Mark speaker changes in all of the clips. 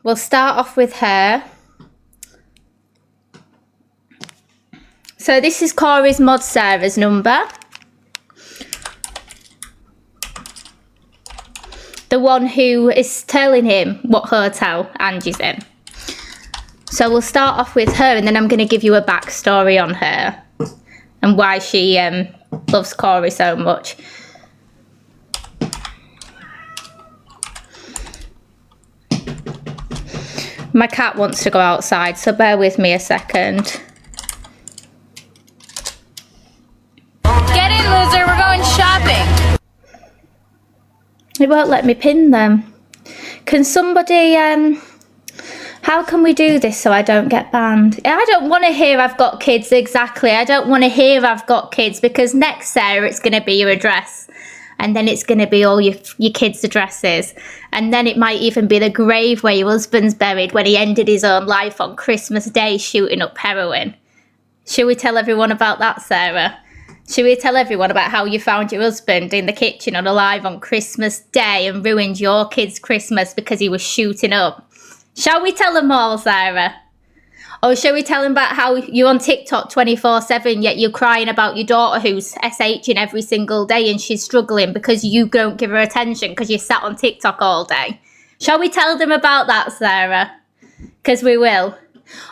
Speaker 1: We'll start off with her. So this is Corey's mod Sarah's number. The one who is telling him what hotel Angie's in. So we'll start off with her, and then I'm going to give you a backstory on her and why she loves Corey so much. My cat wants to go outside, so bear with me a second.
Speaker 2: Get in, loser, we're going shopping.
Speaker 1: It won't let me pin them. Can somebody, how can we do this so I don't get banned? I don't want to hear I've got kids, exactly. I don't want to hear I've got kids, because next, Sarah, it's going to be your address. And then it's going to be all your kids' addresses. And then it might even be the grave where your husband's buried when he ended his own life on Christmas Day shooting up heroin. Should we tell everyone about that, Sarah? Should we tell everyone about how you found your husband in the kitchen unalive on Christmas Day and ruined your kid's Christmas because he was shooting up? Shall we tell them all, Sarah? Or shall we tell them about how you're on TikTok 24/7, yet you're crying about your daughter who's SHing every single day and she's struggling because you don't give her attention because you sat on TikTok all day? Shall we tell them about that, Sarah? Because we will.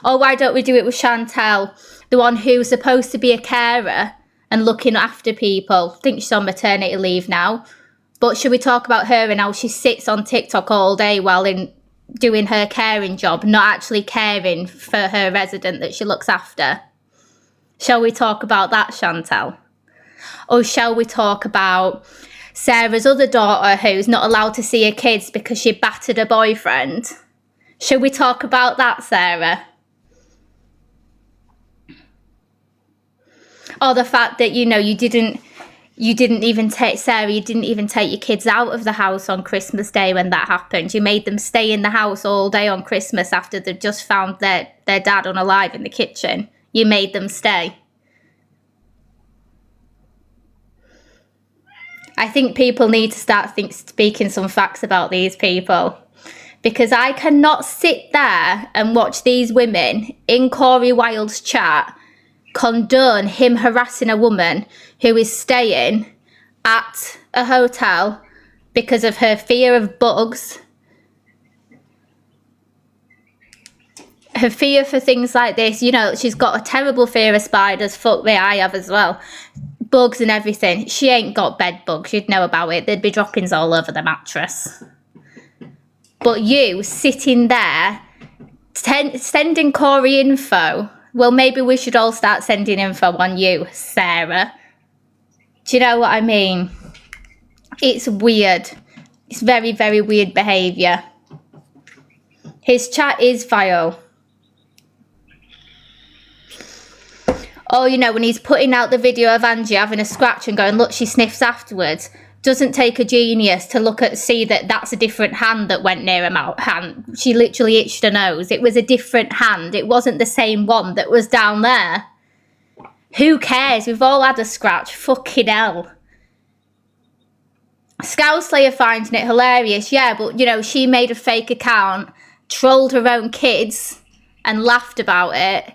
Speaker 1: Or why don't we do it with Chantel, the one who's supposed to be a carer and looking after people? I think she's on maternity leave now. But should we talk about her and how she sits on TikTok all day while doing her caring job, not actually caring for her resident that she looks after? Shall we talk about that, Chantel? Or shall we talk about Sarah's other daughter who's not allowed to see her kids because she battered her boyfriend? Shall we talk about that, Sarah? Or the fact that, you didn't even take, Sarah, you didn't even take your kids out of the house on Christmas Day when that happened. You made them stay in the house all day on Christmas after they'd just found their dad unalive in the kitchen. You made them stay. I think people need to start speaking some facts about these people. Because I cannot sit there and watch these women in Corey Wilde's chat condone him harassing a woman who is staying at a hotel because of her fear of bugs, her fear for things like this. She's got a terrible fear of spiders. Fuck me, I have as well. Bugs and everything. She ain't got bed bugs. You'd know about it. There'd be droppings all over the mattress. But you sitting there sending Corey info. Well, maybe we should all start sending info on you, Sarah. Do you know what I mean? It's weird. It's very, very weird behaviour. His chat is vile. Oh, when he's putting out the video of Angie having a scratch and going, look, she sniffs afterwards. Doesn't take a genius to see that that's a different hand that went near her hand. She literally itched her nose. It was a different hand. It wasn't the same one that was down there. Who cares? We've all had a scratch. Fucking hell. Scoutslayer finding it hilarious. Yeah, but, she made a fake account, trolled her own kids and laughed about it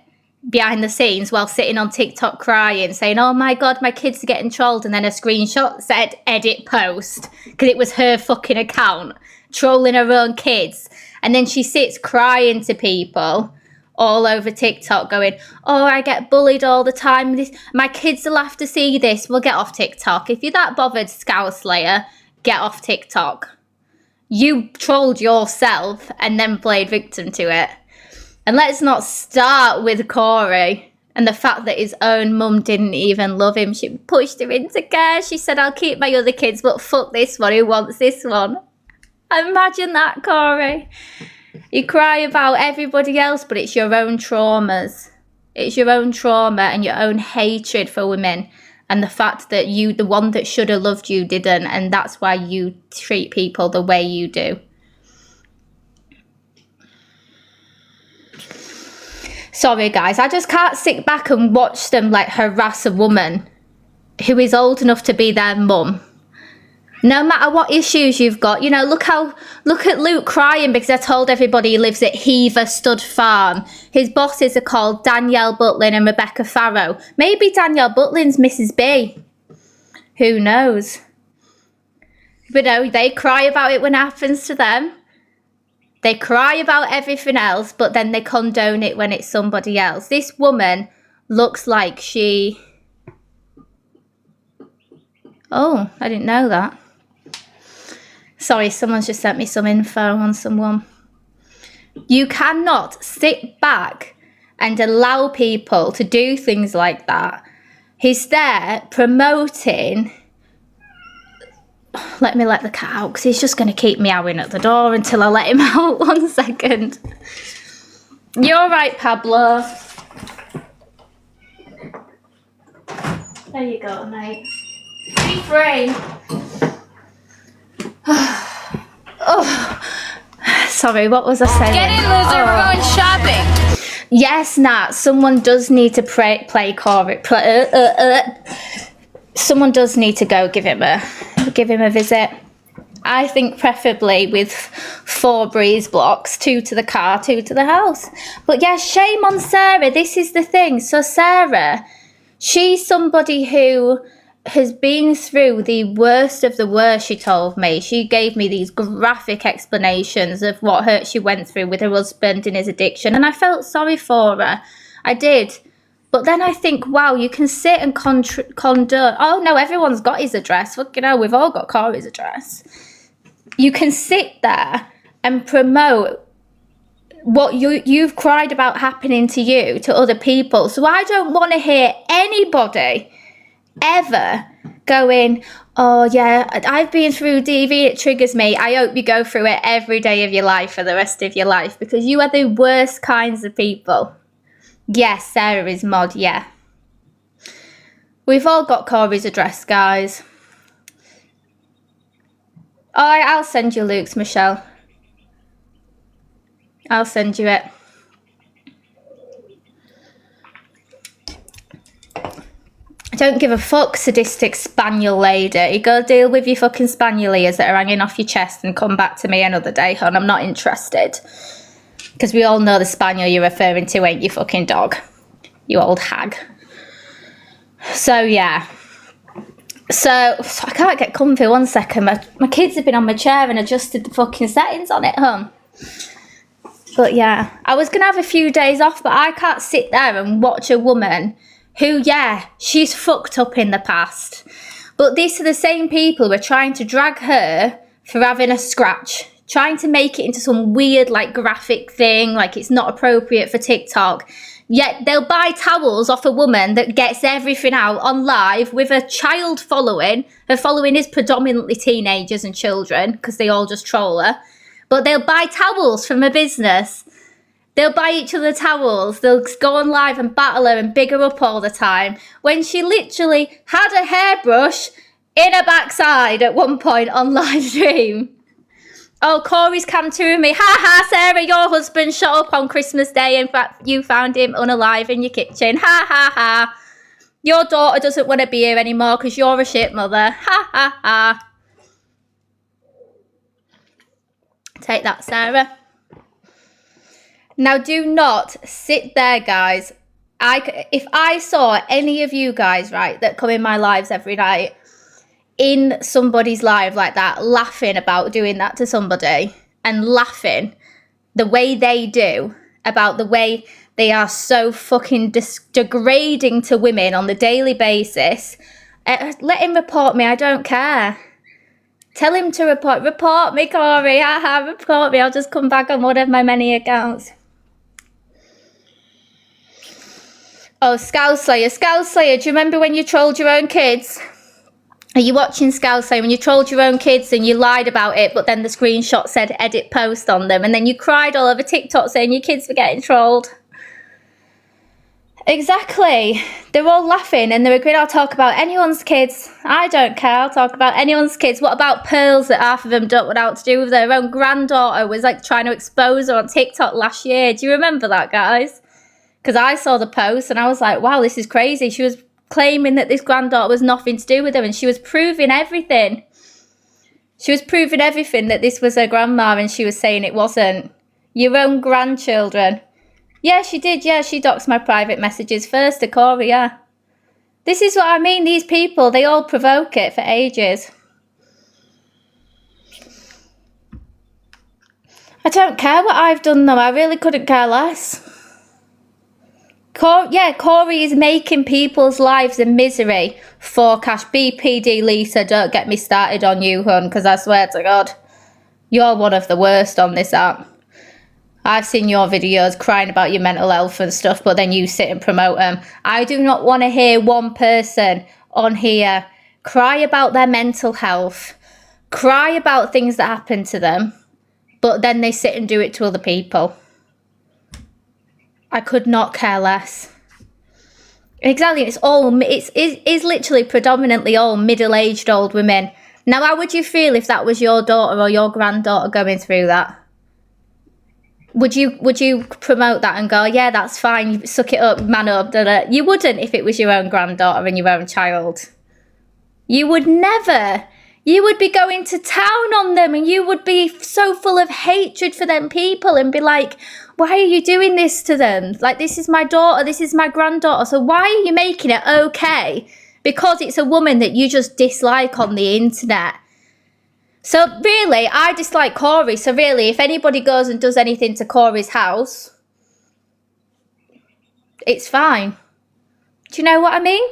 Speaker 1: behind the scenes while sitting on TikTok crying, saying, oh my God, my kids are getting trolled. And then a screenshot said edit post because it was her fucking account trolling her own kids. And then she sits crying to people all over TikTok going, oh, I get bullied all the time. My kids will have to see this. We'll get off TikTok. If you're that bothered, Scoutslayer, get off TikTok. You trolled yourself and then played victim to it. And let's not start with Corey and the fact that his own mum didn't even love him. She pushed him into care. She said, I'll keep my other kids, but fuck this one. Who wants this one? Imagine that, Corey. You cry about everybody else, but it's your own traumas. It's your own trauma and your own hatred for women. And the fact that the one that should have loved you, didn't. And that's why you treat people the way you do. Sorry, guys. I just can't sit back and watch them harass a woman who is old enough to be their mum. No matter what issues you've got, you know, look at Luke crying because I told everybody he lives at Hever Stud Farm. His bosses are called Danielle Butlin and Rebecca Farrow. Maybe Danielle Butlin's Mrs. B. Who knows? But no, they cry about it when it happens to them. They cry about everything else, but then they condone it when it's somebody else. This woman looks like she... Oh, I didn't know that. Sorry, someone's just sent me some info on someone. You cannot sit back and allow people to do things like that. He's there promoting... Let me let the cat out because he's just going to keep meowing at the door until I let him out. 1 second. You're all right, Pablo. There you go, mate. Be free. Oh, sorry, what was I saying?
Speaker 2: Get in, loser. We're going shopping.
Speaker 1: Yes, Nat, someone does need to play Corey. Someone does need to go give him a visit. I think preferably with 4 breeze blocks, 2 to the car, 2 to the house. But yeah, shame on Sarah. This is the thing. So Sarah, she's somebody who has been through the worst of the worst, she told me. She gave me these graphic explanations of what hurt she went through with her husband and his addiction. And I felt sorry for her. I did. But then I think, wow, you can sit and condone. Oh, no, everyone's got his address. Fucking hell, we've all got Corey's address. You can sit there and promote what you've cried about happening to you, to other people. So I don't want to hear anybody ever going, oh, yeah, I've been through DV, it triggers me. I hope you go through it every day of your life for the rest of your life because you are the worst kinds of people. Yes, Sarah is mod, yeah. We've all got Corey's address, guys. Oh, I'll send you Luke's, Michelle. I'll send you it. Don't give a fuck, sadistic spaniel lady. Go deal with your fucking spaniel ears that are hanging off your chest and come back to me another day, hon. I'm not interested. Because we all know the spaniel you're referring to ain't your fucking dog. You old hag. So, yeah. So I can't get comfy. 1 second. My kids have been on my chair and adjusted the fucking settings on it, hon. But, yeah. I was going to have a few days off, but I can't sit there and watch a woman who, yeah, she's fucked up in the past. But these are the same people who are trying to drag her for having a scratch. Trying to make it into some weird, like, graphic thing, like it's not appropriate for TikTok. Yet they'll buy towels off a woman that gets everything out on live with a child following. Her following is predominantly teenagers and children because they all just troll her. But they'll buy towels from a business. They'll buy each other towels. They'll go on live and battle her and big her up all the time. When she literally had a hairbrush in her backside at one point on live stream. Oh, Corey's come to me. Ha ha, Sarah, your husband shot up on Christmas Day. In fact, you found him unalive in your kitchen. Ha ha ha. Your daughter doesn't want to be here anymore because you're a shit mother. Ha ha ha. Take that, Sarah. Now, do not sit there, guys. If I saw any of you guys, right, that come in my lives every night, in somebody's live like that, laughing about doing that to somebody and laughing the way they do about the way they are so fucking degrading to women on the daily basis, let him report me. I don't care. Tell him to report me, Corey. Report me. I'll just come back on one of my many accounts. Oh, Scout Slayer, do you remember when you trolled your own kids? Are you watching Scout Slayer when you trolled your own kids and you lied about it, but then the screenshot said edit post on them, and then you cried all over TikTok saying your kids were getting trolled? Exactly. They're all laughing and they're agreeing, I'll talk about anyone's kids. I don't care. I'll talk about anyone's kids. What about Pearls that half of them don't want out to do with their own granddaughter was like trying to expose her on TikTok last year? Do you remember that, guys? Because I saw the post and I was like, wow, this is crazy. She was claiming that this granddaughter was nothing to do with her and she was proving everything. She was proving everything that this was her grandma and she was saying it wasn't. Your own grandchildren. Yeah, she did. Yeah, she doxed my private messages first to Corey, yeah. This is what I mean. These people, they all provoke it for ages. I don't care what I've done, though. I really couldn't care less. Corey is making people's lives a misery for cash. BPD Lisa, don't get me started on you, hun, because I swear to God, you're one of the worst on this app. I've seen your videos crying about your mental health and stuff, but then you sit and promote them. I do not want to hear one person on here cry about their mental health, cry about things that happen to them, but then they sit and do it to other people. I could not care less. Exactly, it's literally predominantly all middle-aged old women. Now, how would you feel if that was your daughter or your granddaughter going through that? Would you promote that and go, yeah, that's fine, you suck it up, man up, da-da. You wouldn't if it was your own granddaughter and your own child. You would never. You would be going to town on them and you would be so full of hatred for them people and be like, why are you doing this to them? Like, this is my daughter, this is my granddaughter, so why are you making it okay? Because it's a woman that you just dislike on the internet. So really, I dislike Corey, so really, if anybody goes and does anything to Corey's house, it's fine. Do you know what I mean?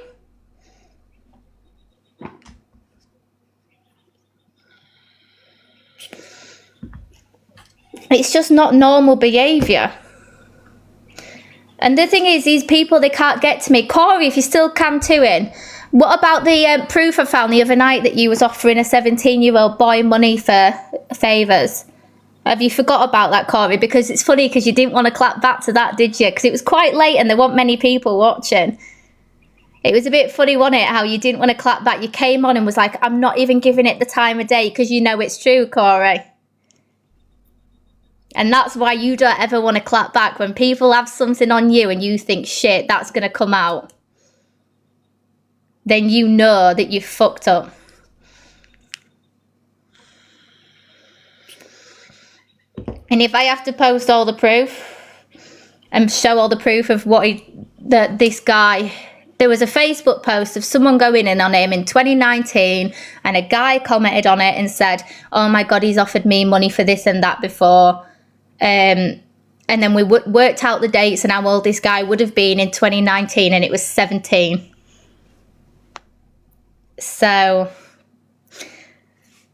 Speaker 1: It's just not normal behaviour. And the thing is, these people, they can't get to me. Corey, if you still cantooing, what about the proof I found the other night that you was offering a 17-year-old boy money for favours? Have you forgot about that, Corey? Because it's funny because you didn't want to clap back to that, did you? Because it was quite late and there weren't many people watching. It was a bit funny, wasn't it, how you didn't want to clap back. You came on and was like, I'm not even giving it the time of day because you know it's true, Corey. And that's why you don't ever want to clap back. When people have something on you and you think, shit, that's going to come out, then you know that you've fucked up. And if I have to post all the proof and show all the proof of that this guy, there was a Facebook post of someone going in on him in 2019 and a guy commented on it and said, oh my God, he's offered me money for this and that before. And then we worked out the dates and how old this guy would have been in 2019 and it was 17. So,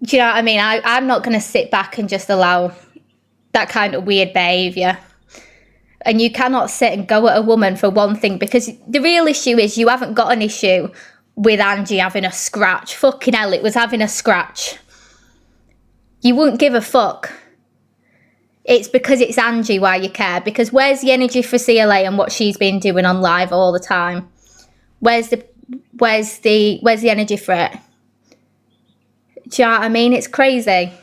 Speaker 1: do you know what I mean? I'm not going to sit back and just allow that kind of weird behaviour. And you cannot sit and go at a woman for one thing, because the real issue is you haven't got an issue with Angie having a scratch. Fucking hell, it was having a scratch. You wouldn't give a fuck. It's because it's Angie why you care. Because where's the energy for CLA and what she's been doing on live all the time? Where's the energy for it? Do you know what I mean? It's crazy.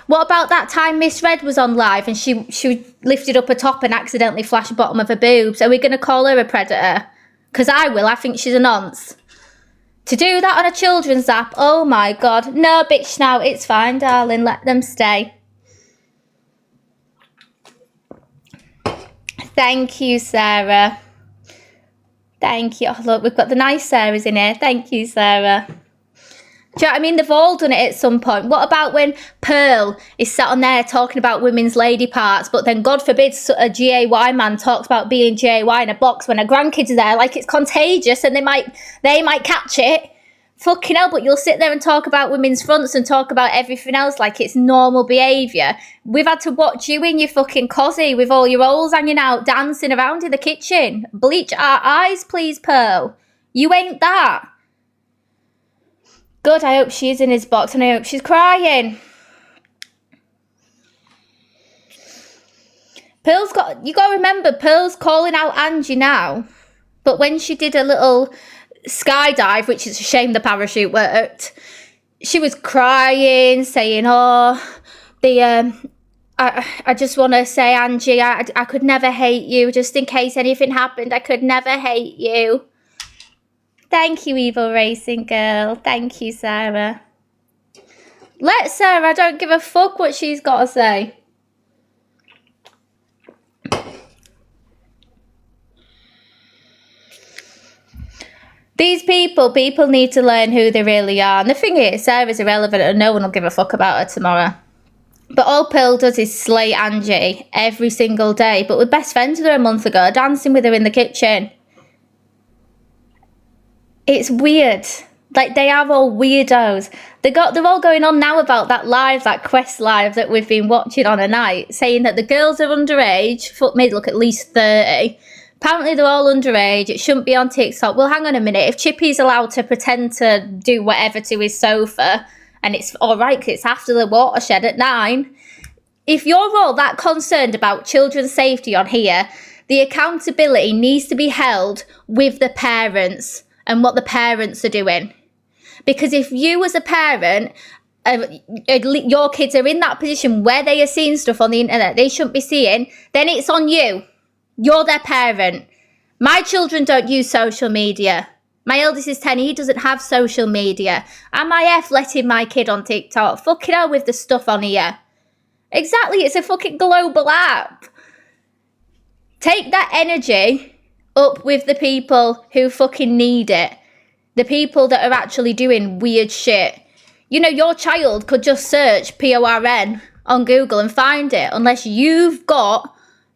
Speaker 1: What about that time Miss Red was on live and she lifted up her top and accidentally flashed the bottom of her boobs? Are we going to call her a predator? Because I will. I think she's a nonce. To do that on a children's app, oh my God. No, bitch, now it's fine, darling. Let them stay. Thank you, Sarah. Thank you. Oh, look, we've got the nice Sarahs in here. Thank you, Sarah. Do you know what I mean? They've all done it at some point. What about when Pearl is sat on there talking about women's lady parts, but then God forbid a GAY man talks about being GAY in a box when her grandkids are there, like it's contagious and they might catch it. Fucking hell, but you'll sit there and talk about women's fronts and talk about everything else like it's normal behaviour. We've had to watch you in your fucking cosy with all your holes hanging out, dancing around in the kitchen. Bleach our eyes, please, Pearl. You ain't that. Good, I hope she's in his box and I hope she's crying. You got to remember, Pearl's calling out Angie now. But when she did a little skydive, which is a shame the parachute worked, she was crying, saying, I just want to say, Angie, I could never hate you. Just in case anything happened, I could never hate you. Thank you, Evil Racing Girl. Thank you, Sarah. Let Sarah, I don't give a fuck what she's got to say. These people need to learn who they really are. And the thing is, Sarah's irrelevant and no one will give a fuck about her tomorrow. But all Pearl does is slay Angie every single day. But we're best friends with her a month ago, dancing with her in the kitchen. It's weird. Like, they are all weirdos. They're all going on now about that live, that Quest live that we've been watching on a night, saying that the girls are underage. Fuck me, look at least 30. Apparently they're all underage. It shouldn't be on TikTok. Well, hang on a minute. If Chippy's allowed to pretend to do whatever to his sofa, and it's all right because it's after the watershed at 9, if you're all that concerned about children's safety on here, the accountability needs to be held with the parents and what the parents are doing. Because if you as a parent, your kids are in that position where they are seeing stuff on the internet they shouldn't be seeing, then it's on you. You're their parent. My children don't use social media. My eldest is 10, he doesn't have social media. Am I F letting my kid on TikTok? Fucking hell with the stuff on here. Exactly, it's a fucking global app. Take that energy up with the people who fucking need it. The people that are actually doing weird shit. You know, your child could just search PORN on Google and find it, unless you've got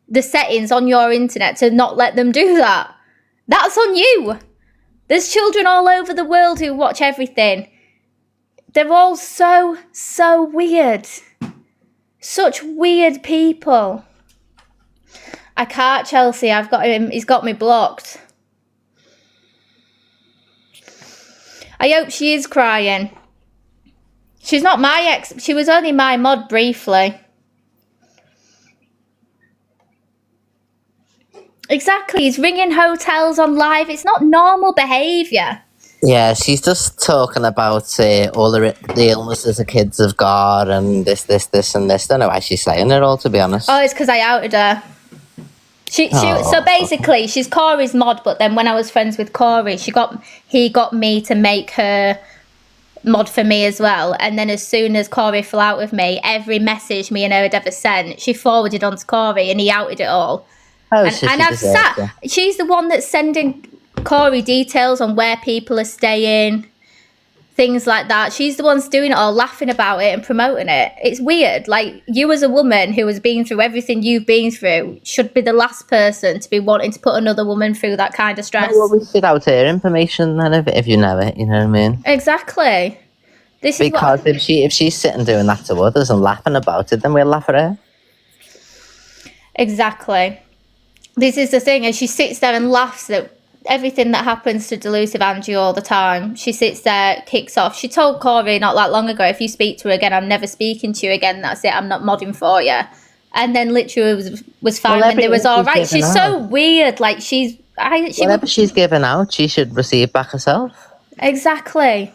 Speaker 1: the settings on your internet to not let them do that. That's on you. There's children all over the world who watch everything. They're all so weird. Such weird people. I can't, Chelsea. I've got him. He's got me blocked. I hope she is crying. She's not my ex. She was only my mod briefly. Exactly. He's ringing hotels on live. It's not normal behaviour.
Speaker 3: Yeah, she's just talking about all the illnesses the kids have got and this and this. Don't know why she's saying it all, to be honest.
Speaker 1: Oh, it's because I outed her. So basically, she's Corey's mod, but then when I was friends with Corey, he got me to make her mod for me as well. And then as soon as Corey fell out with me, every message me and her had ever sent, she forwarded on to Corey and he outed it all.
Speaker 3: Oh,
Speaker 1: and I've sat. She's the one that's sending Corey details on where people are staying, things like that. She's the one that's doing it all, laughing about it and promoting it. It's weird. Like, you as a woman who has been through everything you've been through should be the last person to be wanting to put another woman through that kind of stress.
Speaker 3: Well, we should out her information then if you know it. You know what I mean?
Speaker 1: Exactly.
Speaker 3: If she's sitting doing that to others and laughing about it, then we'll laugh at her.
Speaker 1: Exactly. This is the thing, and she sits there and laughs at everything that happens to Delusive Angie all the time. She sits there, kicks off. She told Corey not that long ago, if you speak to her again, I'm never speaking to you again. That's it. I'm not modding for you. And then literally was fine when it was all right. She's so weird. Like, whatever
Speaker 3: she's given out, she should receive back herself.
Speaker 1: Exactly.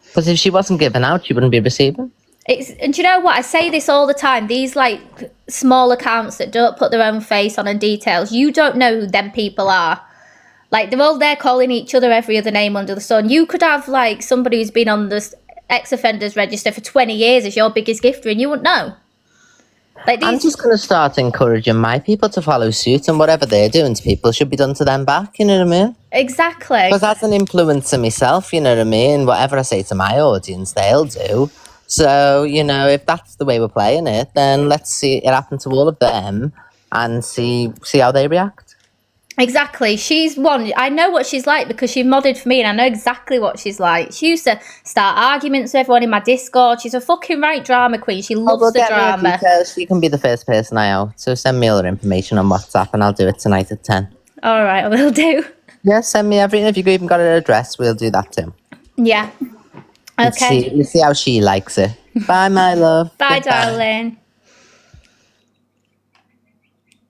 Speaker 3: Because if she wasn't given out, she wouldn't be receiving.
Speaker 1: And do you know what? I say this all the time. These, like, small accounts that don't put their own face on and details, you don't know who them people are. Like, they're all there calling each other every other name under the sun. You could have, like, somebody who's been on the ex-offenders register for 20 years as your biggest gifter and you wouldn't know. Like,
Speaker 3: I'm just going to start encouraging my people to follow suit, and whatever they're doing to people should be done to them back, you know what I mean?
Speaker 1: Exactly.
Speaker 3: Because that's an influence to myself, you know what I mean? Whatever I say to my audience, they'll do. So, you know, if that's the way we're playing it, then let's see it happen to all of them and see how they react.
Speaker 1: Exactly. She's one. I know what she's like because she modded for me and I know exactly what she's like. She used to start arguments with everyone in my Discord. She's a fucking right drama queen. She loves the drama.
Speaker 3: She can be the first person I out. So send me all her information on WhatsApp and I'll do it tonight at 10.
Speaker 1: All right, I will do.
Speaker 3: Yeah, send me everything. If you've even got her address, we'll do that too.
Speaker 1: Yeah. Okay.
Speaker 3: Let's see how she likes it. Bye, my love.
Speaker 1: Bye, darling.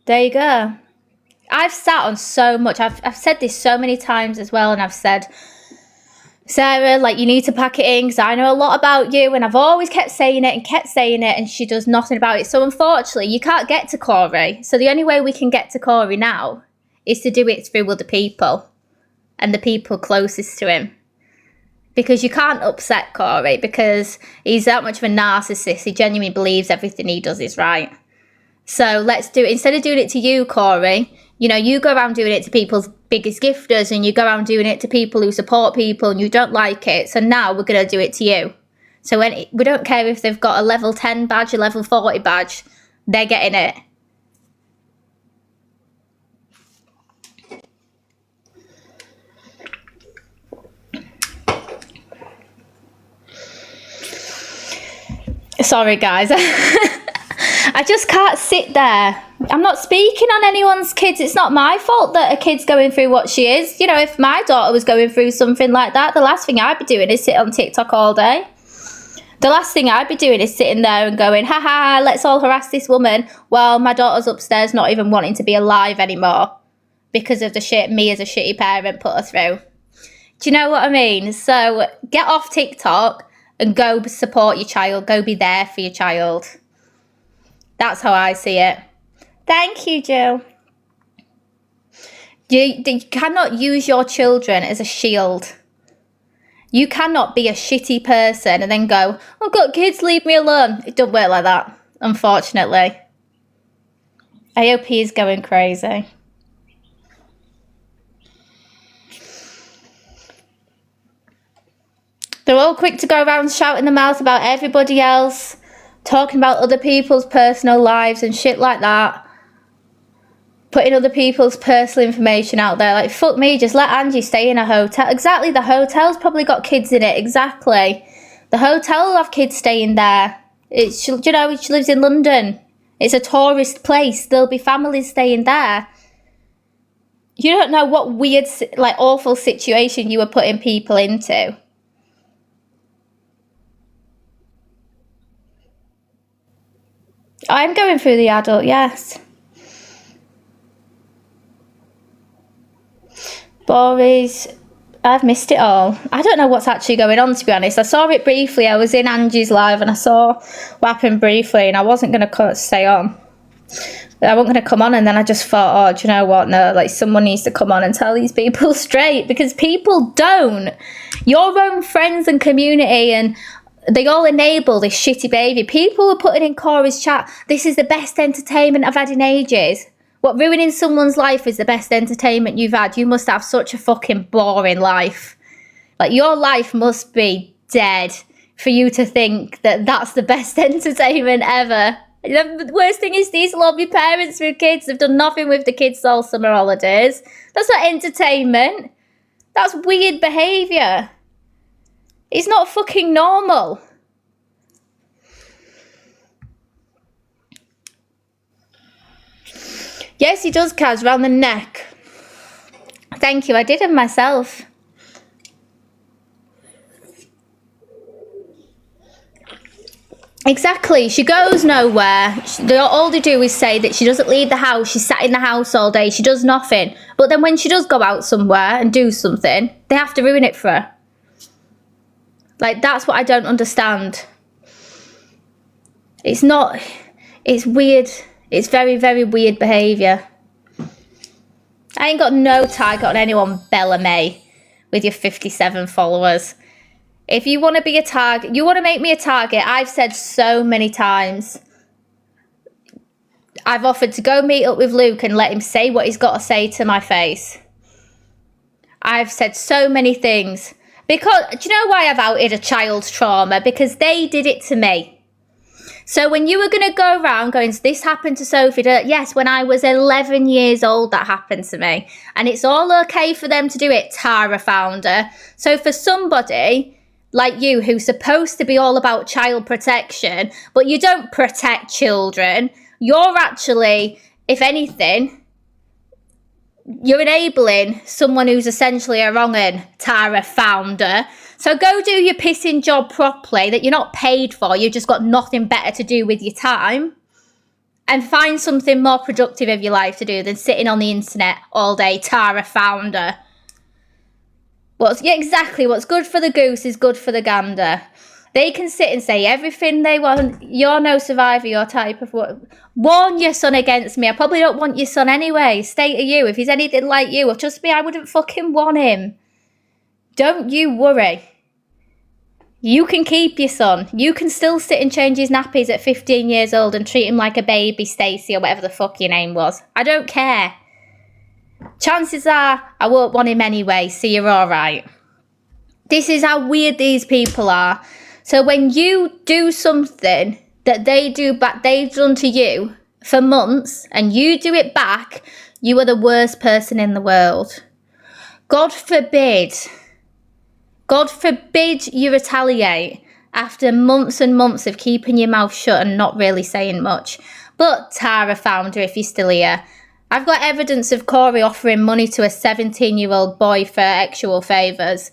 Speaker 1: There you go. I've sat on so much. I've said this so many times as well, and I've said, Sarah, like, you need to pack it in because I know a lot about you, and I've always kept saying it, and she does nothing about it. So unfortunately, you can't get to Corey. So the only way we can get to Corey now is to do it through other people and the people closest to him. because you can't upset Corey because he's that much of a narcissist. He genuinely believes everything he does is right. So let's do it. Instead of doing it to you, Corey, you know, you go around doing it to people's biggest gifters and you go around doing it to people who support people and you don't like it. So now we're going to do it to you. So we don't care if they've got a level 10 badge, a level 40 badge, they're getting it. Sorry, guys. I just can't sit there. I'm not speaking on anyone's kids. It's not my fault that a kid's going through what she is. You know, if my daughter was going through something like that, the last thing I'd be doing is sit on TikTok all day. The last thing I'd be doing is sitting there and going, haha, let's all harass this woman while my daughter's upstairs not even wanting to be alive anymore because of the shit me as a shitty parent put her through. Do you know what I mean? So get off TikTok and go support your child. Go be there for your child. That's how I see it. Thank you, Jill. You cannot use your children as a shield. You cannot be a shitty person and then go, I've got kids, leave me alone. It doesn't work like that, unfortunately. I hope he is going crazy. They're all quick to go around shouting their mouth about everybody else, talking about other people's personal lives and shit like that. Putting other people's personal information out there. Like, fuck me, just let Angie stay in a hotel. Exactly, the hotel's probably got kids in it. Exactly. The hotel will have kids staying there. You know, she lives in London. It's a tourist place. There'll be families staying there. You don't know what weird, like, awful situation you were putting people into. I'm going through the adult, yes. Boris, I've missed it all. I don't know what's actually going on, to be honest. I saw it briefly. I was in Angie's live and I saw what happened briefly and I wasn't going to stay on. I wasn't going to come on and then I just thought, oh, do you know what? No, like someone needs to come on and tell these people straight because people don't. Your own friends and community and they all enable this shitty behaviour. People were putting in Corey's chat, this is the best entertainment I've had in ages. What, ruining someone's life is the best entertainment you've had? You must have such a fucking boring life. Like, your life must be dead for you to think that that's the best entertainment ever. The worst thing is these lobby parents with kids have done nothing with the kids all summer holidays. That's not entertainment. That's weird behaviour. It's not fucking normal. Yes, he does, Kaz, round the neck. Thank you, I did them myself. Exactly, she goes nowhere. All they do is say that she doesn't leave the house, she's sat in the house all day, she does nothing. But then when she does go out somewhere and do something, they have to ruin it for her. Like, that's what I don't understand. It's weird. It's very, very weird behaviour. I ain't got no target on anyone, Bella May, with your 57 followers. If you want to be a target, you want to make me a target, I've said so many times. I've offered to go meet up with Luke and let him say what he's got to say to my face. I've said so many things. Because, do you know why I've outed a child's trauma? Because they did it to me. So when you were going to go around going, this happened to Sophie, yes, when I was 11 years old, that happened to me. And it's all okay for them to do it, Tara founder. So for somebody like you who's supposed to be all about child protection, but you don't protect children, you're actually, if anything, you're enabling someone who's essentially a wrong-un, Tara founder. So go do your pissing job properly that you're not paid for. You've just got nothing better to do with your time. And find something more productive of your life to do than sitting on the internet all day, Tara founder. Exactly, what's good for the goose is good for the gander. They can sit and say everything they want. You're no survivor, your type of what. Warn your son against me. I probably don't want your son anyway. State of you. If he's anything like you, well, trust me, I wouldn't fucking want him. Don't you worry. You can keep your son. You can still sit and change his nappies at 15 years old and treat him like a baby, Stacey, or whatever the fuck your name was. I don't care. Chances are I won't want him anyway, so you're all right. This is how weird these people are. So when you do something that they've done to you for months, and you do it back, you are the worst person in the world. God forbid you retaliate after months and months of keeping your mouth shut and not really saying much. But Tara found her, if you're still here. I've got evidence of Corey offering money to a 17-year-old boy for actual favours.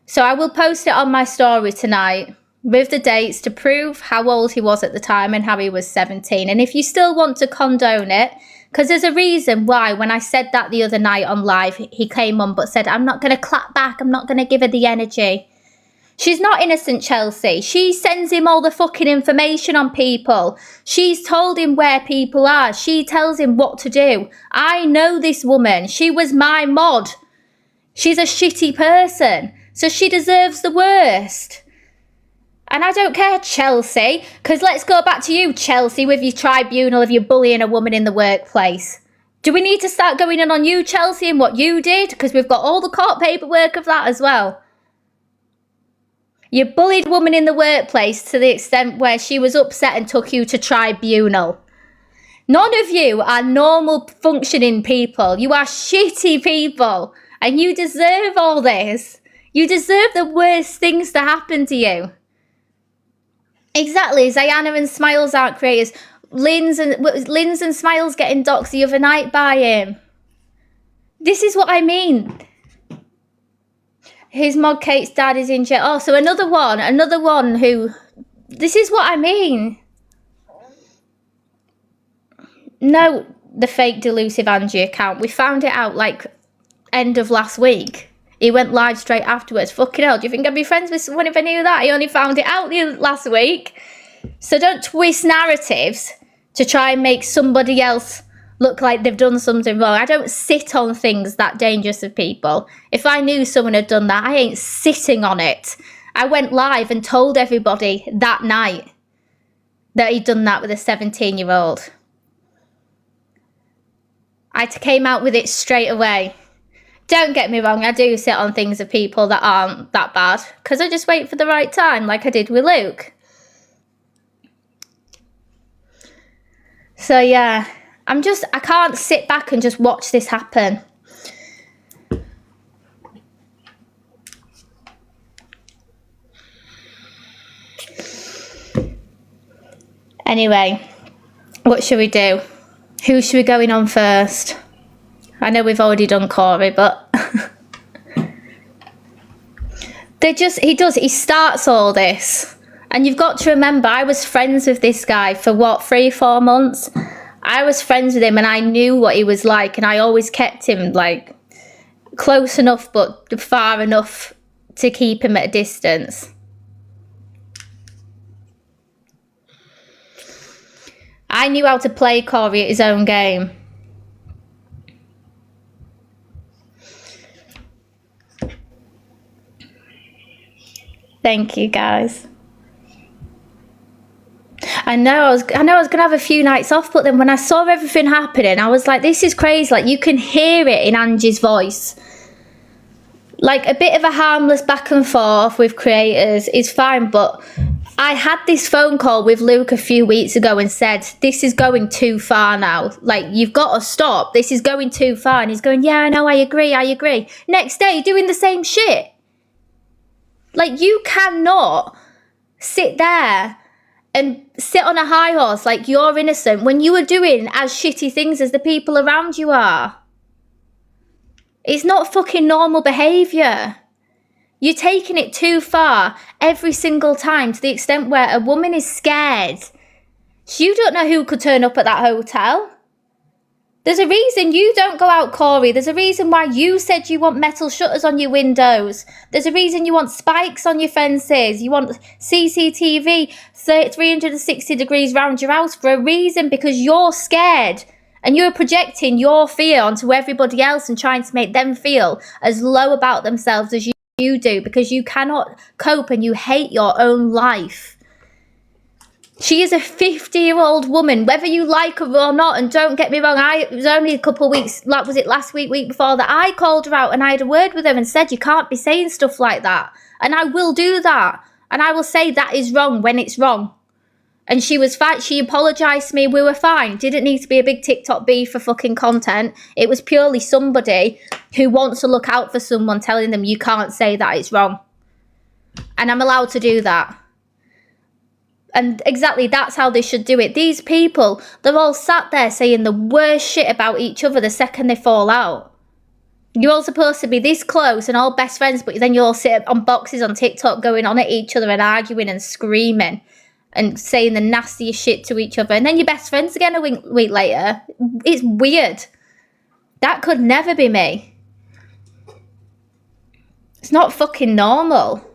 Speaker 1: So I will post it on my story tonight with the dates to prove how old he was at the time and how he was 17. And if you still want to condone it, because there's a reason why when I said that the other night on live, he came on but said, I'm not going to clap back. I'm not going to give her the energy. She's not innocent, Chelsea. She sends him all the fucking information on people. She's told him where people are. She tells him what to do. I know this woman. She was my mod. She's a shitty person. So she deserves the worst. And I don't care, Chelsea, because let's go back to you, Chelsea, with your tribunal of you bullying a woman in the workplace. Do we need to start going in on you, Chelsea, and what you did? Because we've got all the court paperwork of that as well. You bullied a woman in the workplace to the extent where she was upset and took you to tribunal. None of you are normal functioning people. You are shitty people. And you deserve all this. You deserve the worst things to happen to you. Exactly. Zayana and Smiles aren't creators. Lynn's and Smiles getting doxed the other night by him. This is what I mean. His mod Kate's dad is in jail. Oh, so another one who... This is what I mean. No, the fake delusive Angie account. We found it out like end of last week. He went live straight afterwards. Fucking hell, do you think I'd be friends with someone if I knew that? He only found it out last week. So don't twist narratives to try and make somebody else look like they've done something wrong. I don't sit on things that dangerous of people. If I knew someone had done that, I ain't sitting on it. I went live and told everybody that night that he'd done that with a 17-year-old. I came out with it straight away. Don't get me wrong, I do sit on things of people that aren't that bad, because I just wait for the right time, like I did with Luke. So yeah, I can't sit back and just watch this happen. Anyway, what should we do? Who should we go in on first? I know we've already done Corey, but he starts all this. And you've got to remember, I was friends with this guy for what, 3-4 months? I was friends with him and I knew what he was like, and I always kept him like close enough but far enough to keep him at a distance. I knew how to play Corey at his own game. Thank you, guys. I know I was gonna have a few nights off, but then when I saw everything happening, I was like, this is crazy. Like, you can hear it in Angie's voice. Like, a bit of a harmless back and forth with creators is fine, but I had this phone call with Luke a few weeks ago and said, this is going too far now. Like, you've got to stop. This is going too far. And he's going, yeah, I know, I agree. Next day, doing the same shit. Like, you cannot sit there and sit on a high horse like you're innocent when you are doing as shitty things as the people around you are. It's not fucking normal behaviour. You're taking it too far every single time, to the extent where a woman is scared. You don't know who could turn up at that hotel. There's a reason you don't go out, Corey. There's a reason why you said you want metal shutters on your windows. There's a reason you want spikes on your fences. You want CCTV 360 degrees round your house for a reason, because you're scared. And you're projecting your fear onto everybody else and trying to make them feel as low about themselves as you you do, because you cannot cope and you hate your own life. She is a 50-year-old woman, whether you like her or not. And don't get me wrong, it was only a couple of weeks, like, was it last week before, that I called her out and I had a word with her and said, you can't be saying stuff like that. And I will do that. And I will say that is wrong when it's wrong. And she was fine. She apologised to me. We were fine. Didn't need to be a big TikTok beef for fucking content. It was purely somebody who wants to look out for someone telling them you can't say that it's wrong. And I'm allowed to do that. And exactly, that's how they should do it. These people, they're all sat there saying the worst shit about each other the second they fall out. You're all supposed to be this close and all best friends, but then you all sit on boxes on TikTok going on at each other and arguing and screaming and saying the nastiest shit to each other. And then you're best friends again a week later. It's weird. That could never be me. It's not fucking normal.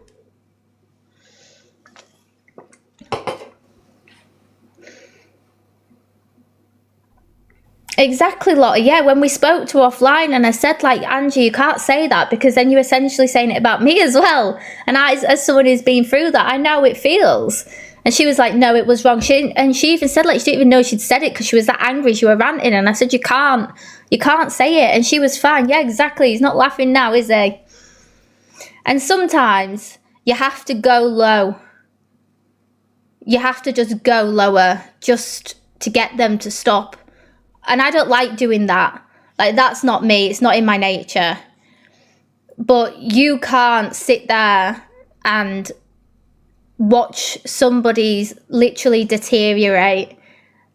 Speaker 1: Exactly, Lottie. Yeah, when we spoke to her offline and I said, like, Angie, you can't say that because then you're essentially saying it about me as well. And I, as someone who's been through that, I know how it feels. And she was like, no, it was wrong. She even said, like, she didn't even know she'd said it because she was that angry. She was ranting. And I said, you can't say it. And she was fine. Yeah, exactly. He's not laughing now, is he? And sometimes you have to go low. You have to just go lower just to get them to stop. And I don't like doing that. Like, that's not me. It's not in my nature. But you can't sit there and watch somebody's literally deteriorate.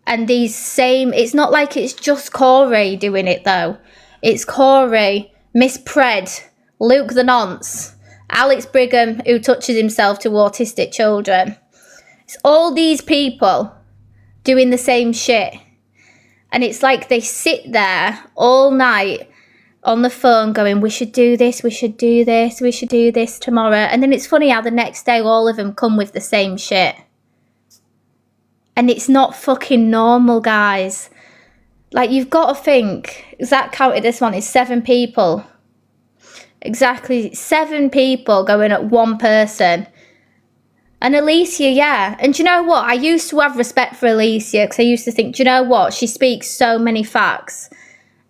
Speaker 1: And it's not like it's just Corey doing it, though. It's Corey, Miss Pred, Luke the Nonce, Alex Brigham, who touches himself to autistic children. It's all these people doing the same shit. And it's like they sit there all night on the phone going, we should do this, we should do this, we should do this tomorrow. And then it's funny how the next day all of them come with the same shit. And it's not fucking normal, guys. Like, you've got to think, Zach counted this one, it's 7 people. Exactly, 7 people going at one person. And Alicia, yeah. And do you know what? I used to have respect for Alicia because I used to think, do you know what? She speaks so many facts.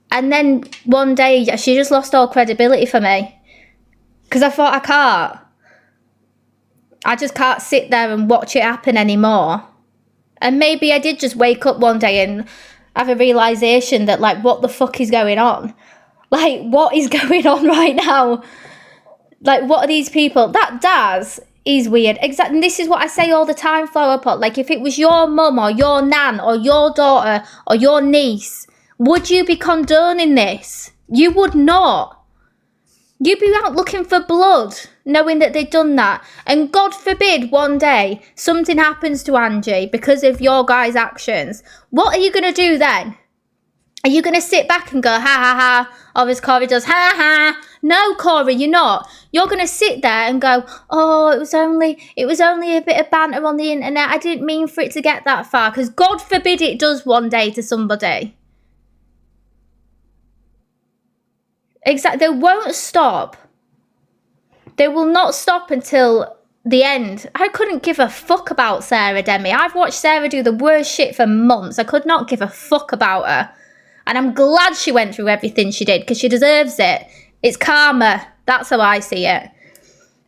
Speaker 1: And then one day, she just lost all credibility for me. Because I thought, I just can't sit there and watch it happen anymore. And maybe I did just wake up one day and have a realisation that, like, what the fuck is going on? Like, what is going on right now? Like, what are these people? That Daz is weird. Exactly. And this is what I say all the time, Flower Pot. Like, if it was your mum or your nan or your daughter or your niece, would you be condoning this? You would not. You'd be out looking for blood, knowing that they'd done that. And God forbid one day something happens to Angie because of your guys' actions. What are you going to do then? Are you going to sit back and go, ha, ha, ha, or as Corey does, ha, ha? No, Corey, you're not. You're going to sit there and go, oh, it was only a bit of banter on the internet. I didn't mean for it to get that far. Because God forbid it does one day to somebody. Exactly. They won't stop. They will not stop until the end. I couldn't give a fuck about Sarah Demi. I've watched Sarah do the worst shit for months. I could not give a fuck about her. And I'm glad she went through everything she did because she deserves it. It's karma. That's how I see it.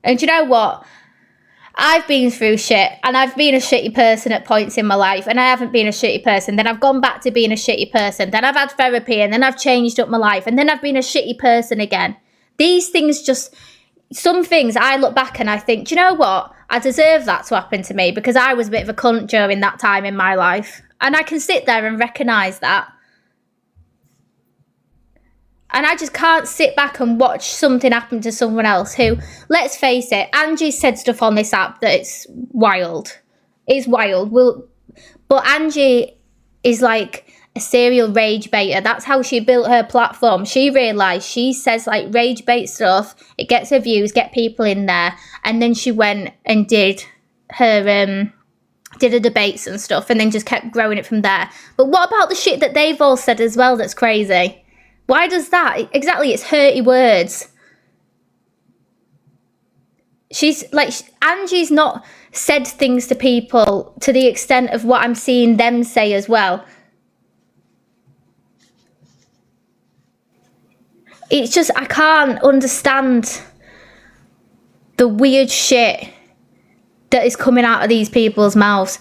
Speaker 1: And do you know what? I've been through shit and I've been a shitty person at points in my life and I haven't been a shitty person. Then I've gone back to being a shitty person. Then I've had therapy and then I've changed up my life and then I've been a shitty person again. These things just, some things I look back and I think, do you know what? I deserve that to happen to me because I was a bit of a cunt during that time in my life. And I can sit there and recognise that. And I just can't sit back and watch something happen to someone else who, let's face it, Angie said stuff on this app that it's wild. It's wild. But Angie is like a serial rage baiter. That's how she built her platform. She realised she says like rage bait stuff. It gets her views, get people in there. And then she went and did her debates and stuff and then just kept growing it from there. But what about the shit that they've all said as well that's crazy? Why does that? Exactly, it's hurty words. She's like, Angie's not said things to people to the extent of what I'm seeing them say as well. It's just, I can't understand the weird shit that is coming out of these people's mouths.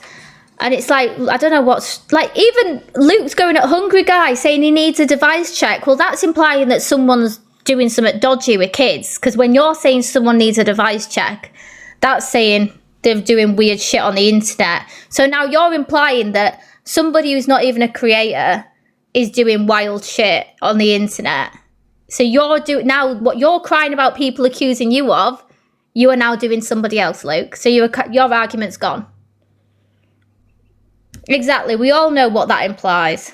Speaker 1: And it's like, I don't know what's, like, even Luke's going at Hungry Guy saying he needs a device check. Well, that's implying that someone's doing something dodgy with kids. Because when you're saying someone needs a device check, that's saying they're doing weird shit on the internet. So now you're implying that somebody who's not even a creator is doing wild shit on the internet. So you're doing, now what you're crying about people accusing you of, you are now doing somebody else, Luke. So your argument's gone. Exactly. We all know what that implies.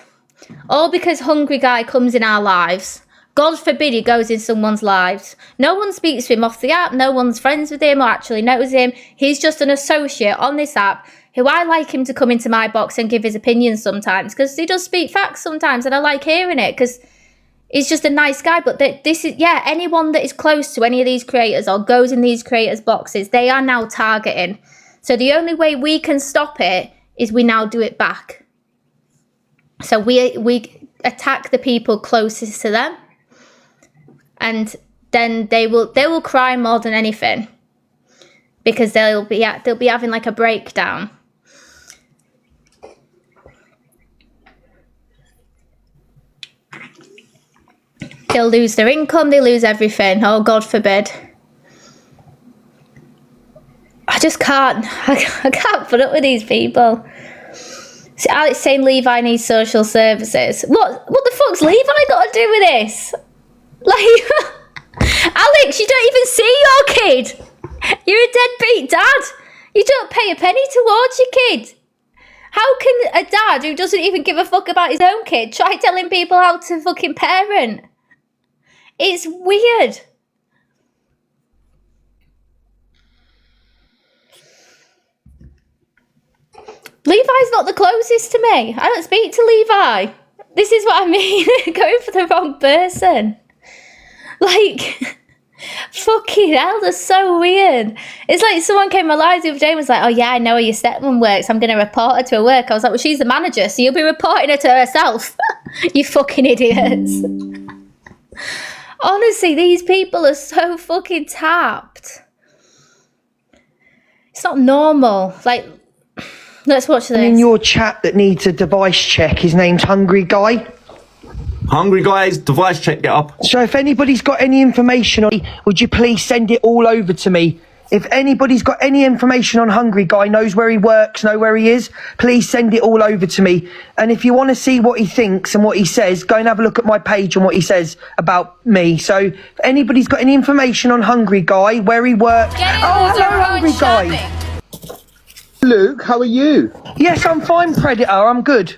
Speaker 1: All because Hungry Guy comes in our lives. God forbid he goes in someone's lives. No one speaks to him off the app. No one's friends with him or actually knows him. He's just an associate on this app who I like him to come into my box and give his opinions sometimes because he does speak facts sometimes and I like hearing it because he's just a nice guy. But this is, yeah, anyone that is close to any of these creators or goes in these creators' boxes, they are now targeting. So the only way we can stop it is we now do it back. So we attack the people closest to them, and then they will cry more than anything because they'll be having like a breakdown. They'll lose their income, they lose everything. Oh, God forbid. I just can't. I can't put up with these people. See, Alex saying Levi needs social services. What the fuck's Levi got to do with this? Like, Alex, you don't even see your kid. You're a deadbeat dad. You don't pay a penny towards your kid. How can a dad who doesn't even give a fuck about his own kid try telling people how to fucking parent? It's weird. Levi's not the closest to me. I don't speak to Levi. This is what I mean. Going for the wrong person. Like, fucking hell, that's so weird. It's like someone came alive the other day and was like, oh yeah, I know how your stepmom works. I'm going to report her to her work. I was like, well, she's the manager, so you'll be reporting her to herself. You fucking idiots. Honestly, these people are so fucking tapped. It's not normal. Like, let's watch this.
Speaker 4: In your chat that needs a device check, his name's Hungry Guy.
Speaker 5: Hungry Guys, device check, get up.
Speaker 4: So if anybody's got any information on, would you please send it all over to me? If anybody's got any information on Hungry Guy, knows where he works, know where he is, please send it all over to me. And if you want to see what he thinks and what he says, go and have a look at my page and what he says about me. So if anybody's got any information on Hungry Guy, where he works... Oh, hello, Hungry Guy.
Speaker 6: Luke, how are you?
Speaker 4: Yes, I'm fine, Predator. I'm good.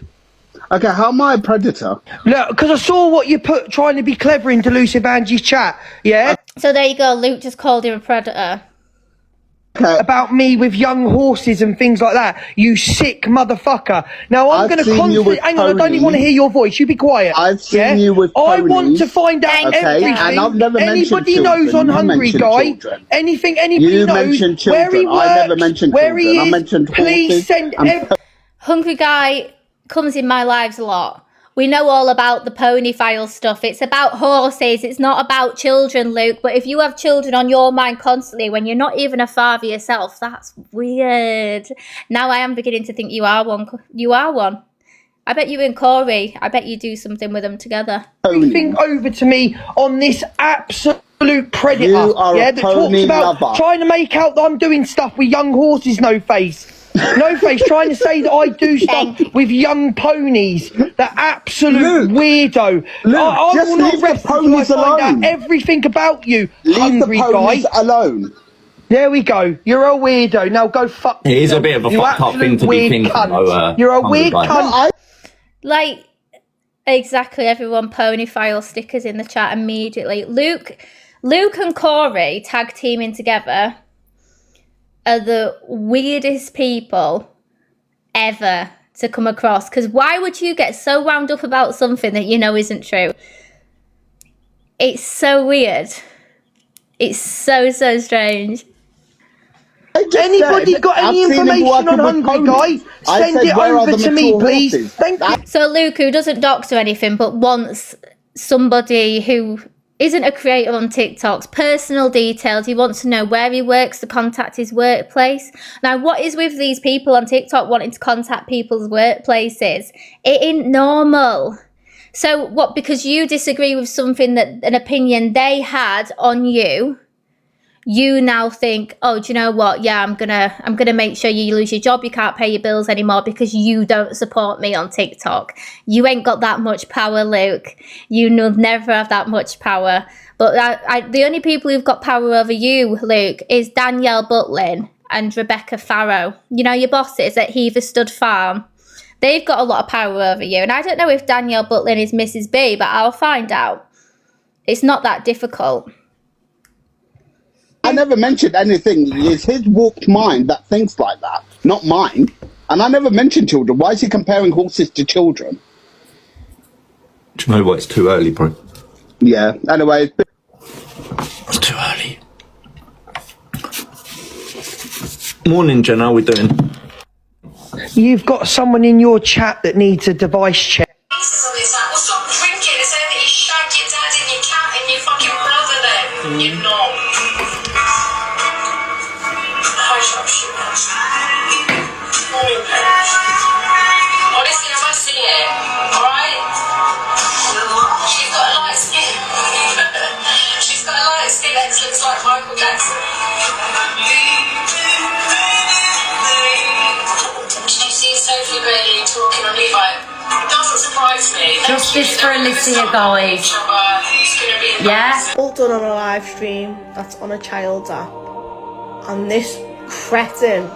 Speaker 6: Okay, how am I a predator?
Speaker 4: Look, because I saw what you put trying to be clever in Delusive Angie's chat, yeah?
Speaker 1: So there you go, Luke just called him a predator.
Speaker 6: Okay.
Speaker 4: About me with young horses and things like that, you sick motherfucker. Now I'm going to constantly... Hang on, I don't even want to hear your voice, you be quiet.
Speaker 6: I've seen you with
Speaker 4: I
Speaker 6: ponies.
Speaker 4: want to find out everything.
Speaker 6: And I've never
Speaker 4: anybody
Speaker 6: mentioned
Speaker 4: knows on
Speaker 6: children.
Speaker 4: Hungry Guy, anything anybody
Speaker 6: You
Speaker 4: knows,
Speaker 6: mentioned children.
Speaker 4: where he works,
Speaker 6: I never mentioned
Speaker 4: where he
Speaker 6: children.
Speaker 4: is,
Speaker 6: I mentioned
Speaker 4: please
Speaker 6: horses
Speaker 4: send...
Speaker 6: and
Speaker 1: Hungry Guy comes in my lives a lot. We know all about the pony file stuff. It's about horses. It's not about children, Luke. But if you have children on your mind constantly when you're not even a father yourself, that's weird. Now I am beginning to think you are one. You are one. I bet you and Corey, I bet you do something with them together.
Speaker 4: Everything over to me on this absolute predator.
Speaker 6: You are
Speaker 4: yeah,
Speaker 6: a
Speaker 4: that
Speaker 6: pony
Speaker 4: talks about
Speaker 6: lover.
Speaker 4: trying to make out that I'm doing stuff with young horses, no face. No face, trying to say that I do stuff with young ponies. The absolute weirdo.
Speaker 6: Luke,
Speaker 4: I
Speaker 6: just
Speaker 4: will not
Speaker 6: leave the
Speaker 4: rest until I
Speaker 6: ponies
Speaker 4: find out
Speaker 6: alone.
Speaker 4: everything about you,
Speaker 6: Leave
Speaker 4: Hungry
Speaker 6: the ponies
Speaker 4: Guy.
Speaker 6: alone.
Speaker 4: There we go. You're a weirdo. Now go fuck
Speaker 5: It is a
Speaker 4: yourself.
Speaker 5: bit of a
Speaker 4: You
Speaker 5: fucked up thing
Speaker 4: absolute
Speaker 5: to be
Speaker 4: weird
Speaker 5: thinking,
Speaker 4: cunt.
Speaker 5: though,
Speaker 4: You're a
Speaker 5: Hungry
Speaker 4: weird
Speaker 5: Guy.
Speaker 4: cunt.
Speaker 1: Like, exactly, everyone pony file stickers in the chat immediately. Luke and Corey tag teaming together are the weirdest people ever to come across. Because why would you get so wound up about something that you know isn't true? It's so weird. It's so strange.
Speaker 6: just
Speaker 4: Anybody
Speaker 6: said,
Speaker 4: got any
Speaker 6: I've seen him
Speaker 4: information on
Speaker 6: working with
Speaker 4: Hungry
Speaker 6: ponies.
Speaker 4: Guy?
Speaker 6: I
Speaker 4: Send
Speaker 6: said,
Speaker 4: it
Speaker 6: where are
Speaker 4: over
Speaker 6: the
Speaker 4: to me,
Speaker 6: mature
Speaker 4: please.
Speaker 6: horses?
Speaker 4: Thank you.
Speaker 1: So Luke, who doesn't dox or anything, but wants somebody who isn't a creator on TikTok's personal details. He wants to know where he works to contact his workplace. Now, what is with these people on TikTok wanting to contact people's workplaces? It ain't normal. So what, because you disagree with something that an opinion they had on you, you now think, oh, do you know what? Yeah, I'm gonna make sure you lose your job. You can't pay your bills anymore because you don't support me on TikTok. You ain't got that much power, Luke. You will never have that much power. But the only people who've got power over you, Luke, is Danielle Butlin and Rebecca Farrow. You know, your bosses at Heatherstood Farm. They've got a lot of power over you. And I don't know if Danielle Butlin is Mrs. B, but I'll find out. It's not that difficult.
Speaker 6: I never mentioned anything. It's his warped mind that thinks like that, not mine. And I never mentioned children. Why is he comparing horses to children?
Speaker 5: Do you know what? It's too early, bro.
Speaker 6: Yeah. Anyway,
Speaker 5: It's too early. Morning, Jen. How we doing?
Speaker 4: You've got someone in your chat that needs a device check.
Speaker 7: Well, stop drinking and saying that you shagged your dad and your cat and your fucking brother then. You're not. Hi, sharpshooter. Morning, Peg. Honestly, I must see it, alright? She's got a light skin. She's got a light skin that looks like Michael Jackson. Did you see Sophie Bailey talking on Levi? It doesn't surprise me.
Speaker 2: Justice for Alicia, guys. Yeah?
Speaker 8: All done on a live stream that's on a child's app, and this cretin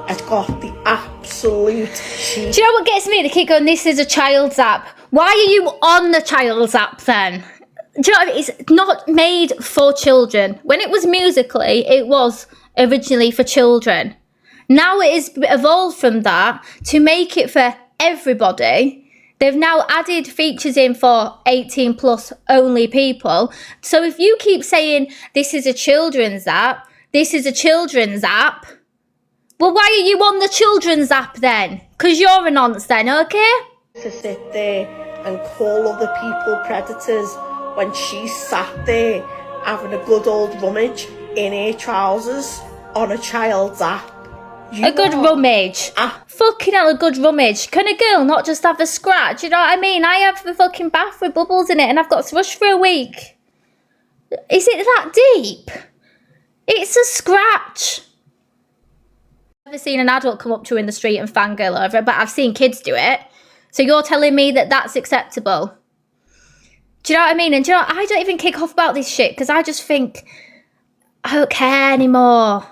Speaker 8: has got the absolute cheek.
Speaker 1: Do you know what gets me? They keep going, this is a child's app. Why are you on the child's app then? Do you know what I mean? It's not made for children. When it was Musically, it was originally for children. Now it is evolved from that to make it for everybody. They've now added features in for 18 plus only people. So if you keep saying this is a children's app, this is a children's app, well, why are you on the children's app then? Because you're a nonce then, okay?
Speaker 8: To sit there and call other people predators when she's sat there having a good old rummage in her trousers on a child's app.
Speaker 1: A good rummage. Fucking hell, a good rummage. Can a girl not just have a scratch? You know what I mean? I have the fucking bath with bubbles in it and I've got thrush for a week. Is it that deep? It's a scratch. I've never seen an adult come up to her in the street and fangirl over it, but I've seen kids do it. So you're telling me that that's acceptable? Do you know what I mean? And do you know what? I don't even kick off about this shit because I just think I don't care anymore.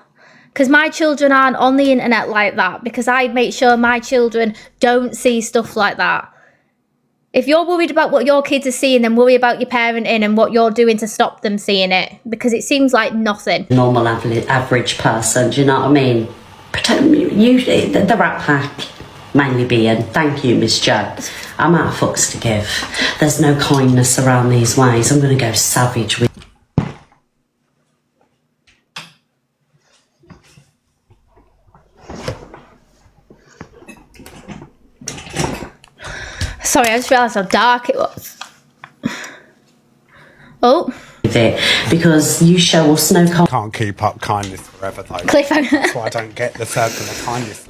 Speaker 1: Because my children aren't on the internet like that, because I make sure my children don't see stuff like that. If you're worried about what your kids are seeing, then worry about your parenting and what you're doing to stop them seeing it, because it seems like nothing.
Speaker 9: Normal average person, do you know what I mean? Usually the Rat Pack, mainly being, thank you, Miss Jo. I'm out of fucks to give. There's no kindness around these ways. I'm going to go savage with.
Speaker 1: Sorry, I just realised how dark it was. Oh.
Speaker 9: It because you show us no kindness.
Speaker 10: Can't keep up kindness forever though.
Speaker 1: Cliffhanger.
Speaker 10: That's why I don't get the circle of kindness.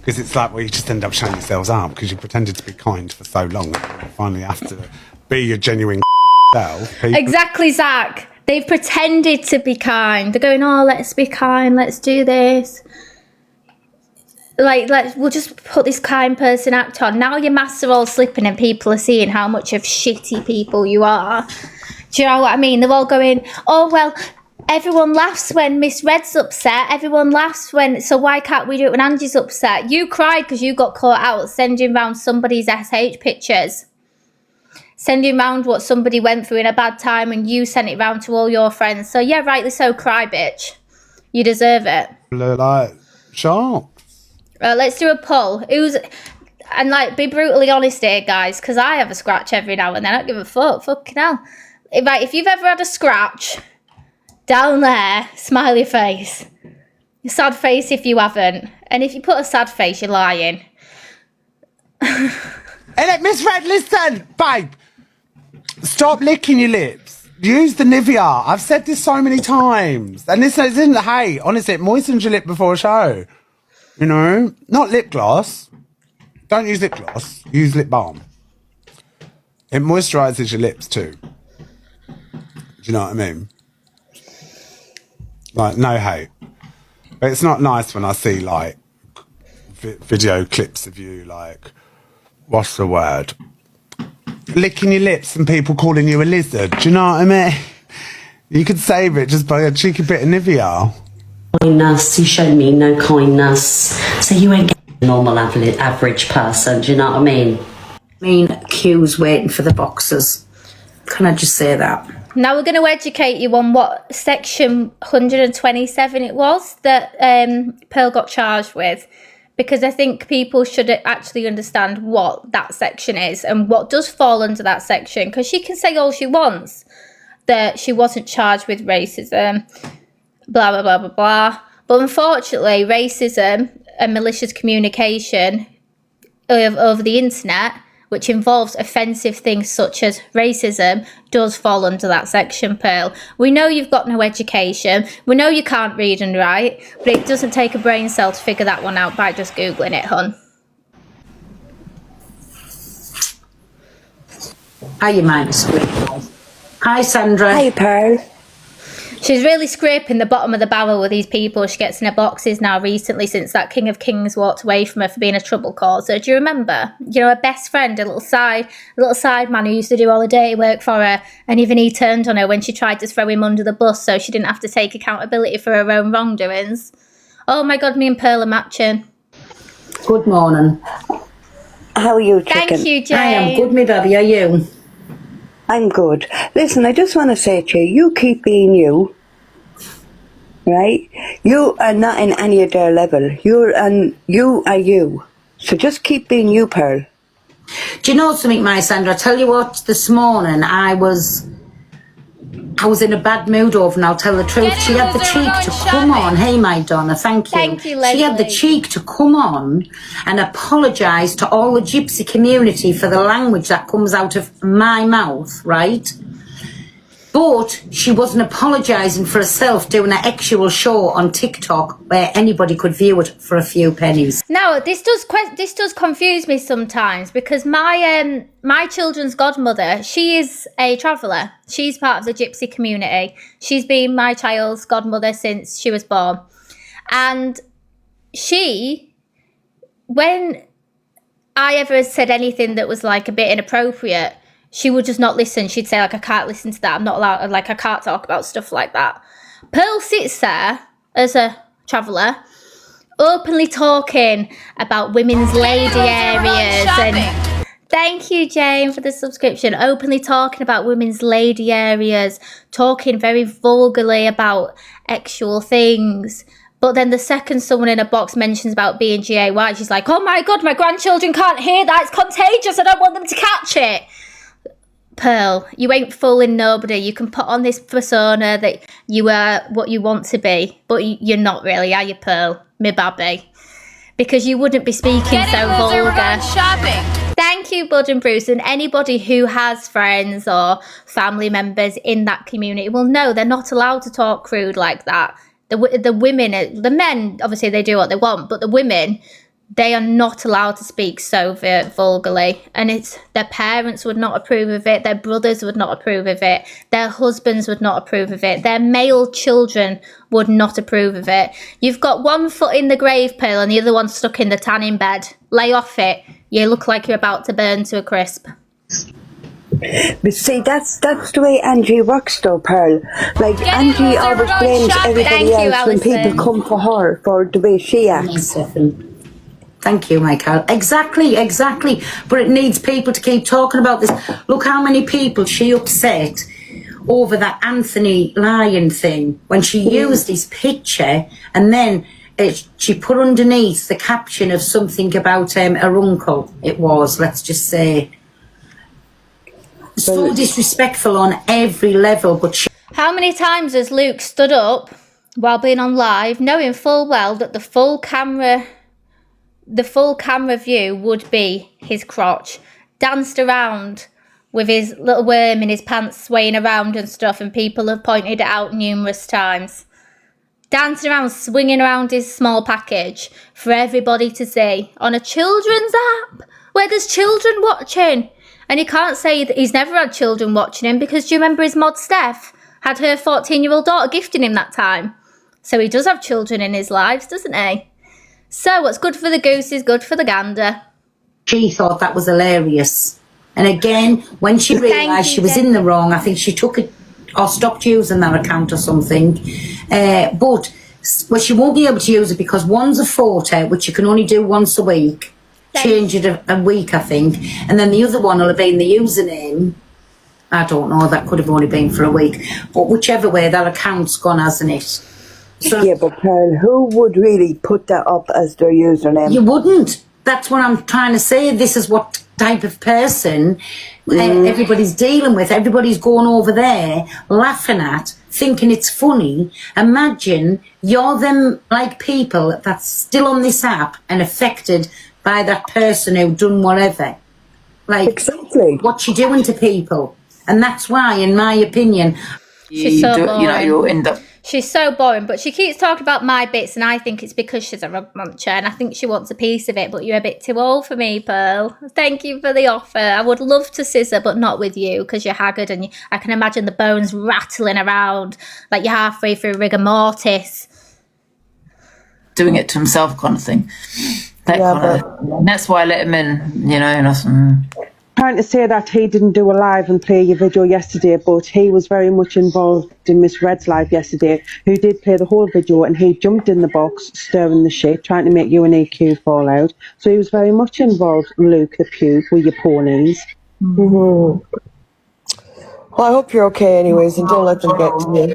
Speaker 10: Because it's like, well, you just end up showing yourselves up because you pretended to be kind for so long and you finally have to be your genuine self. People...
Speaker 1: Exactly, Zach. They've pretended to be kind. They're going, oh, let's be kind, let's do this. Like, we'll just put this kind person act on. Now your masks are all slipping and people are seeing how much of shitty people you are. Do you know what I mean? They're all going, oh, well, everyone laughs when Miss Red's upset. Everyone laughs when, so why can't we do it when Angie's upset? You cried because you got caught out sending round somebody's SH pictures. Sending round what somebody went through in a bad time and you sent it round to all your friends. So yeah, rightly so, cry, bitch. You deserve it.
Speaker 10: Like, sharp.
Speaker 1: Let's do a poll. And like, be brutally honest here, guys, because I have a scratch every now and then. I don't give a fuck. Fucking hell. If you've ever had a scratch, down there, smiley face. Sad face if you haven't. And if you put a sad face, you're lying.
Speaker 10: Hey, Miss Red, listen, babe. Stop licking your lips. Use the Nivea. I've said this so many times. And this isn't hate. Honestly, it moistens your lip before a show. You know? Not lip gloss. Don't use lip gloss. Use lip balm. It moisturises your lips too. Do you know what I mean? Like, no hate. But it's not nice when I see, like, video clips of you, like, what's the word? Licking your lips and people calling you a lizard. Do you know what I mean? You could save it just by a cheeky bit of Nivea.
Speaker 9: Kindness, you showed me no kindness. So you ain't getting a normal average person, do you know what I mean? Queues waiting for the boxes. Can I just say that?
Speaker 1: Now we're going to educate you on what section 127 it was that Pearl got charged with, because I think people should actually understand what that section is and what does fall under that section, because she can say all she wants that she wasn't charged with racism, blah, blah, blah, blah, blah. But unfortunately, racism and malicious communication over the internet, which involves offensive things such as racism, does fall under that section, Pearl. We know you've got no education. We know you can't read and write, but it doesn't take a brain cell to figure that one out by just Googling it, hun.
Speaker 9: How you mind, sweet? Hi, Sandra.
Speaker 11: Hi, Pearl.
Speaker 1: She's really scraping the bottom of the barrel with these people she gets in her boxes now recently, since that King of Kings walked away from her for being a trouble causer. Do you remember? You know, her best friend, a little side man who used to do all the dirty work for her, and even he turned on her when she tried to throw him under the bus so she didn't have to take accountability for her own wrongdoings. Oh my God, me and Pearl are matching.
Speaker 9: Good morning.
Speaker 11: How are you, chicken?
Speaker 1: Thank you, Jane.
Speaker 9: I am good, me baby. Are you?
Speaker 11: I'm good. Listen, I just want to say to you, you keep being you, right? You are not in any of their level. You are you. So just keep being you, Pearl.
Speaker 9: Do you know something, my Sandra? I tell you what, this morning I was in a bad mood over, and I'll tell the truth. She had the cheek to come on. Hey, my Donna, thank you.
Speaker 1: Thank you, Leslie.
Speaker 9: She had the cheek to come on and apologise to all the gypsy community for the language that comes out of my mouth, right? But she wasn't apologising for herself doing an actual show on TikTok where anybody could view it for a few pennies.
Speaker 1: Now, this does confuse me sometimes, because my children's godmother, she is a traveller. She's part of the gypsy community. She's been my child's godmother since she was born. And when I ever said anything that was like a bit inappropriate, she would just not listen. She'd say, like, I can't listen to that. I'm not allowed, like, I can't talk about stuff like that. Pearl sits there as a traveller, openly talking about women's lady areas. And thank you, Jane, for the subscription. Openly talking about women's lady areas, talking very vulgarly about actual things. But then the second someone in a box mentions about being GAY, she's like, oh my God, my grandchildren can't hear that. It's contagious. I don't want them to catch it. Pearl, you ain't fooling nobody. You can put on this persona that you are what you want to be, but you're not really, are you, Pearl? Me babby. Because you wouldn't be speaking so vulgar.
Speaker 2: We're going shopping.
Speaker 1: Thank you, Bud and Bruce, and anybody who has friends or family members in that community will know they're not allowed to talk crude like that. The women, the men, obviously they do what they want, but the women, they are not allowed to speak so vulgarly, and their parents would not approve of it, their brothers would not approve of it, their husbands would not approve of it, their male children would not approve of it. You've got one foot in the grave, Pearl, and the other one stuck in the tanning bed. Lay off it. You look like you're about to burn to a crisp.
Speaker 11: But see, that's the way Angie works, though, Pearl. Like, Angie always blames everybody else when people come for her for the way she acts.
Speaker 9: Thank you, Michael. Exactly. But it needs people to keep talking about this. Look how many people she upset over that Anthony Lyon thing when she used his picture, and then she put underneath the caption of something about her uncle. It was, let's just say, so disrespectful on every level. But
Speaker 1: how many times has Luke stood up while being on live, knowing full well that the full camera view would be his crotch, danced around with his little worm in his pants swaying around and stuff, and people have pointed it out numerous times. Dancing around, swinging around his small package for everybody to see on a children's app where there's children watching. And he can't say that he's never had children watching him, because do you remember his mod Steph had her 14-year-old daughter gifting him that time? So he does have children in his lives, doesn't he? So what's good for the goose is good for the gander.
Speaker 12: She thought that was hilarious. And again, when she realised she was in the wrong, I think she took it or stopped using that account or something. But she won't be able to use it because one's a photo, which you can only do once a week. Change it a week, I think. And then the other one will have been the username. I don't know, that could have only been for a week. But whichever way, that account's gone, hasn't it? So,
Speaker 11: yeah, but Pearl, who would really put that up as their username?
Speaker 12: You wouldn't. That's what I'm trying to say. This is what type of person everybody's dealing with. Everybody's going over there, laughing at, thinking it's funny. Imagine you're them like people that's still on this app and affected by that person who done whatever. Like,
Speaker 11: exactly.
Speaker 12: What you doing to people? And that's why, in my opinion,
Speaker 1: She's so boring.
Speaker 2: You know, you'll end up.
Speaker 1: She's so boring, but she keeps talking about my bits, and I think it's because she's a rug muncher, and I think she wants a piece of it, but you're a bit too old for me, Pearl. Thank you for the offer. I would love to scissor, but not with you, because you're haggard, and I can imagine the bones rattling around like you're halfway through rigor mortis.
Speaker 2: Doing it to himself kind of thing. That's why I let him in, you know. And
Speaker 13: trying to say that he didn't do a live and play your video yesterday, but he was very much involved in Miss Red's live yesterday, who did play the whole video, and he jumped in the box, stirring the shit, trying to make you and EQ fall out. So he was very much involved, Luke the Puke, with your ponies.
Speaker 14: Well, I hope you're okay anyways, and don't let them get to me.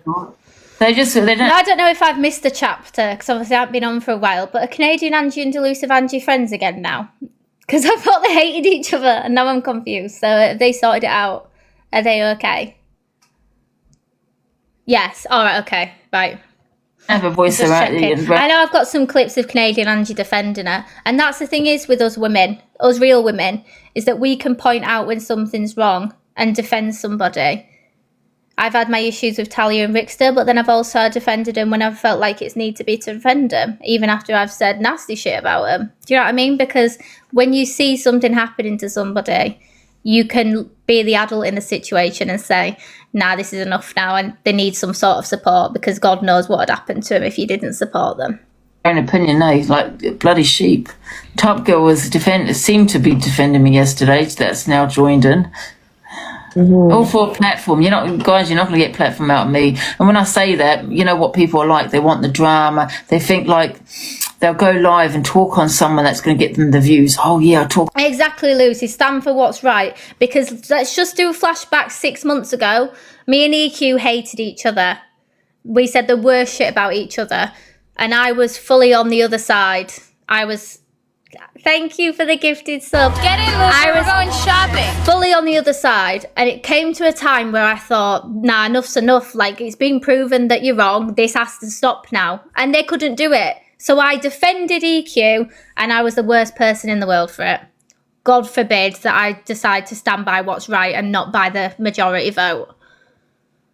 Speaker 2: They don't.
Speaker 1: Now, I don't know if I've missed a chapter, because obviously I haven't been on for a while, but are Canadian Angie and Delusive Angie friends again now? Because I thought they hated each other, and now I'm confused. So have they sorted it out? Are they okay? Yes. All right. Okay. Right.
Speaker 2: I have a voice
Speaker 1: around. I know I've got some clips of Canadian Angie defending her, and that's the thing is with us women, us real women, is that we can point out when something's wrong and defend somebody. I've had my issues with Talia and Rickster, but then I've also defended them when I've felt like it's need to be to defend them, even after I've said nasty shit about them. Do you know what I mean? Because when you see something happening to somebody, you can be the adult in the situation and say, nah, this is enough now, and they need some sort of support, because God knows what would happen to them if you didn't support them.
Speaker 2: Own opinion, no, like bloody sheep. Top Girl seemed to be defending me yesterday. That's now joined in. All for a platform. You're not going to get platform out of me. And when I say that, you know what people are like. They want the drama. They think like they'll go live and talk on someone that's going to get them the views. Oh yeah, I talk.
Speaker 1: Exactly, Lucy. Stand for what's right. Because let's just do a flashback 6 months ago. Me and EQ hated each other. We said the worst shit about each other, and I was fully on the other side. Thank you for the gifted sub.
Speaker 2: Get in, Lucy, we're going shopping.
Speaker 1: Fully on the other side, and it came to a time where I thought, nah, enough's enough. Like, it's been proven that you're wrong. This has to stop now. And they couldn't do it. So I defended EQ, and I was the worst person in the world for it. God forbid that I decide to stand by what's right and not by the majority vote.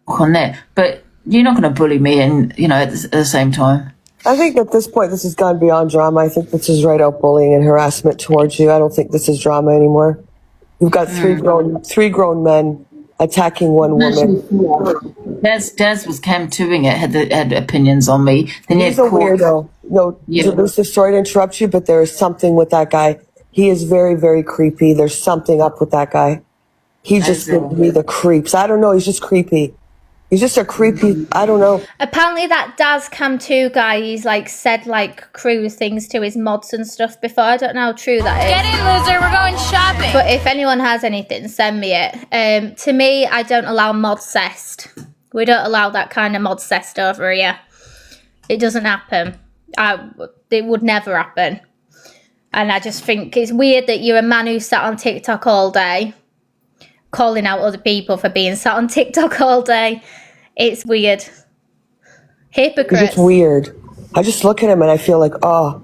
Speaker 2: On there, but you're not going to bully me, and at the same time.
Speaker 14: I think at this point this has gone beyond drama. I think this is right out bullying and harassment towards you. I don't think this is drama anymore. You've got three grown men attacking one woman.
Speaker 2: Daz was cam-2ing it, had opinions on me. Then
Speaker 14: He's a weirdo. No, sorry to interrupt you, but there is something with that guy. He is very, very creepy. There's something up with that guy. He just gives me the creeps. I don't know. He's just creepy. He's just a creepy, I don't know.
Speaker 1: Apparently that Daz Cam2 guy, he's said cruise things to his mods and stuff before. I don't know how true that is.
Speaker 2: Get in, loser, we're going shopping.
Speaker 1: But if anyone has anything, send me it. To me, I don't allow mod cest. We don't allow that kind of mod cest over here. It doesn't happen. It would never happen. And I just think it's weird that you're a man who sat on TikTok all day, calling out other people for being sat on TikTok all day. It's weird.
Speaker 14: He's
Speaker 1: Hypocrites.
Speaker 14: just weird. I just look at him and I feel like, oh,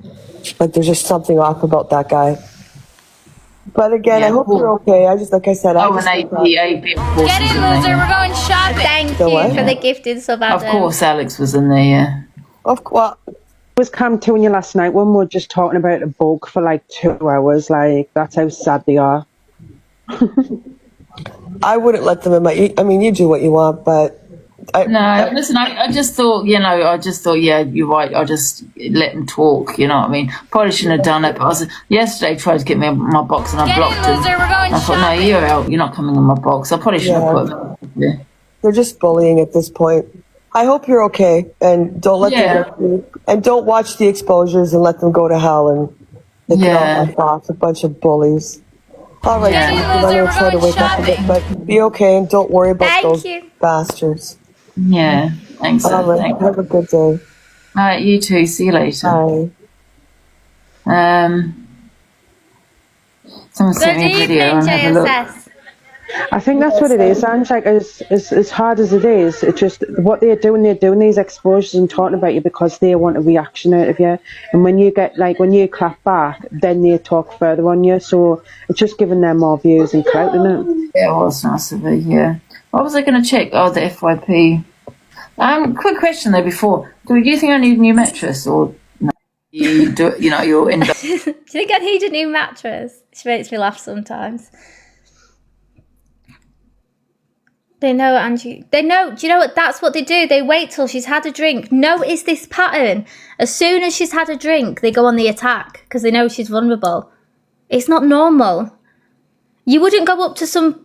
Speaker 14: like there's just something off about that guy. But again, I
Speaker 2: Yeah,
Speaker 14: hope
Speaker 2: cool.
Speaker 14: you're okay. I just, like I said, I
Speaker 2: Oh,
Speaker 14: just
Speaker 2: and
Speaker 14: think that.
Speaker 2: AP, of course, was in there.
Speaker 1: We're going shopping. Thank
Speaker 14: The
Speaker 1: you
Speaker 14: what?
Speaker 1: for the gifted sub,
Speaker 2: Of
Speaker 1: Adam.
Speaker 2: course, Alex was in there, yeah.
Speaker 14: Well,
Speaker 13: I was Cam telling you last night when we were just talking about a bug for like 2 hours. Like, that's how sad they are.
Speaker 14: I wouldn't let them in my. I mean, you do what you want, but
Speaker 2: Listen, I just thought, yeah, you're right. I just let him talk, you know what I mean? Probably shouldn't have done it, but yesterday tried to get me in my box and I blocked him.
Speaker 1: We're going
Speaker 2: I thought, no, you're out. You're not coming in my box. I probably should have put him there.
Speaker 14: they're just bullying at this point. I hope you're okay, and don't let them get you. And don't watch the exposures and let them go to hell and they can all F off, a bunch of bullies. All right, I'm going to try to wake up a bit, but be okay and don't worry about those bastards.
Speaker 2: Yeah, thanks.
Speaker 14: All right,
Speaker 2: Thank you.
Speaker 14: have a good day.
Speaker 2: All right, you too. See you later.
Speaker 14: Bye.
Speaker 2: Someone sent me a video and have a look.
Speaker 13: I think that's what it is. And like as hard as it is, it's just what they're doing these exposures and talking about you because they want a reaction out of you. And when you get when you clap back, then they talk further on you. So it's just giving them more views and clout, isn't it?
Speaker 2: Yeah, it was nice of her, yeah. What was I going to check? Oh, the FYP. Quick question though before. Do you think I need a new mattress or no? You do, you're in.
Speaker 1: Do you think I need a new mattress? She makes me laugh sometimes. They know, Angie. They know. Do you know what? That's what they do. They wait till she's had a drink. Notice this pattern. As soon as she's had a drink, they go on the attack because they know she's vulnerable. It's not normal. You wouldn't go up to some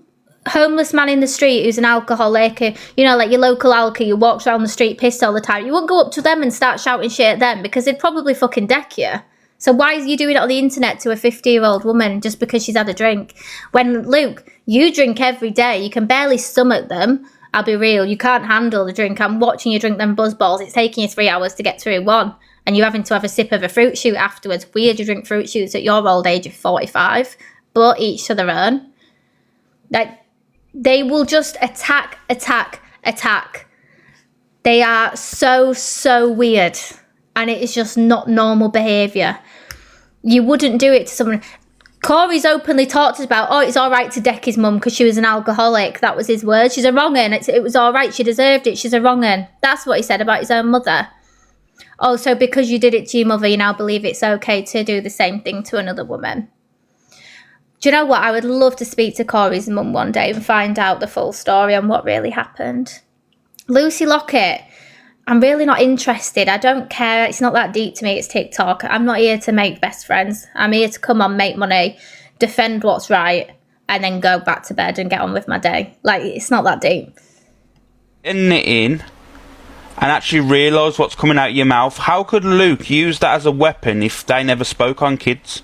Speaker 1: homeless man in the street who's an alcoholic, like your local alky who walks around the street pissed all the time. You wouldn't go up to them and start shouting shit at them because they'd probably fucking deck you. So why are you doing it on the internet to a 50-year-old woman just because she's had a drink? When, Luke, you drink every day. You can barely stomach them. I'll be real. You can't handle the drink. I'm watching you drink them buzzballs. It's taking you 3 hours to get through one. And you're having to have a sip of a fruit shoot afterwards. Weird you drink fruit shoots at your old age of 45. But each to their own. They will just attack. They are so weird. And it is just not normal behaviour. You wouldn't do it to someone. Corey's openly talked about, it's all right to deck his mum because she was an alcoholic. That was his word. She's a wrong un. It was all right. She deserved it. She's a wrong un. That's what he said about his own mother. Oh, so because you did it to your mother, you now believe it's okay to do the same thing to another woman. Do you know what? I would love to speak to Corey's mum one day and find out the full story on what really happened. Lucy Lockett. I'm really not interested. I don't care. It's not that deep to me. It's TikTok. I'm not here to make best friends. I'm here to come on, make money, defend what's right, and then go back to bed and get on with my day. It's not that deep.
Speaker 15: In it in and actually realise what's coming out of your mouth. How could Luke use that as a weapon if they never spoke on kids?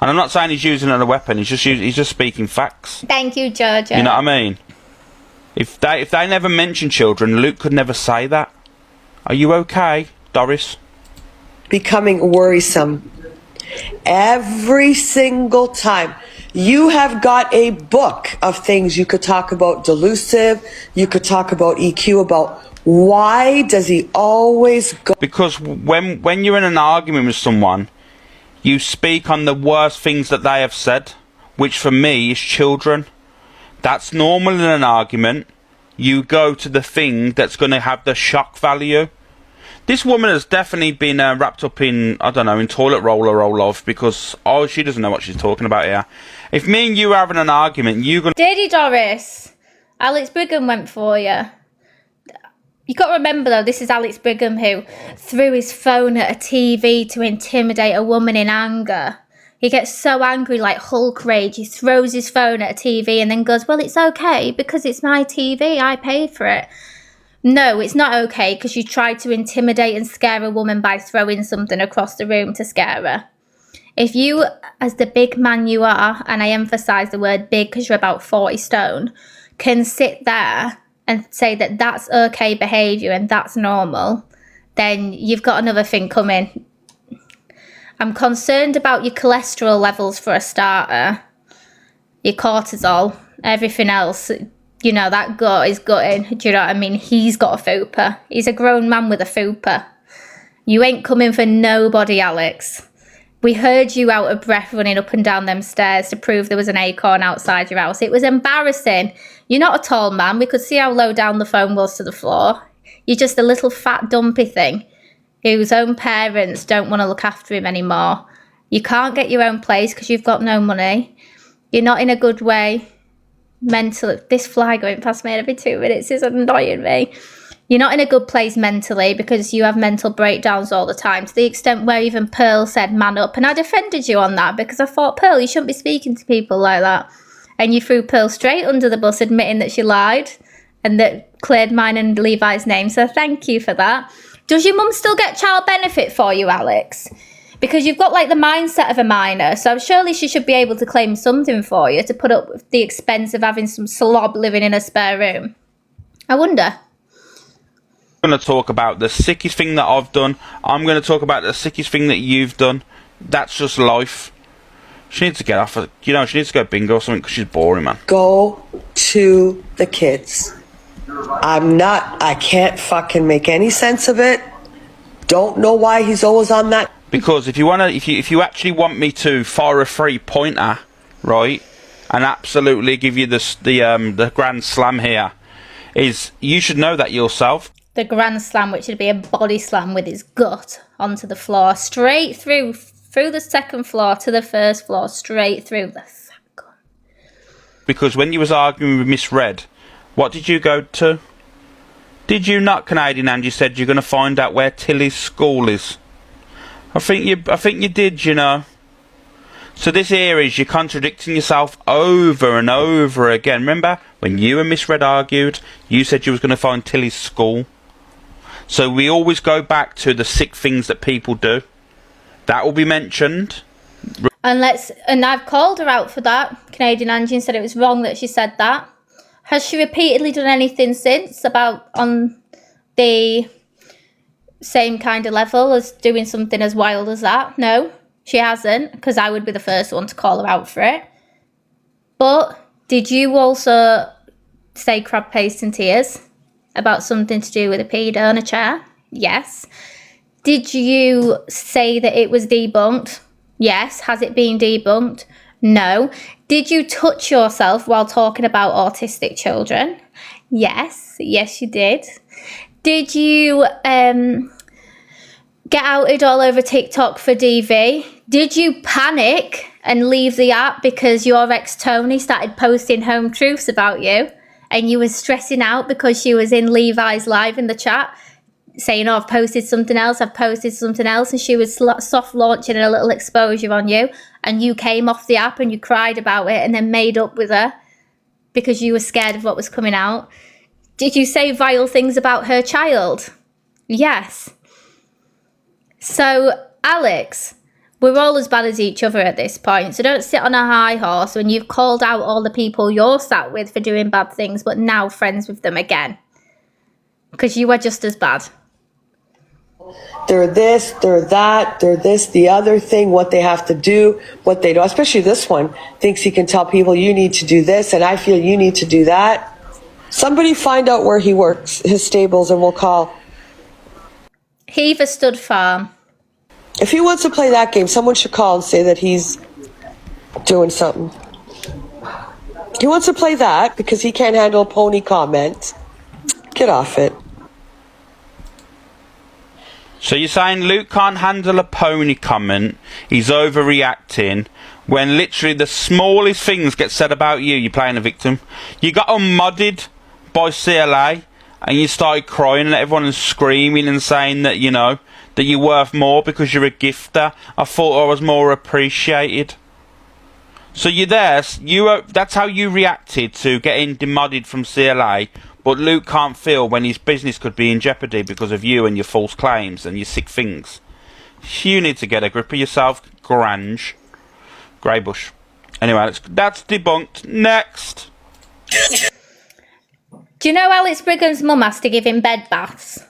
Speaker 15: And I'm not saying he's using it as a weapon. He's just speaking facts.
Speaker 1: Thank you, Jojo.
Speaker 15: You know what I mean? If they never mention children, Luke could never say that. Are you okay, Doris?
Speaker 14: Becoming worrisome. Every single time. You have got a book of things you could talk about delusive, you could talk about EQ, about why does he always go...
Speaker 15: Because when you're in an argument with someone, you speak on the worst things that they have said, which for me is children. That's normal in an argument. You go to the thing that's going to have the shock value. This woman has definitely been wrapped up in, I don't know, in toilet roll-off because, she doesn't know what she's talking about here. If me and you are having an argument, you're going to...
Speaker 1: Did he, Doris? Alex Brigham went for you. You got to remember, though, this is Alex Brigham who threw his phone at a TV to intimidate a woman in anger. He gets so angry, like Hulk rage. He throws his phone at a TV and then goes, well, it's okay because it's my TV. I paid for it. No, it's not okay because you tried to intimidate and scare a woman by throwing something across the room to scare her. If you, as the big man you are, and I emphasise the word big because you're about 40 stone, can sit there and say that that's okay behaviour and that's normal, then you've got another thing coming. I'm concerned about your cholesterol levels for a starter, your cortisol, everything else. you know, that gut is gutting. Do you know what I mean? He's got a fupa. He's a grown man with a fupa. You ain't coming for nobody, Alex. We heard you out of breath running up and down them stairs to prove there was an acorn outside your house. It was embarrassing. You're not a tall man. We could see how low down the phone was to the floor. You're just a little fat dumpy thing whose own parents don't want to look after him anymore. You can't get your own place because you've got no money. You're not in a good way mentally. This fly going past me every 2 minutes is annoying me. You're not in a good place mentally because you have mental breakdowns all the time, to the extent where even Pearl said man up. And I defended you on that because I thought, Pearl, you shouldn't be speaking to people like that. And you threw Pearl straight under the bus, admitting that she lied and that cleared mine and Levi's name. So thank you for that. Does your mum still get child benefit for you, Alex? Because you've got like the mindset of a minor, so surely she should be able to claim something for you to put up with the expense of having some slob living in a spare room. I wonder.
Speaker 15: I'm going to talk about the sickest thing that I've done. I'm going to talk about the sickest thing that you've done. That's just life. She needs to get off. She needs to go bingo or something because she's boring, man.
Speaker 14: Go to the kids. I can't fucking make any sense of it. Don't know why he's always on that.
Speaker 15: Because if you actually want me to fire a 3-pointer, right, and absolutely give you the grand slam here, is you should know that yourself.
Speaker 1: The grand slam, which would be a body slam with his gut onto the floor, straight through the second floor to the first floor, straight through the second.
Speaker 15: Because when you was arguing with Miss Red, what did you go to? Did you not, Canadian Angie, said you're going to find out where Tilly's school is? I think you did, you know. So this here is you're contradicting yourself over and over again. Remember when you and Miss Red argued, you said you was going to find Tilly's school. So we always go back to the sick things that people do. That will be mentioned.
Speaker 1: And I've called her out for that, Canadian Angie, and said it was wrong that she said that. Has she repeatedly done anything since about on the same kind of level as doing something as wild as that? No, she hasn't, because I would be the first one to call her out for it. But did you also say crab paste and tears about something to do with a pedo on a chair? Yes. Did you say that it was debunked? Yes. Has it been debunked? No. Did you touch yourself while talking about autistic children? Yes. Yes, you did. Did you get outed all over TikTok for DV? Did you panic and leave the app because your ex Tony started posting home truths about you and you were stressing out because she was in Levi's live in the chat saying, oh, I've posted something else, and she was soft launching a little exposure on you, and you came off the app and you cried about it and then made up with her because you were scared of what was coming out? Did you say vile things about her child? Yes. So, Alex, we're all as bad as each other at this point, so don't sit on a high horse when you've called out all the people you're sat with for doing bad things, but now friends with them again. Because you are just as bad.
Speaker 14: They're this, they're that, they're this, the other thing, what they have to do, what they do. Especially this one thinks he can tell people you need to do this and I feel you need to do that. Somebody find out where he works, his stables, and we'll call.
Speaker 1: Heaver Stud Farm.
Speaker 14: If he wants to play that game, someone should call and say that he's doing something. He wants to play that because he can't handle a pony comment. Get off it.
Speaker 15: So you're saying Luke can't handle a pony comment, he's overreacting, when literally the smallest things get said about you, you're playing a victim. You got unmodded by CLA, and you started crying and everyone was screaming and saying that, you know, that you're worth more because you're a gifter. I thought I was more appreciated. So you're there, that's how you reacted to getting demodded from CLA, but Luke can't feel when his business could be in jeopardy because of you and your false claims and your sick things. You need to get a grip of yourself, Grange. Greybush. Anyway, that's debunked. Next.
Speaker 1: Do you know Alex Brigham's mum has to give him bed baths?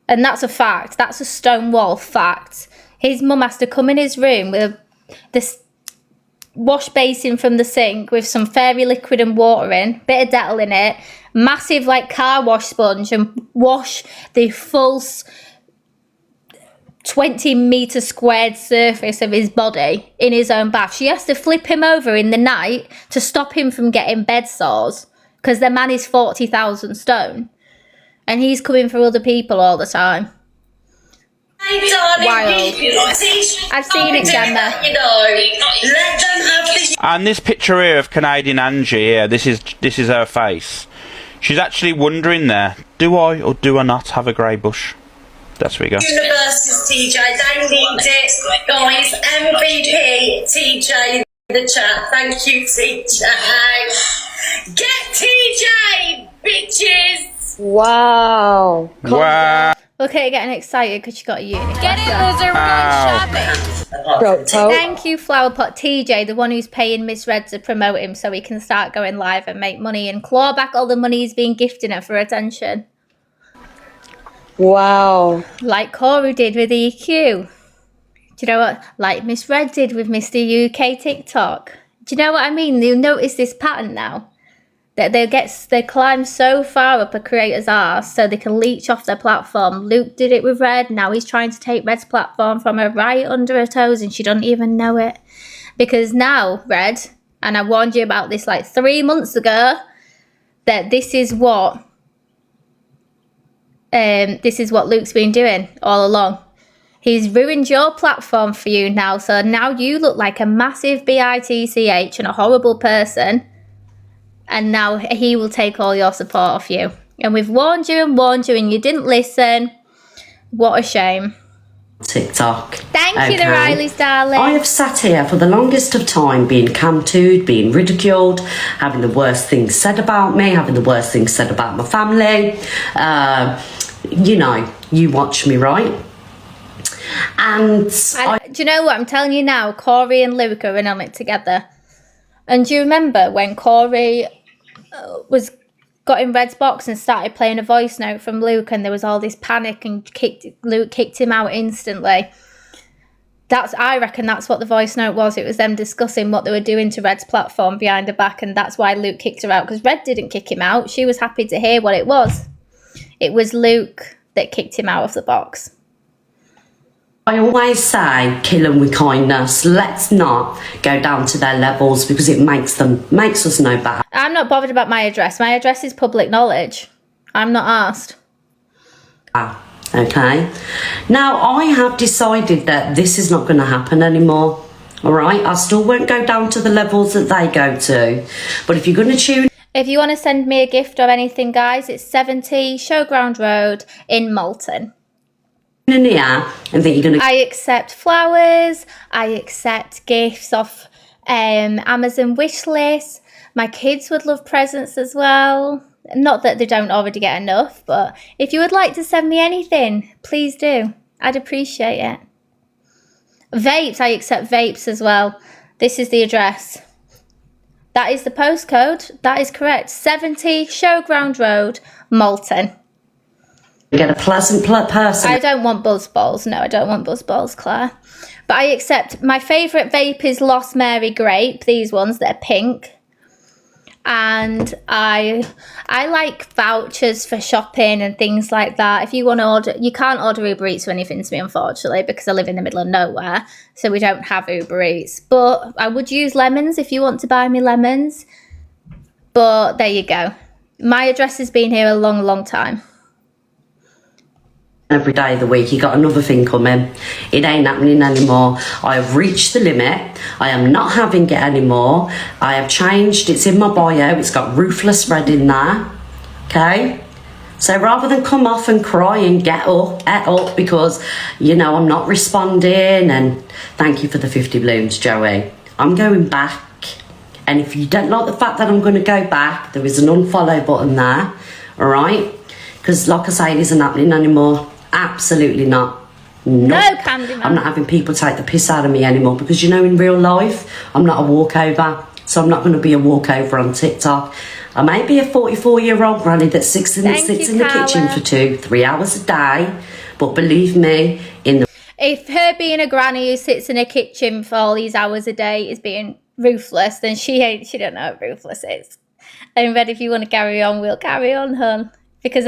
Speaker 1: And that's a fact. That's a stonewall fact. His mum has to come in his room with this wash basin from the sink with some fairy liquid and water in, bit of Dettol in it, massive like car wash sponge, and wash the full 20-meter squared surface of his body in his own bath. She has to flip him over in the night to stop him from getting bed sores, because the man is 40,000 stone and he's coming for other people all the time. Wild. I've seen it, Gemma.
Speaker 15: And this picture here of Canadian Angie here, this is her face. She's actually wondering there, do I or do I not have a grey bush? That's where we go.
Speaker 7: Universes, TJ, don't need it. Guys, MVP, TJ in the chat. Thank you, TJ. Get TJ, bitches.
Speaker 14: Wow.
Speaker 15: Wow.
Speaker 1: Look at her getting excited because she got a uni.
Speaker 7: Get it, loser. We're going shopping.
Speaker 1: Thank you, Flowerpot TJ, the one who's paying Miss Red to promote him so he can start going live and make money and claw back all the money he's been gifting her for attention.
Speaker 14: Wow.
Speaker 1: Like Corey did with EQ. Do you know what? Like Miss Red did with Mr. UK TikTok. Do you know what I mean? You'll notice this pattern now. That they climb so far up a creator's arse so they can leech off their platform. Luke did it with Red. Now he's trying to take Red's platform from her right under her toes and she doesn't even know it. Because now, Red, and I warned you about this like 3 months ago, that this is what Luke's been doing all along. He's ruined your platform for you now. So now you look like a massive bitch and a horrible person. And now he will take all your support off you. And we've warned you and you didn't listen. What a shame.
Speaker 9: TikTok.
Speaker 1: Thank you, the Rileys, darling.
Speaker 9: I have sat here for the longest of time being camped, being ridiculed, having the worst things said about me, having the worst things said about my family. You know, you watch me, right? And
Speaker 1: do you know what? I'm telling you now, Corey and Luke are in on it together. And do you remember when Corey got in Red's box and started playing a voice note from Luke and there was all this panic and Luke kicked him out instantly? I reckon that's what the voice note was. It was them discussing what they were doing to Red's platform behind her back, and that's why Luke kicked her out, because Red didn't kick him out. She was happy to hear what it was. It was Luke that kicked him out of the box.
Speaker 9: I always say, kill them with kindness. Let's not go down to their levels because it makes us no better.
Speaker 1: I'm not bothered about my address. My address is public knowledge. I'm not asked.
Speaker 9: Okay. Now, I have decided that this is not going to happen anymore. All right? I still won't go down to the levels that they go to. But if you're going to tune...
Speaker 1: If you want to send me a gift or anything, guys, it's 70 Showground Road in Malton.
Speaker 9: In here and think you're gonna...
Speaker 1: I accept flowers. I accept gifts off Amazon wish list. My kids would love presents as well. Not that they don't already get enough, but if you would like to send me anything, please do. I'd appreciate it. Vapes, I accept vapes as well. This is the address. That is the postcode. That is correct. 70 Showground Road, Malton.
Speaker 9: Get a pleasant person.
Speaker 1: I don't want buzz balls. No, I don't want buzz balls, Claire. But I accept. My favourite vape is Lost Mary Grape. These ones that are pink. And I like vouchers for shopping and things like that. If you want to order, you can't order Uber Eats or anything to me, unfortunately, because I live in the middle of nowhere. So we don't have Uber Eats. But I would use lemons if you want to buy me lemons. But there you go. My address has been here a long, long time.
Speaker 9: Every day of the week, you got another thing coming. It ain't happening anymore. I have reached the limit. I am not having it anymore. I have changed. It's in my bio. It's got Ruthless Red in there. Okay? So rather than come off and cry and get up because, you know, I'm not responding, and thank you for the 50 balloons, Joey. I'm going back. And if you don't like the fact that I'm going to go back, there is an unfollow button there. All right? Because like I say, it isn't happening anymore. Absolutely not.
Speaker 1: No, Candyman.
Speaker 9: I'm not having people take the piss out of me anymore because, you know, in real life, I'm not a walkover. So I'm not going to be a walkover on TikTok. I may be a 44-year-old granny that sits in the kitchen for 2-3 hours a day. But believe me, if
Speaker 1: her being a granny who sits in a kitchen for all these hours a day is being ruthless, then she don't know what ruthless is. And Red, if you want to carry on, we'll carry on, hon. Because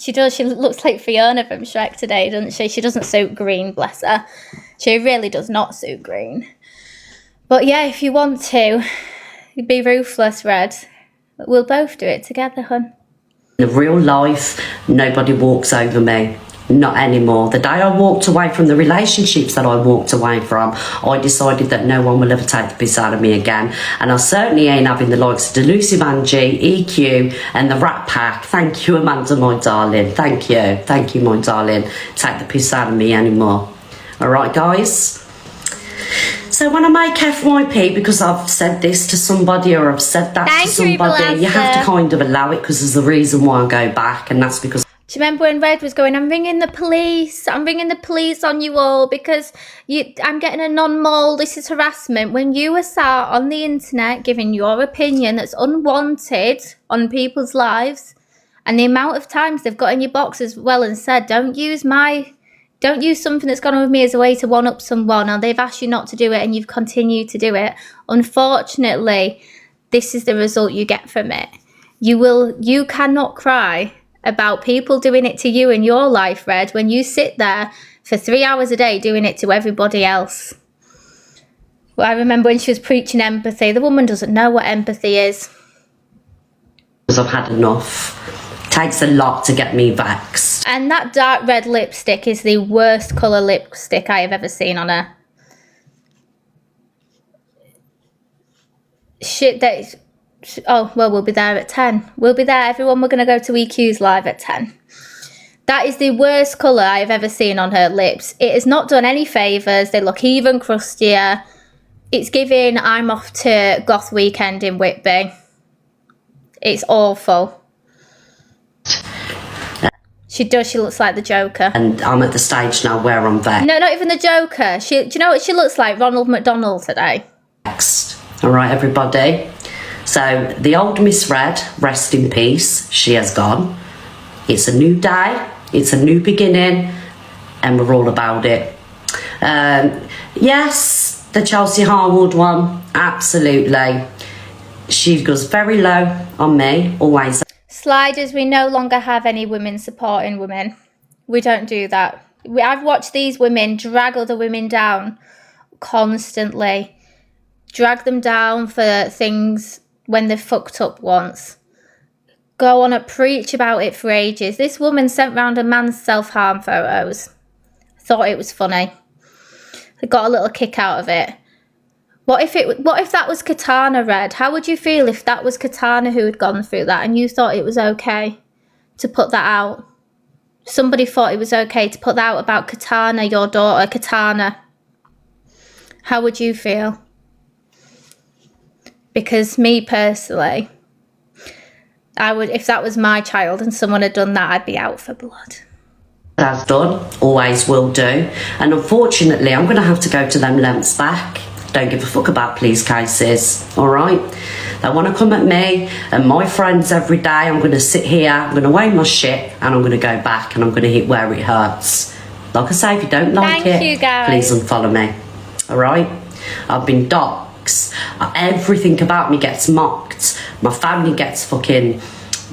Speaker 1: she looks like Fiona from Shrek today, doesn't she? She doesn't suit green, bless her. She really does not suit green. But yeah, if you want to be ruthless, Red, we'll both do it together, hon.
Speaker 9: In real life, nobody walks over me. Not anymore. The day I walked away from the relationships that I walked away from, I decided that no one will ever take the piss out of me again. And I certainly ain't having the likes of Delusive Angie, EQ and the Rat Pack. Thank you, Amanda, my darling. Thank you. Thank you, my darling. Take the piss out of me anymore. Alright, guys? So when I make FYP, because I've said this to somebody or I've said that to somebody, you have to kind of allow it because there's a reason why I go back, and that's because...
Speaker 1: Do you remember when Red was going, I'm ringing the police on you all because I'm getting a non-mole, this is harassment. When you were sat on the internet giving your opinion that's unwanted on people's lives, and the amount of times they've got in your box as well and said, don't use something that's gone on with me as a way to one-up someone, or they've asked you not to do it and you've continued to do it. Unfortunately, this is the result you get from it. You cannot cry about people doing it to you in your life, Red, when you sit there for 3 hours a day doing it to everybody else. Well, I remember when she was preaching empathy. The woman doesn't know what empathy is.
Speaker 9: Because I've had enough. It takes a lot to get me vexed.
Speaker 1: And that dark red lipstick is the worst colour lipstick I have ever seen on her. Shit, that is... Oh, well, we'll be there at 10. We'll be there, everyone. We're going to go to EQ's live at 10. That is the worst colour I have ever seen on her lips. It has not done any favours. They look even crustier. It's giving I'm off to goth weekend in Whitby. It's awful. She does. She looks like the Joker.
Speaker 9: And I'm at the stage now where I'm vexed.
Speaker 1: No, not even the Joker. Do you know what she looks like? Ronald McDonald today.
Speaker 9: All right, everybody. So the old Miss Red, rest in peace, she has gone. It's a new day, it's a new beginning, and we're all about it. Yes, the Chelsea Harwood one, absolutely. She goes very low on me, always.
Speaker 1: Sliders, we no longer have any women supporting women. We don't do that. I've watched these women drag other women down constantly. Drag them down for things when they've fucked up once. Go on and preach about it for ages. This woman sent round a man's self-harm photos. Thought it was funny. I got a little kick out of it. What if that was Katana, Red? How would you feel if that was Katana who had gone through that and you thought it was okay to put that out? Somebody thought it was okay to put that out about Katana, your daughter, Katana. How would you feel? Because me personally, I would, if that was my child and someone had done that, I'd be out for blood.
Speaker 9: I've done, always will do. And unfortunately, I'm going to have to go to them lengths back. Don't give a fuck about police cases, all right? They want to come at me and my friends every day. I'm going to sit here, I'm going to weigh my shit, and I'm going to go back and I'm going to hit where it hurts. Like I say, if you don't like
Speaker 1: Thank you, guys.
Speaker 9: Please unfollow me, all right? I've been doxxed. Everything about me gets mocked. My family gets fucking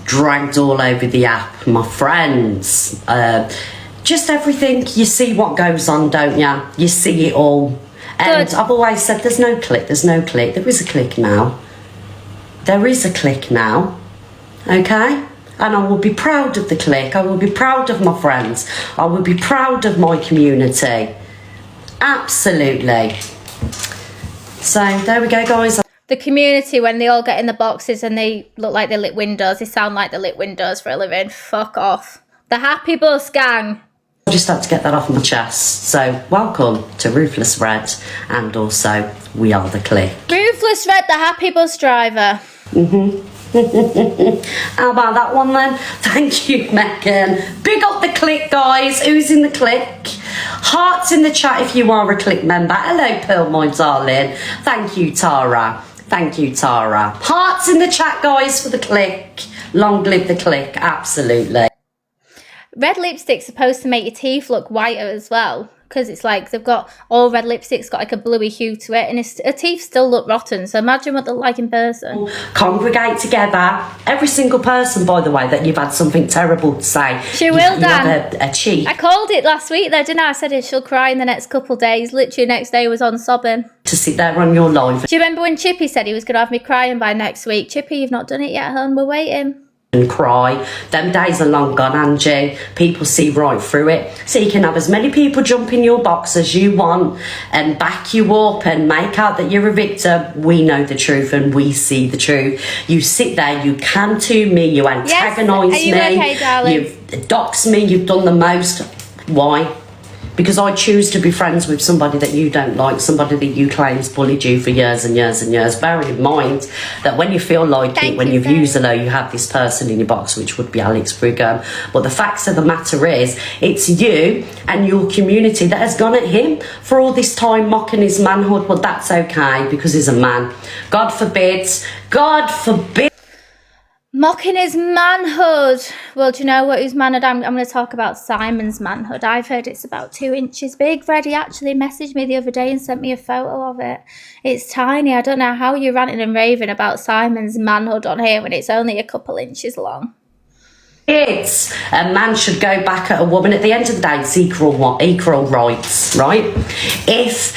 Speaker 9: dragged all over the app. My friends, just everything. You see what goes on, don't you? You see it all. And I've always said there's no click, there's no click. There is a click now. There is a click now. Okay? And I will be proud of the click. I will be proud of my friends. I will be proud of my community. Absolutely. So there we go, guys.
Speaker 1: The community, when they all get in the boxes and they look like they lit windows, they sound like they lit windows for a living. Fuck off. The Happy Bus Gang.
Speaker 9: I just had to get that off my chest. So welcome to Ruthless Red, and also We Are the Click.
Speaker 1: Ruthless Red, the Happy Bus Driver.
Speaker 9: How about that one then? Thank you, Megan. Big up the click, guys. Who's in the click? Hearts in the chat if you are a click member. Hello, Pearl, my darling. Thank you, Tara. Thank you, Tara. Hearts in the chat, guys, for the click. Long live the click, absolutely.
Speaker 1: Red lipstick's supposed to make your teeth look whiter as well. because it's like they've got all red lipstick's got like a bluey hue to it, and her teeth still look rotten. So imagine what they're like in person.
Speaker 9: Congregate together. Every single person, by the way, that you've had something terrible to say.
Speaker 1: She will, Dan.
Speaker 9: You have a cheek.
Speaker 1: I called it last week though, didn't I? I said she'll cry in the next couple of days. Literally next day was on sobbing.
Speaker 9: To sit there on your live.
Speaker 1: Do you remember when Chippy said he was going to have me crying by next week? Chippy, you've not done it yet, hon. We're waiting.
Speaker 9: And cry. Them days are long gone, Angie. People see right through it. So you can have as many people jump in your box as you want and back you up and make out that you're a victim. We know the truth and we see the truth. You sit there, you can to me, you antagonise
Speaker 1: Yes. Are you
Speaker 9: me,
Speaker 1: okay, darling?
Speaker 9: you've doxed me, you've done the most. Why? Because I choose to be friends with somebody that you don't like, somebody that you claim's bullied you for years and years and years. Bearing in mind that when you feel like it, when you've used her, you have this person in your box, which would be Alex Brigham. But the facts of the matter is, it's you and your community that has gone at him for all this time, mocking his manhood. But that's okay, because he's a man. God forbid.
Speaker 1: Mocking his manhood. Well, do you know what his manhood? I'm going to talk about Simon's manhood. I've heard it's about 2 inches big. Freddie actually messaged me the other day and sent me a photo of it. It's tiny. I don't know how you're ranting and raving about Simon's manhood on here when it's only a couple inches long.
Speaker 9: It's a man should go back at a woman. At the end of the day, it's equal rights, right? If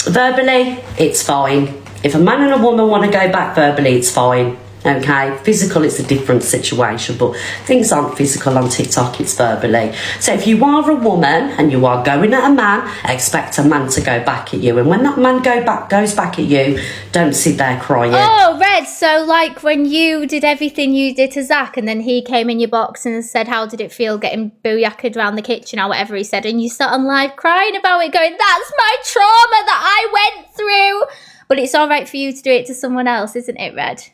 Speaker 9: verbally, it's fine. If a man and a woman want to go back verbally, it's fine. Okay, physical, it's a different situation, but things aren't physical on TikTok, it's verbally. So if you are a woman and you are going at a man, expect a man to go back at you. And when that man goes back at you, don't sit there crying.
Speaker 1: Oh, Red, so like when you did everything you did to Zach and then he came in your box and said, how did it feel getting booyaked around the kitchen or whatever he said, and you sat on live crying about it going, that's my trauma that I went through. But it's all right for you to do it to someone else, isn't it, Red?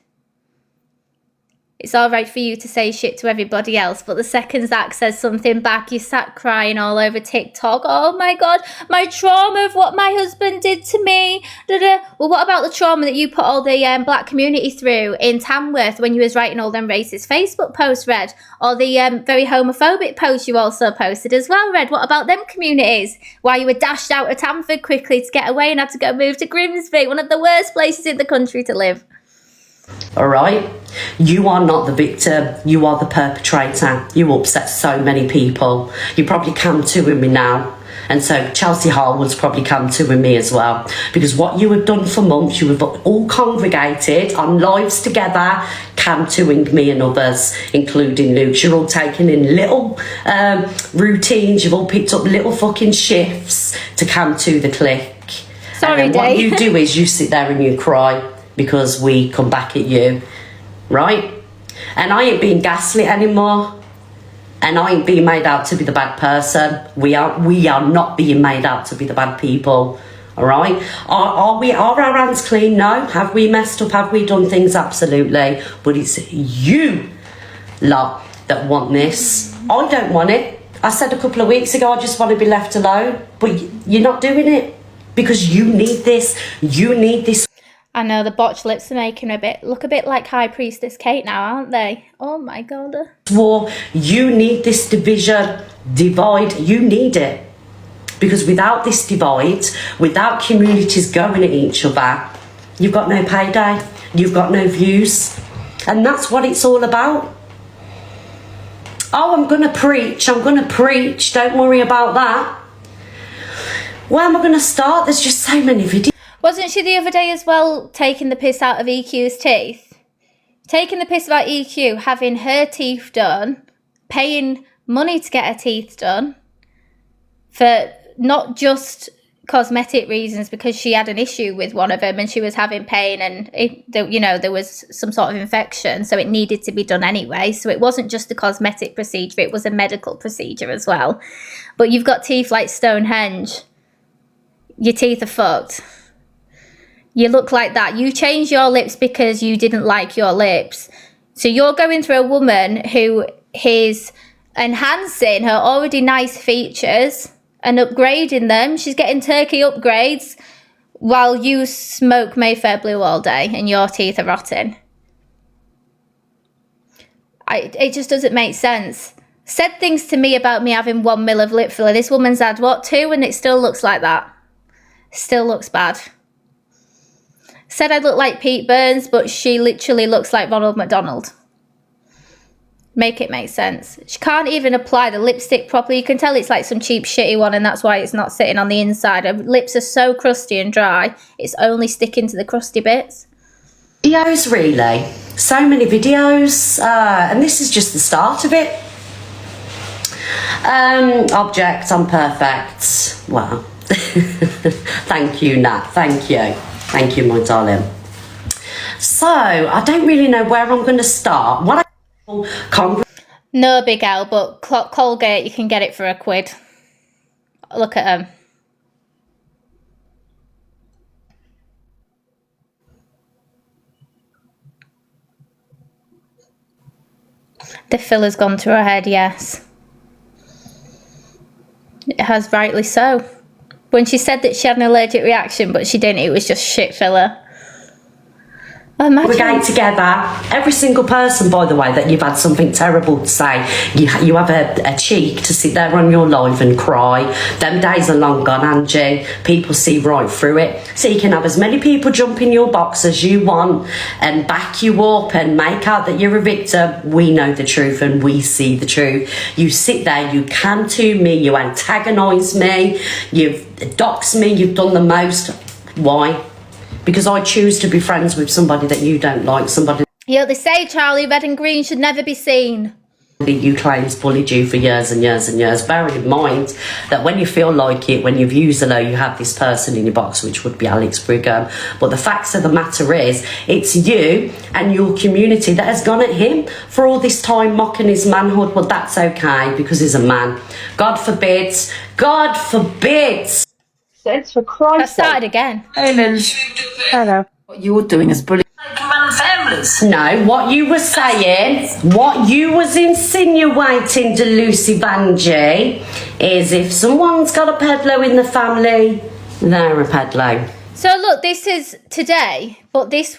Speaker 1: It's all right for you to say shit to everybody else, but the second Zach says something back, you sat crying all over TikTok. Oh my God, my trauma of what my husband did to me. Da-da. Well, what about the trauma that you put all the black community through in Tamworth when you was writing all them racist Facebook posts, Red? Or the very homophobic posts you also posted as well, Red? What about them communities? Why you were dashed out of Tamford quickly to get away and had to go move to Grimsby, one of the worst places in the country to live.
Speaker 9: All right, you are not the victim, you are the perpetrator. You upset so many people. You probably come to with me now, and so Chelsea Harwood's probably come to with me as well, because what you have done for months, you have all congregated on lives together, come toing me and others, including Luke. You're all taking in little routines, you've all picked up little fucking shifts to come to the clique.
Speaker 1: Sorry,
Speaker 9: and what you do is you sit there and you cry because we come back at you, right? And I ain't being gaslit anymore, and I ain't being made out to be the bad person. We are not being made out to be the bad people, all right? Are our hands clean? No. Have we messed up? Have we done things? Absolutely. But it's you lot that want this. I don't want it. I said a couple of weeks ago I just want to be left alone, but you're not doing it because you need this. You need this.
Speaker 1: I know the botched lips are making look a bit like High Priestess Kate now, aren't they? Oh my God.
Speaker 9: War. You need this divide. You need it. Because without this divide, without communities going at each other, you've got no payday. You've got no views. And that's what it's all about. Oh, I'm going to preach. Don't worry about that. Where am I going to start? There's just so many videos.
Speaker 1: Wasn't she the other day as well taking the piss out of EQ's teeth? Taking the piss about EQ, having her teeth done, paying money to get her teeth done for not just cosmetic reasons, because she had an issue with one of them and she was having pain and there was some sort of infection, so it needed to be done anyway. So it wasn't just a cosmetic procedure, it was a medical procedure as well. But you've got teeth like Stonehenge. Your teeth are fucked. You look like that. You changed your lips because you didn't like your lips. So you're going through a woman who is enhancing her already nice features and upgrading them. She's getting turkey upgrades while you smoke Mayfair Blue all day and your teeth are rotting. It just doesn't make sense. Said things to me about me having 1 mil of lip filler. This woman's had, what, 2, and it still looks like that. Still looks bad. Said I look like Pete Burns, but she literally looks like Ronald McDonald. Make it make sense. She can't even apply the lipstick properly. You can tell it's like some cheap shitty one, and that's why it's not sitting on the inside. Her lips are so crusty and dry, it's only sticking to the crusty bits.
Speaker 9: Videos, really. So many videos, and this is just the start of it. Object, I'm perfect. Wow. Thank you, Nat. Thank you. Thank you, my darling. So, I don't really know where I'm going to start. What
Speaker 1: No, Big L, but Colgate, you can get it for £1. Look at them. The filler's gone to her head, yes. It has, rightly so. When she said that she had an allergic reaction, but she didn't, it was just shit filler.
Speaker 9: We're getting together. Every single person, by the way, that you've had something terrible to say, you have a cheek to sit there on your live and cry. Them days are long gone, Angie. People see right through it. So you can have as many people jump in your box as you want and back you up and make out that you're a victim. We know the truth and we see the truth. You sit there, you canto me, you antagonise me, you've doxed me, you've done the most. Why? Because I choose to be friends with somebody that you don't like, somebody...
Speaker 1: Yeah, they say, Charlie, red and green should never be seen.
Speaker 9: You claims bullied you for years and years and years. Bearing in mind that when you feel like it, when you've used a low, you have this person in your box, which would be Alex Brigham. But the facts of the matter is, it's you and your community that has gone at him for all this time, mocking his manhood. But that's okay, because he's a man. God forbids. God forbids.
Speaker 13: It's for Christ's
Speaker 1: sake. I started again.
Speaker 2: Hey, Liz.
Speaker 13: Hello.
Speaker 2: What you're doing is bullying.
Speaker 9: No, what you were saying, what you was insinuating, Delusive Angie, is if someone's got a peddler in the family, they're a peddler.
Speaker 1: So look, this is today, but this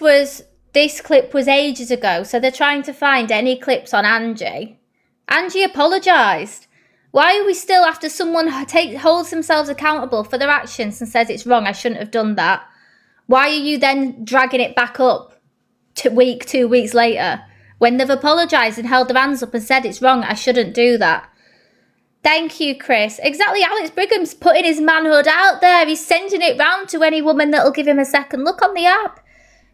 Speaker 1: clip was ages ago, so they're trying to find any clips on Angie. Angie apologised. Why are we still, after someone holds themselves accountable for their actions and says it's wrong, I shouldn't have done that, why are you then dragging it back up 2 weeks later when they've apologised and held their hands up and said it's wrong, I shouldn't do that? Thank you, Chris. Exactly, Alex Brigham's putting his manhood out there. He's sending it round to any woman that'll give him a second look on the app.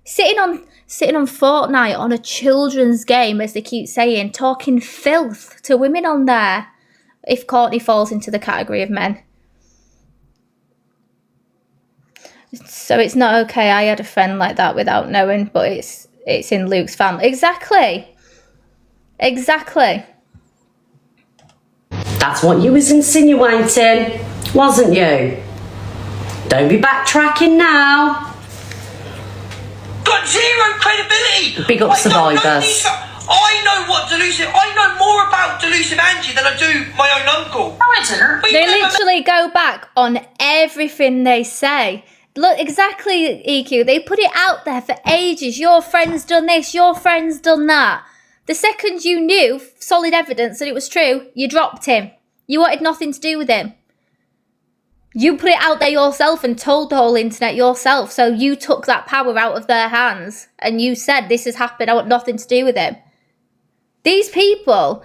Speaker 1: Sitting on Fortnite on a children's game, as they keep saying, talking filth to women on there. If Courtney falls into the category of men. So it's not okay. I had a friend like that without knowing, but it's in Luke's family. Exactly.
Speaker 9: That's what you was insinuating, wasn't you? Don't be backtracking now.
Speaker 16: Got zero credibility.
Speaker 9: Big up survivors.
Speaker 16: I know more about Delusive Angie than I do my own uncle. No, I didn't.
Speaker 1: They literally go back on everything they say. Look, exactly, EQ. They put it out there for ages. Your friend's done this, your friend's done that. The second you knew solid evidence that it was true, you dropped him. You wanted nothing to do with him. You put it out there yourself and told the whole internet yourself. So you took that power out of their hands and you said, this has happened, I want nothing to do with him. These people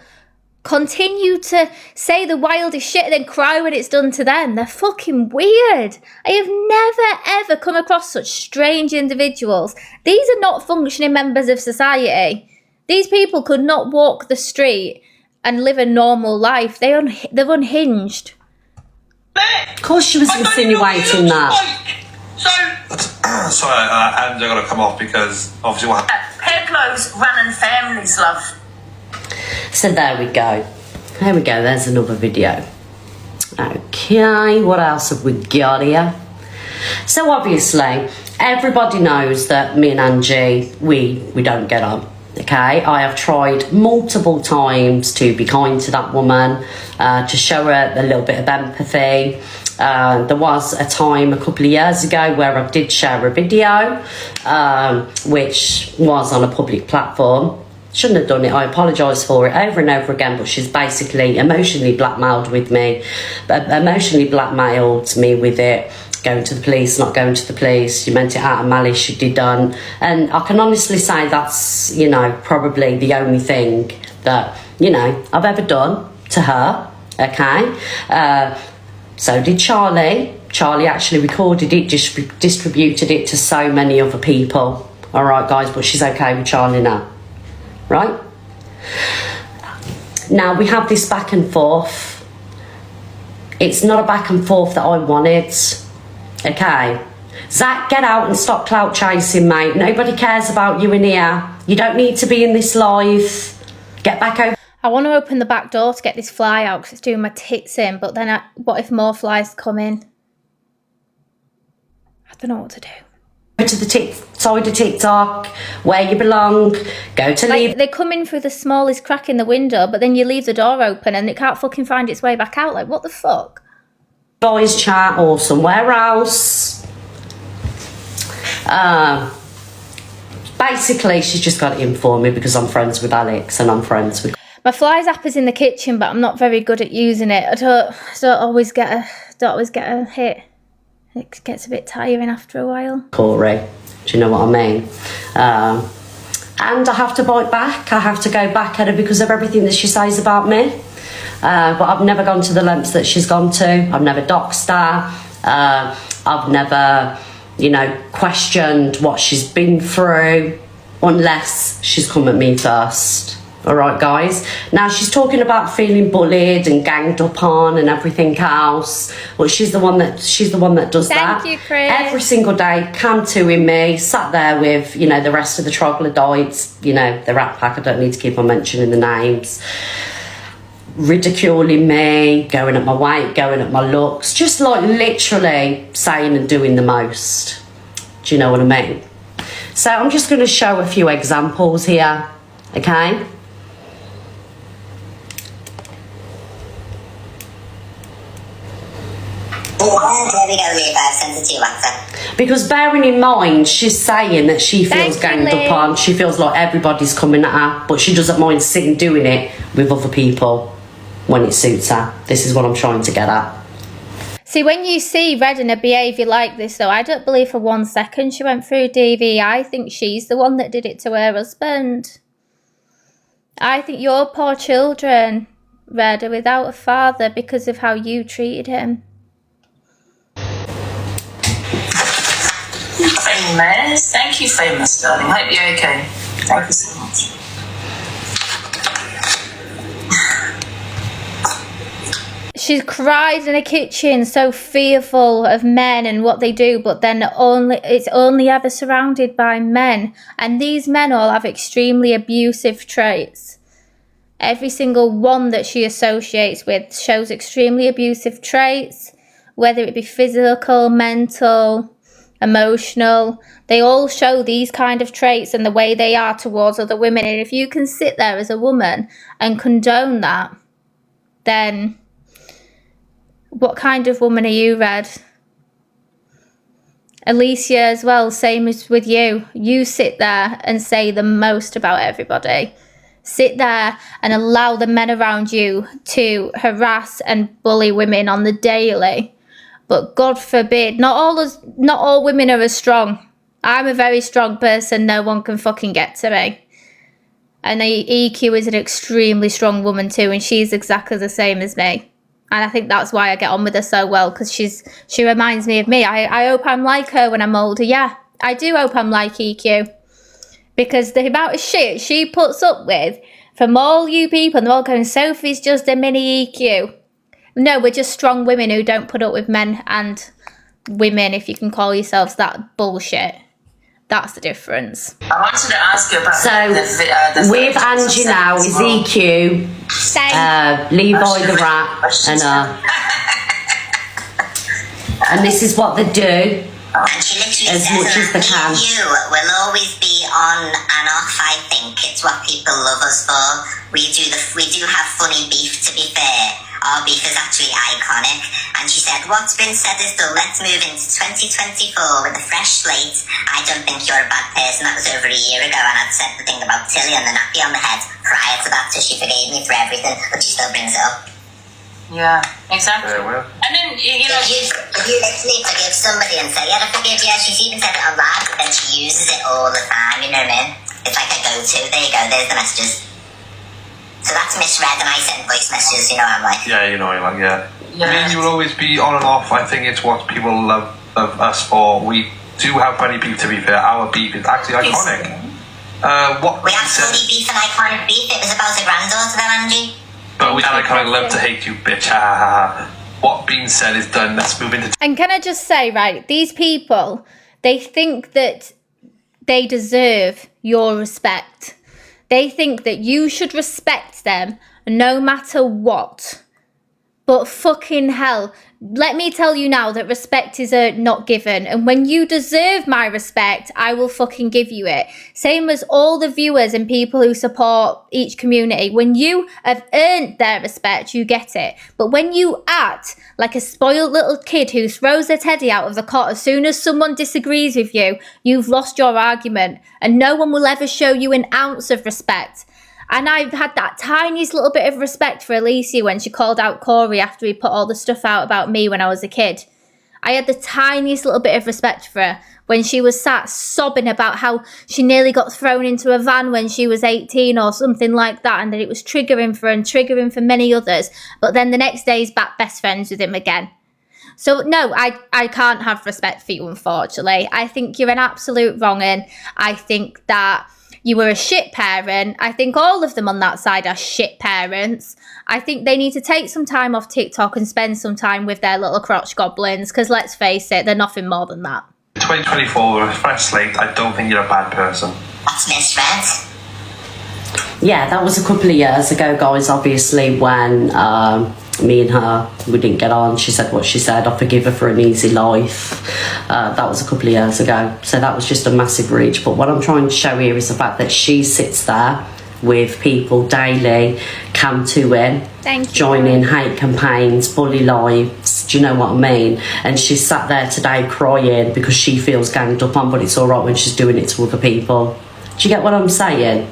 Speaker 1: continue to say the wildest shit and then cry when it's done to them. They're fucking weird. I have never, ever come across such strange individuals. These are not functioning members of society. They've not walk the street and live a normal life. They're unhinged.
Speaker 9: Of course she was insinuating that.
Speaker 16: Sorry, and I got to come off because obviously what happened.
Speaker 7: Hair clothes, running families, love.
Speaker 9: So there we go. There's another video. Okay, what else have we got here? So obviously, everybody knows that me and Angie, we don't get on. Okay, I have tried multiple times to be kind to that woman, to show her a little bit of empathy. There was a time a couple of years ago where I did share a video, which was on a public platform. Shouldn't have done it. I apologise for it over and over again, but she's basically emotionally blackmailed with me, emotionally blackmailed me with it. Going to the police, not going to the police. You meant it out of malice, you didn't. And I can honestly say that's, you know, probably the only thing that, you know, I've ever done to her, okay? So did Charlie. Charlie actually recorded it, distributed it to so many other people. All right, guys, but she's okay with Charlie now, right? Now, we have this back and forth. It's not a back and forth that I wanted, okay? Zach, get out and stop clout chasing, mate. Nobody cares about you in here. You don't need to be in this live. Get back over.
Speaker 1: I want to open the back door to get this fly out because it's doing my tits in, but then what if more flies come in? I don't know what to do.
Speaker 9: Go to the side of TikTok, where you belong. Go to leave.
Speaker 1: They come in through the smallest crack in the window, but then you leave the door open and it can't fucking find its way back out. Like, what the fuck?
Speaker 9: Boys chat or somewhere else. Basically, she's just got it in for me because I'm friends with Alex and I'm friends with...
Speaker 1: My fly zapper's in the kitchen, but I'm not very good at using it. I don't always get a hit. It gets a bit tiring after a while.
Speaker 9: Corey, do you know what I mean? And I have to bite back. I have to go back at her because of everything that she says about me. But I've never gone to the lengths that she's gone to. I've never doxed her. I've never, you know, questioned what she's been through unless she's come at me first. All right, guys. Now, she's talking about feeling bullied and ganged up on and everything else. Well, she's the one that does that.
Speaker 1: Thank you, Chris.
Speaker 9: Every single day, cam to in me, sat there with, you know, the rest of the troglodytes, you know, the Rat Pack. I don't need to keep on mentioning the names. Ridiculing me, going at my weight, going at my looks, just like literally saying and doing the most. Do you know what I mean? So I'm just going to show a few examples here, okay?
Speaker 17: There we go, Liv. I've sent it to you, WhatsApp.
Speaker 9: Because bearing in mind, she's saying that she feels ganged up on, she feels like everybody's coming at her, but she doesn't mind sitting doing it with other people when it suits her. This is what I'm trying to get at.
Speaker 1: See, when you see Red in a behaviour like this, though, I don't believe for 1 second she went through DV. I think she's the one that did it to her husband. I think your poor children, Red, are without a father because of how you treated him.
Speaker 17: Famous. Thank you, Famous, darling. Hope you're okay. Thank you so much.
Speaker 1: She cries in a kitchen, so fearful of men and what they do, but then it's only ever surrounded by men. And these men all have extremely abusive traits. Every single one that she associates with shows extremely abusive traits, whether it be physical, mental, emotional. They all show these kind of traits and the way they are towards other women. And if you can sit there as a woman and condone that, then what kind of woman are you, Red? Alicia as well, same as with you. You sit there and say the most about everybody. Sit there and allow the men around you to harass and bully women on the daily. But God forbid, not all women are as strong. I'm a very strong person. No one can fucking get to me. And EQ is an extremely strong woman too, and she's exactly the same as me. And I think that's why I get on with her so well, because she reminds me of me. I hope I'm like her when I'm older. Yeah, I do hope I'm like EQ. Because the amount of shit she puts up with from all you people, and they're all going, Sophie's just a mini EQ. No, we're just strong women who don't put up with men and women, if you can call yourselves that, bullshit. That's the difference.
Speaker 17: I wanted to ask you about
Speaker 9: the with Angie now is EQ, Levi the Rat, and this is what they do as much as they can.
Speaker 17: You will always be on and off. I think it's what people love us for. We do have funny beef, to be fair.
Speaker 18: our beef is actually iconic. And she said, what's been said is done. Let's move into 2024 with a fresh slate. I don't think you're a bad person. That was over a year ago, and I'd said the thing about Tilly and the nappy on the head prior to that, so she forgave me for everything, but she still brings it up.
Speaker 17: Yeah, exactly.
Speaker 18: Yeah, well.
Speaker 17: And then, you know...
Speaker 18: If you literally forgive somebody and say, yeah, I forgive you, she's even said it on live, but then she uses it all the time, you know what I mean? It's like a go-to. There you go, there's the messages. So that's misread, and I send voice messages, you know what I'm like.
Speaker 19: Yeah, you know what I'm like, yeah. I mean, you will always be on and off. I think it's what people love us for. We do have plenty of beef, to be fair. Our beef is actually iconic.
Speaker 18: We absolutely beef and iconic beef. It was about a granddaughter then, Angie.
Speaker 19: But we had iconic love to hate you, bitch. Ha ha ha. What being said is done. Let's move into...
Speaker 1: And can I just say, right, these people, they think that they deserve your respect. They think that you should respect them no matter what. But fucking hell, let me tell you now that respect is not given. And when you deserve my respect, I will fucking give you it. Same as all the viewers and people who support each community. When you have earned their respect, you get it. But when you act like a spoiled little kid who throws their teddy out of the cot as soon as someone disagrees with you, you've lost your argument. And no one will ever show you an ounce of respect. And I've had that tiniest little bit of respect for Alicia when she called out Corey after he put all the stuff out about me when I was a kid. I had the tiniest little bit of respect for her when she was sat sobbing about how she nearly got thrown into a van when she was 18 or something like that, and that it was triggering for her and triggering for many others. But then the next day he's back best friends with him again. So no, I can't have respect for you, unfortunately. I think you're an absolute wrong'un. I think that you were a shit parent. I think all of them on that side are shit parents. I think they need to take some time off TikTok and spend some time with their little crotch goblins, because let's face it, they're nothing more than that.
Speaker 19: 2024 with a fresh slate. I don't think you're a bad person.
Speaker 18: That's misread.
Speaker 9: Yeah, that was a couple of years ago, guys, obviously, when me and her, we didn't get on. She said what she said. I forgive her for an easy life. That was a couple of years ago. So that was just a massive reach. But what I'm trying to show here is the fact that she sits there with people daily, camping, joining hate campaigns, bully lives, do you know what I mean? And she's sat there today crying because she feels ganged up on, but it's all right when she's doing it to other people. Do you get what I'm saying?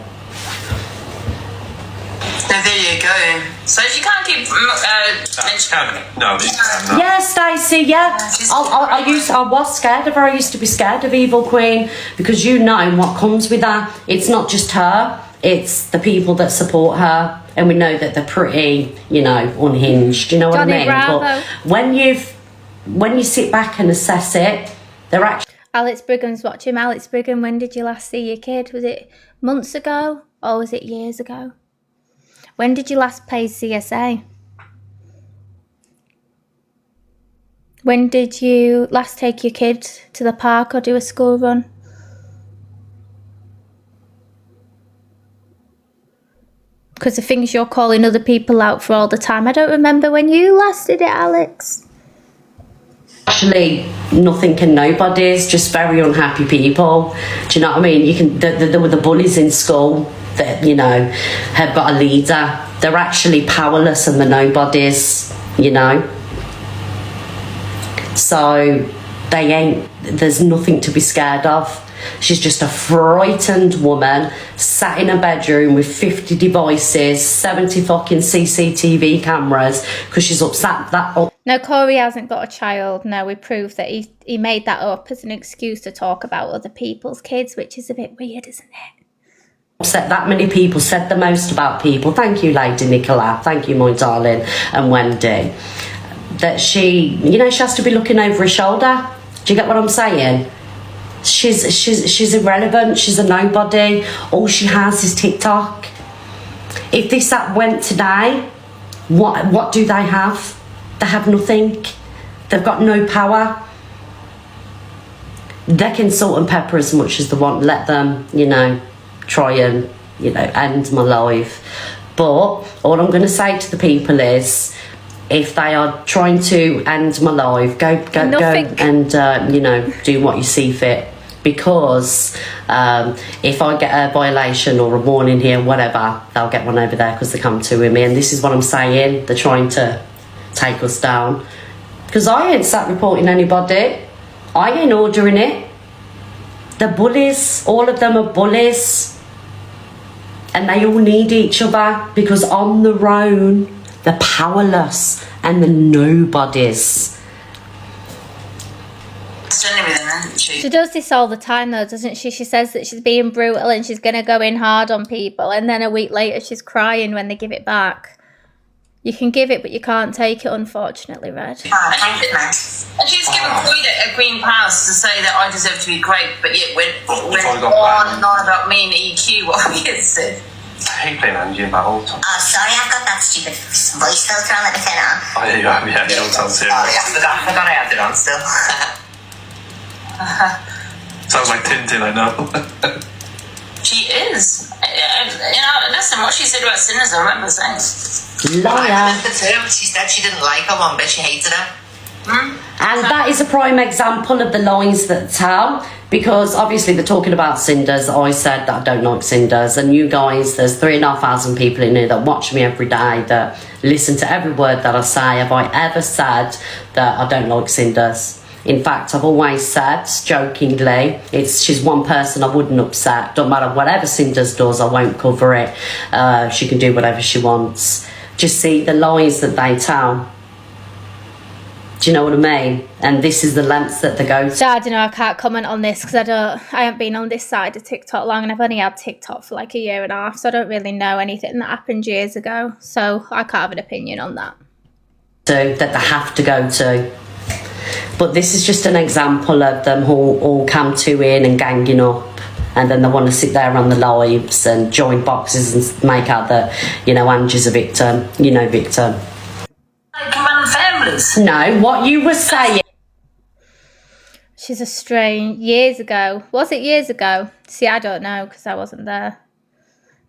Speaker 17: There you go. So she can't keep mentioning.
Speaker 19: No.
Speaker 9: Yeah, Stacey. Yeah, I was scared of her. I used to be scared of Evil Queen because you know what comes with her. It's not just her. It's the people that support her, and we know that they're pretty, unhinged. You know what I mean?
Speaker 1: Bravo.
Speaker 9: But when you sit back and assess it, they're actually.
Speaker 1: Alex Brigham's watching. Alex Brigham, when did you last see your kid? Was it months ago or was it years ago? When did you last play CSA? When did you last take your kid to the park or do a school run? Because the things you're calling other people out for all the time. I don't remember when you last did it, Alex.
Speaker 9: Actually, nothing and nobody's, just very unhappy people. Do you know what I mean? There were the bullies in school that, have got a leader. They're actually powerless and the nobodies, So there's nothing to be scared of. She's just a frightened woman sat in a bedroom with 50 devices, 70 fucking CCTV cameras because she's upset that.
Speaker 1: No, Corey hasn't got a child. No, we proved that he made that up as an excuse to talk about other people's kids, which is a bit weird, isn't it?
Speaker 9: Upset that many people, said the most about people. Thank you, Lady Nicola. Thank you, my darling, and Wendy. That she has to be looking over her shoulder. Do you get what I'm saying? She's irrelevant. She's a nobody. All she has is TikTok. If this app went today, what do they have? They have nothing. They've got no power. They can salt and pepper as much as they want. Let them, try and, end my life. But all I'm going to say to the people is, if they are trying to end my life, go and, do what you see fit. because if I get a violation or a warning here, whatever, they'll get one over there because they come to me. And this is what I'm saying. They're trying to take us down. Because I ain't sat reporting anybody. I ain't ordering it. The bullies, all of them are bullies. And they all need each other because on their own, they're powerless and they're nobodies.
Speaker 1: She does this all the time though, doesn't she? She says that she's being brutal and she's going to go in hard on people, and then a week later she's crying when they give it back. You can give it, but you can't take it, unfortunately, Red.
Speaker 17: And she's given Queen a green pass to say that I deserve to be great, but yet went on and on about me and EQ. What are you saying?
Speaker 19: I hate playing Angie in that all the time.
Speaker 18: Oh, sorry, I've got that stupid voice filter on. Let me turn it on.
Speaker 19: Oh, yeah, you have, yeah, you don't sound serious.
Speaker 18: Oh, yeah, I forgot I had it on still.
Speaker 19: Sounds like Tintin, I know.
Speaker 17: She is. You know, listen, what she said about sinners, I remember saying.
Speaker 9: Liar.
Speaker 18: I remember too. She said she didn't like her one bit, she hated her.
Speaker 9: And that is a prime example of the lies that tell, because obviously they're talking about Cinders. I said that I don't like Cinders, and you guys, there's 3,500 people in here that watch me every day, that listen to every word that I say. Have I ever said that I don't like Cinders? In fact, I've always said, jokingly, she's one person I wouldn't upset. Don't matter whatever Cinders does, I won't cover it. She can do whatever she wants. Just see the lies that they tell. Do you know what I mean? And this is the lengths that they go to.
Speaker 1: So I don't know, I can't comment on this because I haven't been on this side of TikTok long, and I've only had TikTok for like a year and a half, so I don't really know anything that happened years ago. So I can't have an opinion on that.
Speaker 9: That they have to go to. But this is just an example of them all come to in and ganging up, and then they want to sit there on the lives and join boxes and make out that, you know, Angie's a victim, victim.
Speaker 17: Families.
Speaker 9: No, what you were saying.
Speaker 1: She's a strange. Years ago. Was it years ago? See, I don't know because I wasn't there.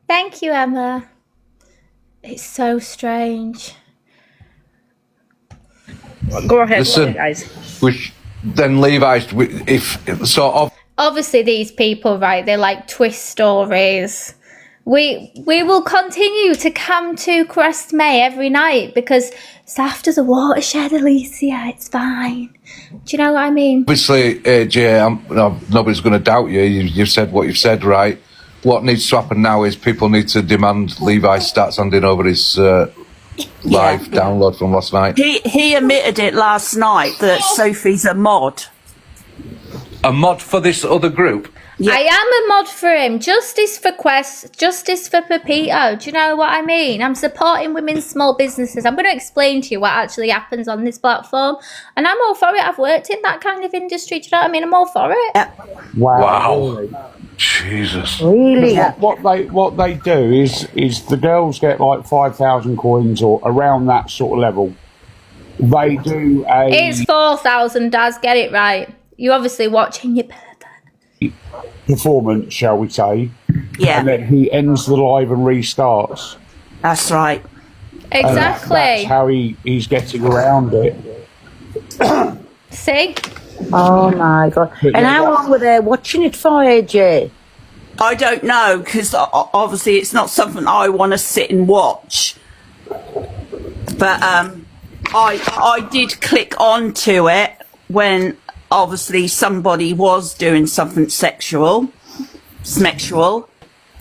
Speaker 1: Thank you, Emma. It's so strange.
Speaker 20: Go ahead,
Speaker 5: Listen,
Speaker 20: guys.
Speaker 5: Which then Levi's, if sort of.
Speaker 1: Obviously, these people, right? They like twist stories. We will continue to come to Crest May every night because it's after the watershed, Alicia. It's fine. Do you know what I mean?
Speaker 5: Obviously, Jay, nobody's going to doubt you. You've said what you've said, right? What needs to happen now is people need to demand Levi starts handing over his live download from last night.
Speaker 20: He admitted it last night that Sophie's a mod.
Speaker 5: A mod for this other group?
Speaker 1: Yeah. I am a mod for him. Justice for Quest, justice for Pepito. Do you know what I mean? I'm supporting women's small businesses. I'm going to explain to you what actually happens on this platform. And I'm all for it. I've worked in that kind of industry. Do you know what I mean? I'm all for it.
Speaker 5: Wow. Jesus.
Speaker 20: Really?
Speaker 21: What they do is the girls get like 5,000 coins or around that sort of level. They do a...
Speaker 1: It's 4,000, Daz. Get it right. You're obviously watching your
Speaker 21: performance, shall we say.
Speaker 20: Yeah.
Speaker 21: And then he ends the live and restarts.
Speaker 20: That's right.
Speaker 1: Exactly.
Speaker 21: That's how he's getting around it.
Speaker 1: See?
Speaker 12: Oh my God.
Speaker 21: But
Speaker 12: And
Speaker 21: yeah,
Speaker 12: how long were they watching it for, AJ?
Speaker 20: I don't know, because obviously it's not something I want to sit and watch. But I did click onto it when obviously somebody was doing something sexual,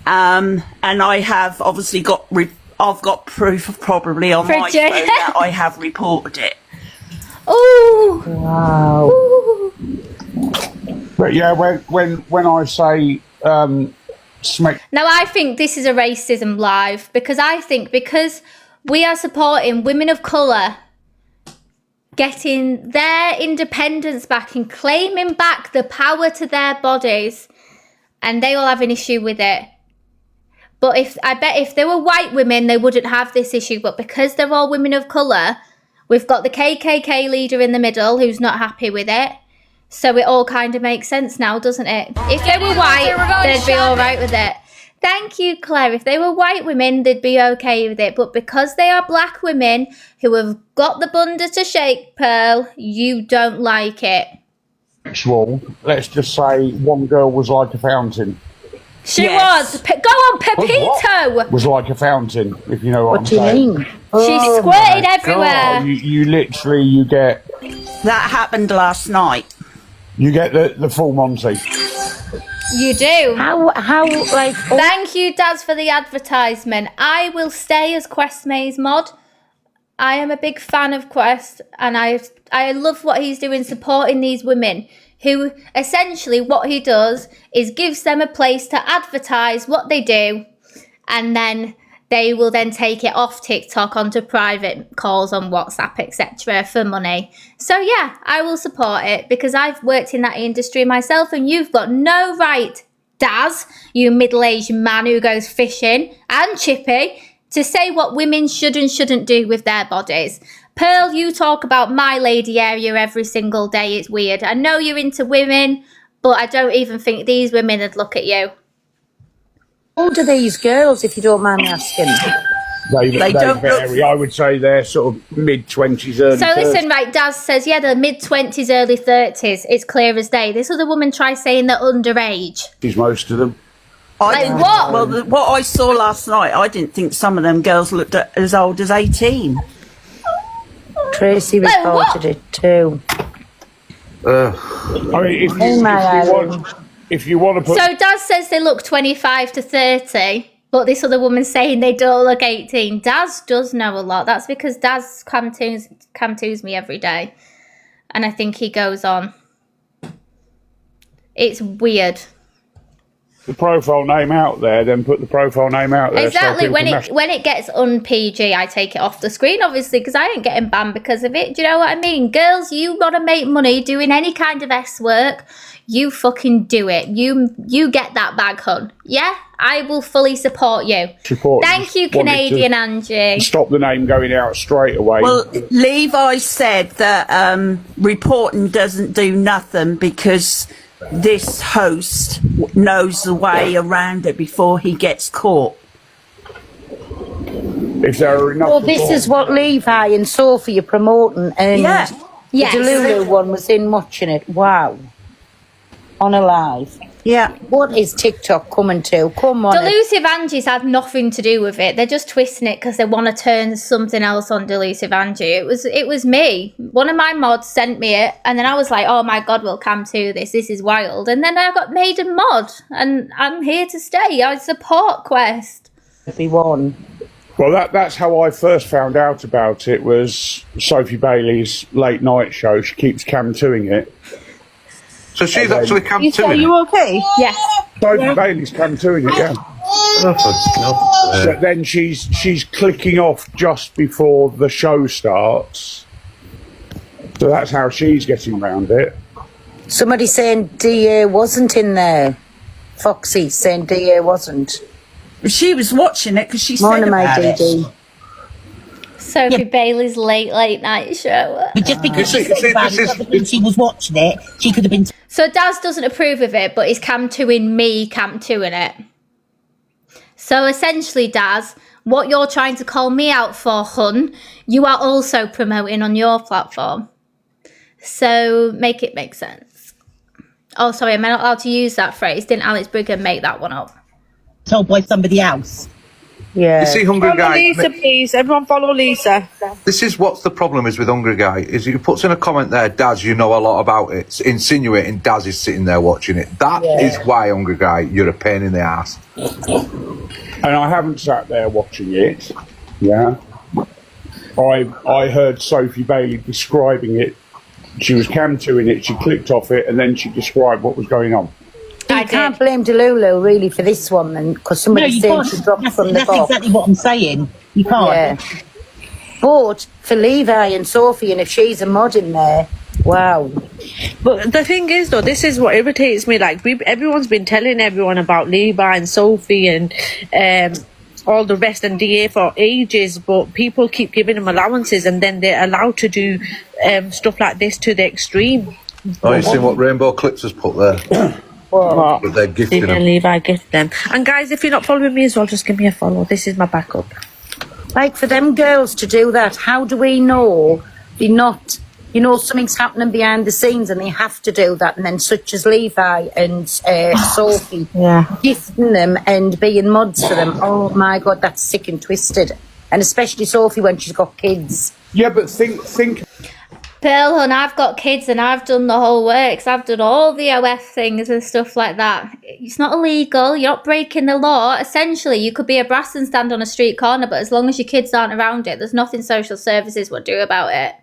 Speaker 20: and I have obviously got I've got proof probably on my phone that I have reported it.
Speaker 1: Oh
Speaker 12: wow!
Speaker 1: Ooh.
Speaker 21: But yeah, when I say smack.
Speaker 1: Now I think this is a racism live because I think because we are supporting women of colour getting their independence back and claiming back the power to their bodies, and they all have an issue with it. But I bet if they were white women, they wouldn't have this issue. But because they're all women of colour, we've got the KKK leader in the middle who's not happy with it. So it all kind of makes sense now, doesn't it? If they were white, they'd be all right with it. Thank you, Claire. If they were white women, they'd be okay with it. But because they are black women who have got the bunda to shake, Pearl, you don't like it.
Speaker 21: sexual, let's just say one girl was like a fountain.
Speaker 1: She was. Go on, Pepito.
Speaker 21: Was like a fountain, if you know what I'm
Speaker 12: do you
Speaker 21: saying.
Speaker 12: mean?
Speaker 1: She squirted everywhere.
Speaker 21: You literally, you get
Speaker 20: That happened last night.
Speaker 21: You get the full Monty.
Speaker 1: You do.
Speaker 12: How like?
Speaker 1: Thank you, Daz, for the advertisement. I will stay as Quest Maze mod. I am a big fan of Quest, and I love what he's doing, supporting these women who essentially what he does is gives them a place to advertise what they do, and then they will then take it off TikTok onto private calls on WhatsApp, etc. for money. So yeah, I will support it because I've worked in that industry myself, and you've got no right, Daz, you middle-aged man who goes fishing, and Chippy, to say what women should and shouldn't do with their bodies. Pearl, you talk about my lady area every single day. It's weird. I know you're into women, but I don't even think these women would look at you.
Speaker 12: How old are these girls, if you don't mind me asking?
Speaker 21: They don't vary. I would say they're sort of mid-20s, early 30s.
Speaker 1: So listen, right, Daz says, yeah, they're mid-20s, early 30s. It's clear as day. This other woman tries saying they're underage.
Speaker 21: She's most of them.
Speaker 1: Like what?
Speaker 20: Well, what I saw last night, I didn't think some of them girls looked as old as 18.
Speaker 12: Tracy reported it too.
Speaker 21: I mean, if you want to put...
Speaker 1: So Daz says they look 25 to 30, but this other woman's saying they don't look 18. Daz does know a lot. That's because Daz camtoos me every day. And I think he goes on. It's weird.
Speaker 21: The profile name out there, then put the profile name out there.
Speaker 1: Exactly.
Speaker 21: So
Speaker 1: when it gets un-PG, I take it off the screen, obviously, because I ain't getting banned because of it. Do you know what I mean? Girls, you gotta make money doing any kind of S work. You fucking do it. You get that bag, hun. Yeah? I will fully support you. Thank you, Canadian Angie.
Speaker 21: Stop the name going out straight away.
Speaker 20: Well, Levi said that reporting doesn't do nothing because this host knows the way around it before he gets caught.
Speaker 21: If there are enough...
Speaker 12: Well, this is what Levi and Sophie are promoting, and the Delulu one was in watching it. Wow. On a live.
Speaker 20: Yeah.
Speaker 12: What is TikTok coming to? Come on.
Speaker 1: Delusive Angie's had nothing to do with it. They're just twisting it because they want to turn something else on Delusive Angie. It was me. One of my mods sent me it, and then I was like, oh my god, we'll cam to this. This is wild. And then I got made a mod, and I'm here to stay. I support Quest.
Speaker 12: Everyone.
Speaker 21: Well, that's how I first found out about it, was Sophie Bailey's late night show. She keeps cam-2ing it.
Speaker 5: So she's actually cam-2ing it?
Speaker 20: Are you okay?
Speaker 1: Yes.
Speaker 21: Sophie Bailey's cam-2ing it, yeah. So then she's clicking off just before the show starts. So that's how she's getting around it.
Speaker 12: Somebody saying DA wasn't in there. Foxy saying DA wasn't.
Speaker 20: She was watching it because she said
Speaker 12: Morning, my
Speaker 20: about
Speaker 12: DD.
Speaker 20: it.
Speaker 1: Sophie Bailey's late night show.
Speaker 3: But just because she said about it doesn't mean she was watching it. She could have been...
Speaker 1: So Daz doesn't approve of it, but he's cam-2ing me cam-2ing it. So essentially, Daz, what you're trying to call me out for, hun, you are also promoting on your platform. So make it make sense. Oh, sorry, am I not allowed to use that phrase? Didn't Alex Brigham make that one up?
Speaker 3: Told by somebody else.
Speaker 12: Yeah.
Speaker 5: You see, Hungry Guy...
Speaker 8: Lisa, please. Everyone follow Lisa.
Speaker 5: This is what's the problem is with Hungry Guy, is he puts in a comment there, Daz, you know a lot about it, insinuating Daz is sitting there watching it. That is why, Hungry Guy, you're a pain in the ass.
Speaker 21: And I haven't sat there watching it, yeah. I heard Sophie Bailey describing it. She was cam-2ing it, she clicked off it, and then she described what was going on.
Speaker 12: You can't blame Delulu really for this one, then, because somebody's saying she dropped from the box.
Speaker 3: That's exactly what I'm saying. You can't.
Speaker 12: Yeah. But for Levi and Sophie, and if she's a mod in there, wow.
Speaker 8: But the thing is, though, this is what irritates me. Like, everyone's been telling everyone about Levi and Sophie and all the rest and DA for ages, but people keep giving them allowances, and then they're allowed to do stuff like this to the extreme.
Speaker 5: Oh, you seen what Rainbow Clips has put there?
Speaker 8: What?
Speaker 5: But they're gifting
Speaker 8: Levi and
Speaker 5: them.
Speaker 8: Levi gift them. And guys, if you're not following me as well, just give me a follow. This is my backup.
Speaker 12: Like, for them girls to do that, how do we know they're not you know, something's happening behind the scenes and they have to do that. And then such as Levi and Sophie, gifting them and being mods for them. Oh my God, that's sick and twisted. And especially Sophie when she's got kids.
Speaker 21: Yeah, but think.
Speaker 1: Pearl, hun, I've got kids and I've done the whole works. I've done all the OF things and stuff like that. It's not illegal. You're not breaking the law. Essentially, you could be a brass and stand on a street corner, but as long as your kids aren't around it, there's nothing social services will do about it.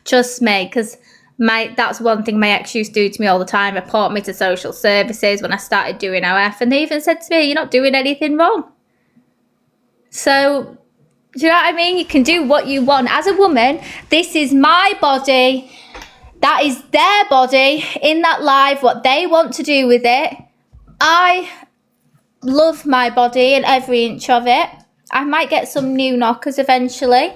Speaker 1: Trust me, because that's one thing my ex used to do to me all the time. Report me to social services when I started doing OF. And they even said to me, you're not doing anything wrong. So... do you know what I mean? You can do what you want. As a woman, this is my body. That is their body in that live, what they want to do with it. I love my body and every inch of it. I might get some new knockers eventually.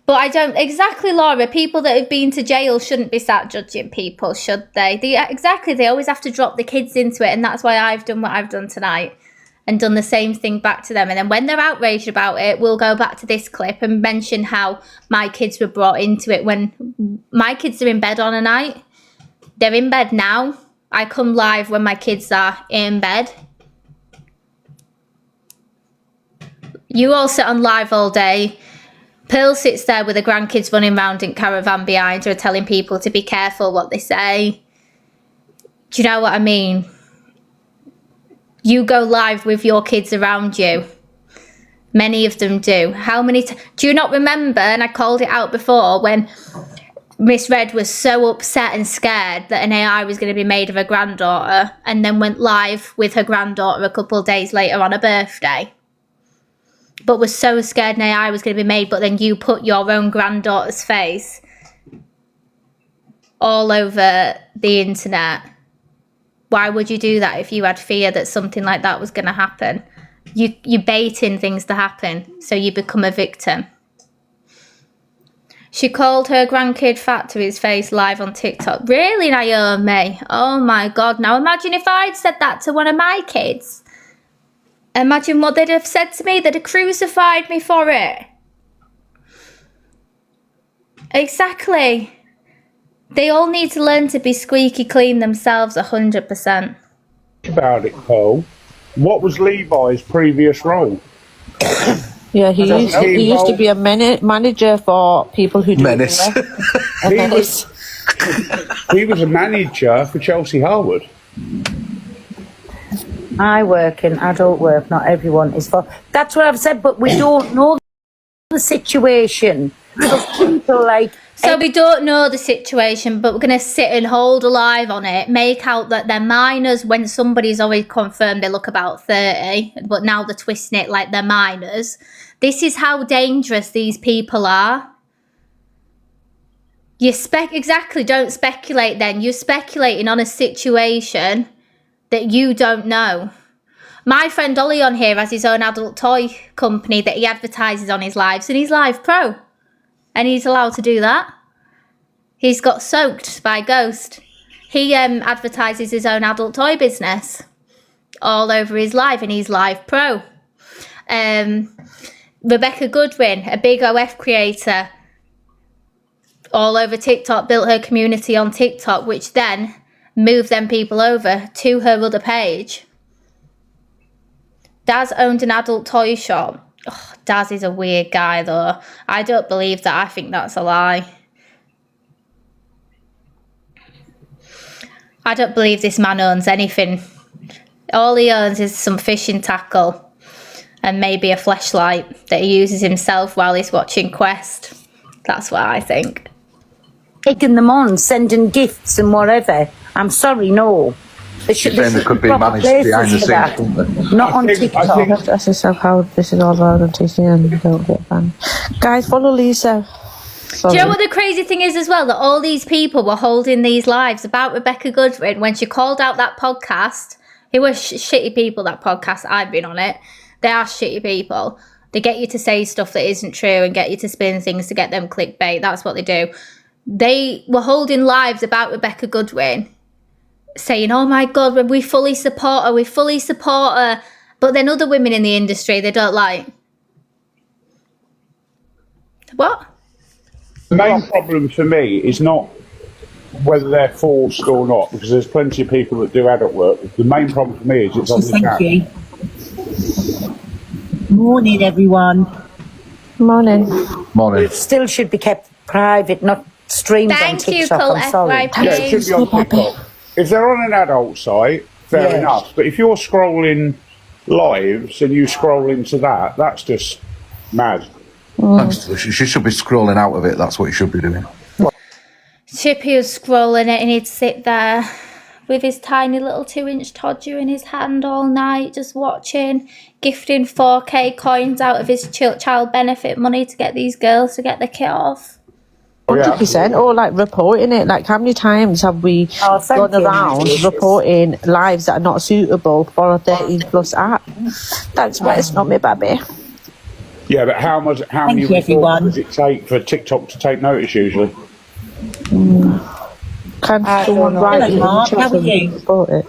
Speaker 1: But I don't... exactly, Laura. People that have been to jail shouldn't be sat judging people, should they? Exactly. They always have to drop the kids into it. And that's why I've done what I've done tonight. And done the same thing back to them. And then when they're outraged about it, we'll go back to this clip and mention how my kids were brought into it when my kids are in bed on a night. They're in bed now. I come live when my kids are in bed. You all sit on live all day. Pearl sits there with the grandkids running around in caravan behind her, telling people to be careful what they say. Do you know what I mean? You go live with your kids around you. Many of them do. How many do you not remember, and I called it out before, when Miss Red was so upset and scared that an AI was going to be made of her granddaughter and then went live with her granddaughter a couple of days later on her birthday? But was so scared an AI was going to be made, but then you put your own granddaughter's face all over the internet. Why would you do that if you had fear that something like that was going to happen? You're baiting things to happen, so you become a victim. She called her grandkid fat to his face live on TikTok. Really, Naomi? Oh my God. Now imagine if I'd said that to one of my kids. Imagine what they'd have said to me. They'd have crucified me for it. Exactly. They all need to learn to be squeaky clean themselves 100%.
Speaker 21: About it, Cole. What was Levi's previous role?
Speaker 8: Yeah, he used to be a manager for people who do
Speaker 5: Menace.
Speaker 21: He was a manager for Chelsea Harwood.
Speaker 12: I work in adult work, not everyone is for... That's what I've said, but we don't know the situation. So people like...
Speaker 1: So we don't know the situation, but we're going to sit and hold alive on it, make out that they're minors when somebody's always confirmed they look about 30, but now they're twisting it like they're minors. This is how dangerous these people are. Exactly, don't speculate then. You're speculating on a situation that you don't know. My friend Ollie on here has his own adult toy company that he advertises on his lives, and he's Live Pro. And he's allowed to do that. He's got soaked by Ghost. He advertises his own adult toy business all over his live, and he's Live Pro. Rebecca Goodwin, a big OF creator, all over TikTok, built her community on TikTok, which then moved them people over to her other page. Daz owned an adult toy shop. Oh, Daz is a weird guy, though. I don't believe that. I think that's a lie. I don't believe this man owns anything. All he owns is some fishing tackle and maybe a fleshlight that he uses himself while he's watching Quest. That's what I think.
Speaker 12: Taking them on, sending gifts and whatever. I'm sorry, no. There
Speaker 5: could be managed behind the scenes, couldn't there?
Speaker 12: Not on TikTok.
Speaker 8: That's yourself how this is all about on TC and don't get banned. Guys, follow Lisa. Sorry.
Speaker 1: Do you know what the crazy thing is as well? That all these people were holding these lives about Rebecca Goodwin when she called out that podcast. It was shitty people, that podcast. I've been on it. They are shitty people. They get you to say stuff that isn't true and get you to spin things to get them clickbait. That's what they do. They were holding lives about Rebecca Goodwin, saying, oh my God, we fully support her, we fully support her. But then other women in the industry, they don't like. What?
Speaker 21: The main problem for me is not whether they're forced or not, because there's plenty of people that do adult work. The main problem for me is it's on the chat.
Speaker 3: Thank you. Morning, everyone.
Speaker 6: Morning.
Speaker 5: Morning.
Speaker 12: It still should be kept private, not streamed on
Speaker 1: Thank you,
Speaker 12: TikTok.
Speaker 1: Col
Speaker 12: I'm sorry.
Speaker 1: FYP.
Speaker 21: Yeah, it should be on TikTok. If they're on an adult site, fair
Speaker 12: Yeah.
Speaker 21: enough. But if you're scrolling lives and you scroll into that, that's just mad.
Speaker 5: She should be scrolling out of it. That's what you should be doing.
Speaker 1: Chippy was scrolling it and he'd sit there with his tiny little 2-inch Todger in his hand all night, just watching, gifting 4K coins out of his child benefit money to get these girls to get the kit off.
Speaker 6: 100%, or like reporting it. Like, how many times have we gone around reporting lives that are not suitable for a 13+ app? That's why it's not me, baby.
Speaker 21: Yeah, but how many
Speaker 3: you, everyone.
Speaker 21: does it take for TikTok to take notice usually?
Speaker 6: Can someone write it and check and report it?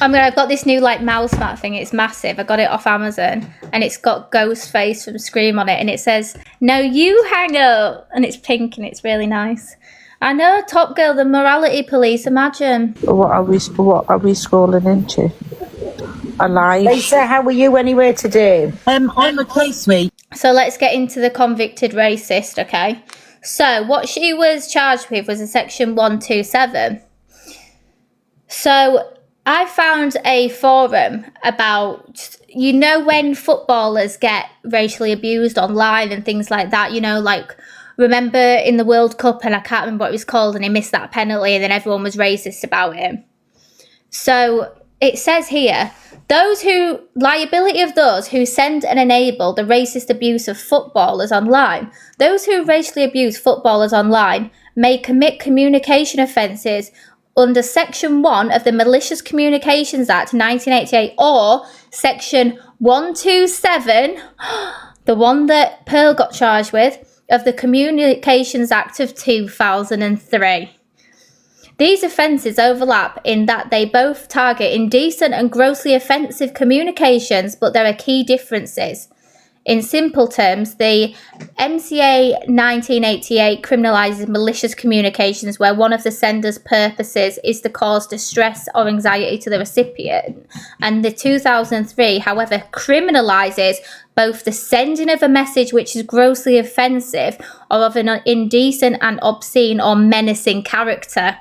Speaker 1: I've got this new like mouse mat thing. It's massive. I got it off Amazon, and it's got Ghostface from Scream on it, and it says "No, you hang up," and it's pink and it's really nice. I know, Top Girl, the morality police. Imagine.
Speaker 6: What are we scrolling into? Alive.
Speaker 12: Lisa, how are you anyway today?
Speaker 3: I'm okay, sweet.
Speaker 1: So let's get into the convicted racist, okay? So what she was charged with was a section 127. So I found a forum about, you know, when footballers get racially abused online and things like that, you know, like, remember in the World Cup, and I can't remember what it was called, and he missed that penalty and then everyone was racist about him. So it says here, liability of those who send and enable the racist abuse of footballers online. Those who racially abuse footballers online may commit communication offences under Section 1 of the Malicious Communications Act 1988 or Section 127, the one that Pearl got charged with, of the Communications Act of 2003. These offences overlap in that they both target indecent and grossly offensive communications, but there are key differences. In simple terms, the MCA 1988 criminalises malicious communications where one of the sender's purposes is to cause distress or anxiety to the recipient, and the 2003, however, criminalises both the sending of a message which is grossly offensive or of an indecent and obscene or menacing character.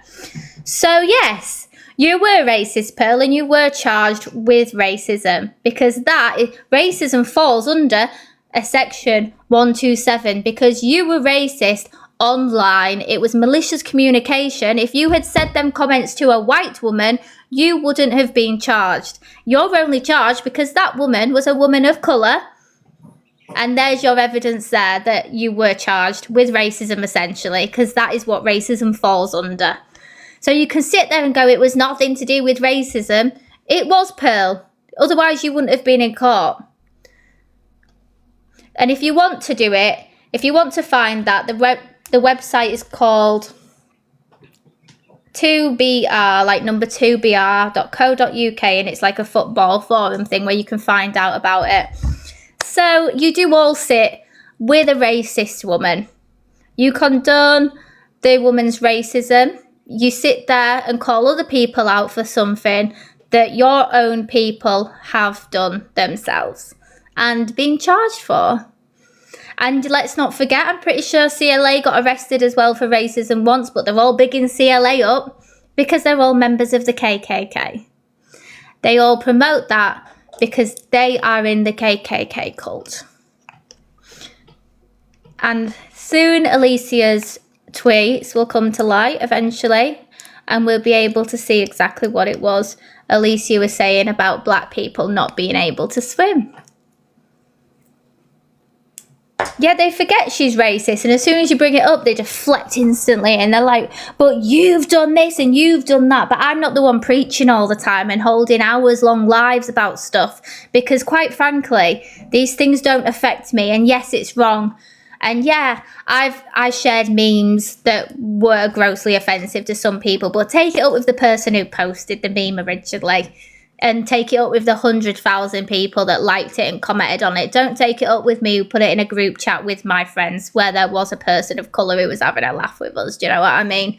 Speaker 1: So yes, you were racist, Pearl, and you were charged with racism, because racism falls under a section 127 because you were racist online. It was malicious communication. If you had said them comments to a white woman, you wouldn't have been charged. You're only charged because that woman was a woman of colour, and there's your evidence there that you were charged with racism, essentially, because that is what racism falls under. So you can sit there and go, it was nothing to do with racism. It was, Pearl. Otherwise, you wouldn't have been in court. And if you want to do it, if you want to find that, the website is called 2br, like number 2br.co.uk, and it's like a football forum thing where you can find out about it. So you do all sit with a racist woman. You condone the woman's racism. You sit there and call other people out for something that your own people have done themselves and been charged for. And let's not forget, I'm pretty sure CLA got arrested as well for racism once, but they're all bigging CLA up because they're all members of the KKK. They all promote that because they are in the KKK cult. And soon Alicia's tweets will come to light eventually, and we'll be able to see exactly what it was Alicia was saying about black people not being able to swim. Yeah, they forget she's racist, and as soon as you bring it up, they deflect instantly, and they're like, but you've done this and you've done that. But I'm not the one preaching all the time and holding hours-long lives about stuff, because quite frankly, these things don't affect me, and yes, it's wrong. And yeah, I shared memes that were grossly offensive to some people, but take it up with the person who posted the meme originally. and take it up with the 100,000 people that liked it and commented on it. Don't take it up with me who put it in a group chat with my friends where there was a person of colour who was having a laugh with us. Do you know what I mean?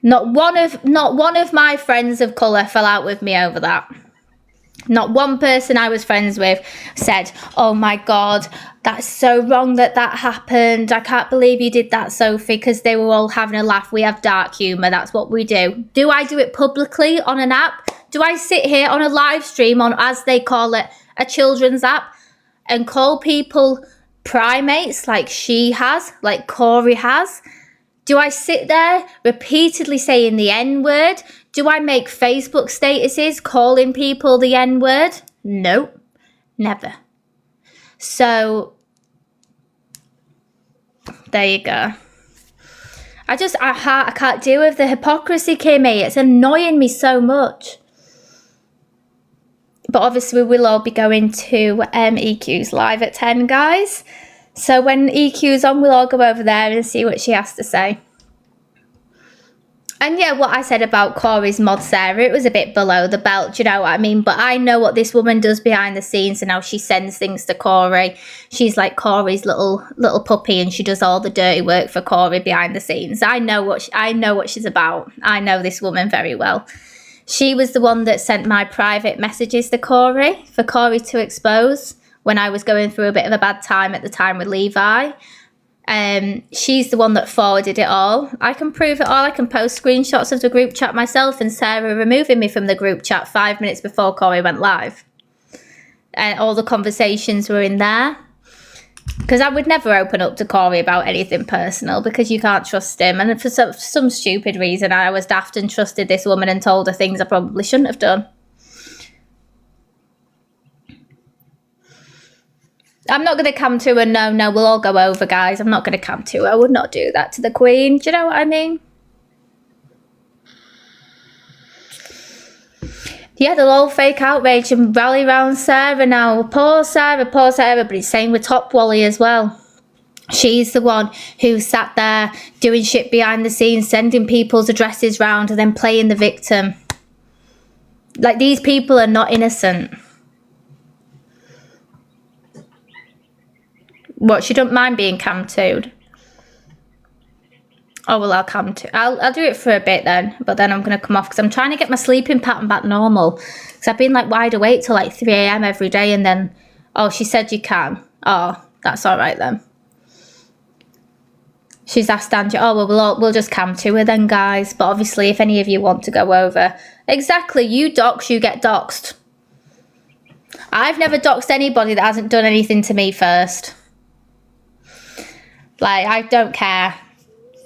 Speaker 1: Not one of my friends of colour fell out with me over that. Not one person I was friends with said, oh my God, that's so wrong that happened. I can't believe you did that, Sophie, because they were all having a laugh. We have dark humour. That's what we do. Do I do it publicly on an app? Do I sit here on a live stream on, as they call it, a children's app and call people primates like she has, like Corey has? Do I sit there repeatedly saying the N-word? Do I make Facebook statuses calling people the N-word? No, never. So, there you go. I can't deal with the hypocrisy, Kimmy. It's annoying me so much. But obviously, we'll all be going to EQ's live at 10, guys. So when EQ's on, we'll all go over there and see what she has to say. And yeah, what I said about Corey's mod Sarah, it was a bit below the belt, you know what I mean? But I know what this woman does behind the scenes and how she sends things to Corey. She's like Corey's little puppy, and she does all the dirty work for Corey behind the scenes. I know what she's about. I know this woman very well. She was the one that sent my private messages to Corey for Corey to expose when I was going through a bit of a bad time at the time with Levi. She's the one that forwarded it all. I can prove it all. I can post screenshots of the group chat myself, and Sarah removing me from the group chat 5 minutes before Corey went live. And all the conversations were in there. Because I would never open up to Corey about anything personal, because you can't trust him. And for some stupid reason, I was daft and trusted this woman and told her things I probably shouldn't have done. I'm not going to come to her, no, we'll all go over, guys. I'm not going to come to her. I would not do that to the Queen. Do you know what I mean? Yeah, they'll all fake outrage and rally round Sarah now. Poor Sarah, but it's saying with Top Wally as well. She's the one who sat there doing shit behind the scenes, sending people's addresses round and then playing the victim. Like, these people are not innocent. What, she don't mind being cam-tooed? Oh, well, I'll do it for a bit then, but then I'm going to come off because I'm trying to get my sleeping pattern back normal. Because I've been like wide awake till like 3 a.m. every day, and then, oh, she said you can. Oh, that's all right then. She's asked Angie, oh, well, we'll just cam to her then, guys. But obviously, if any of you want to go over, exactly, you dox, you get doxed. I've never doxed anybody that hasn't done anything to me first. Like, I don't care.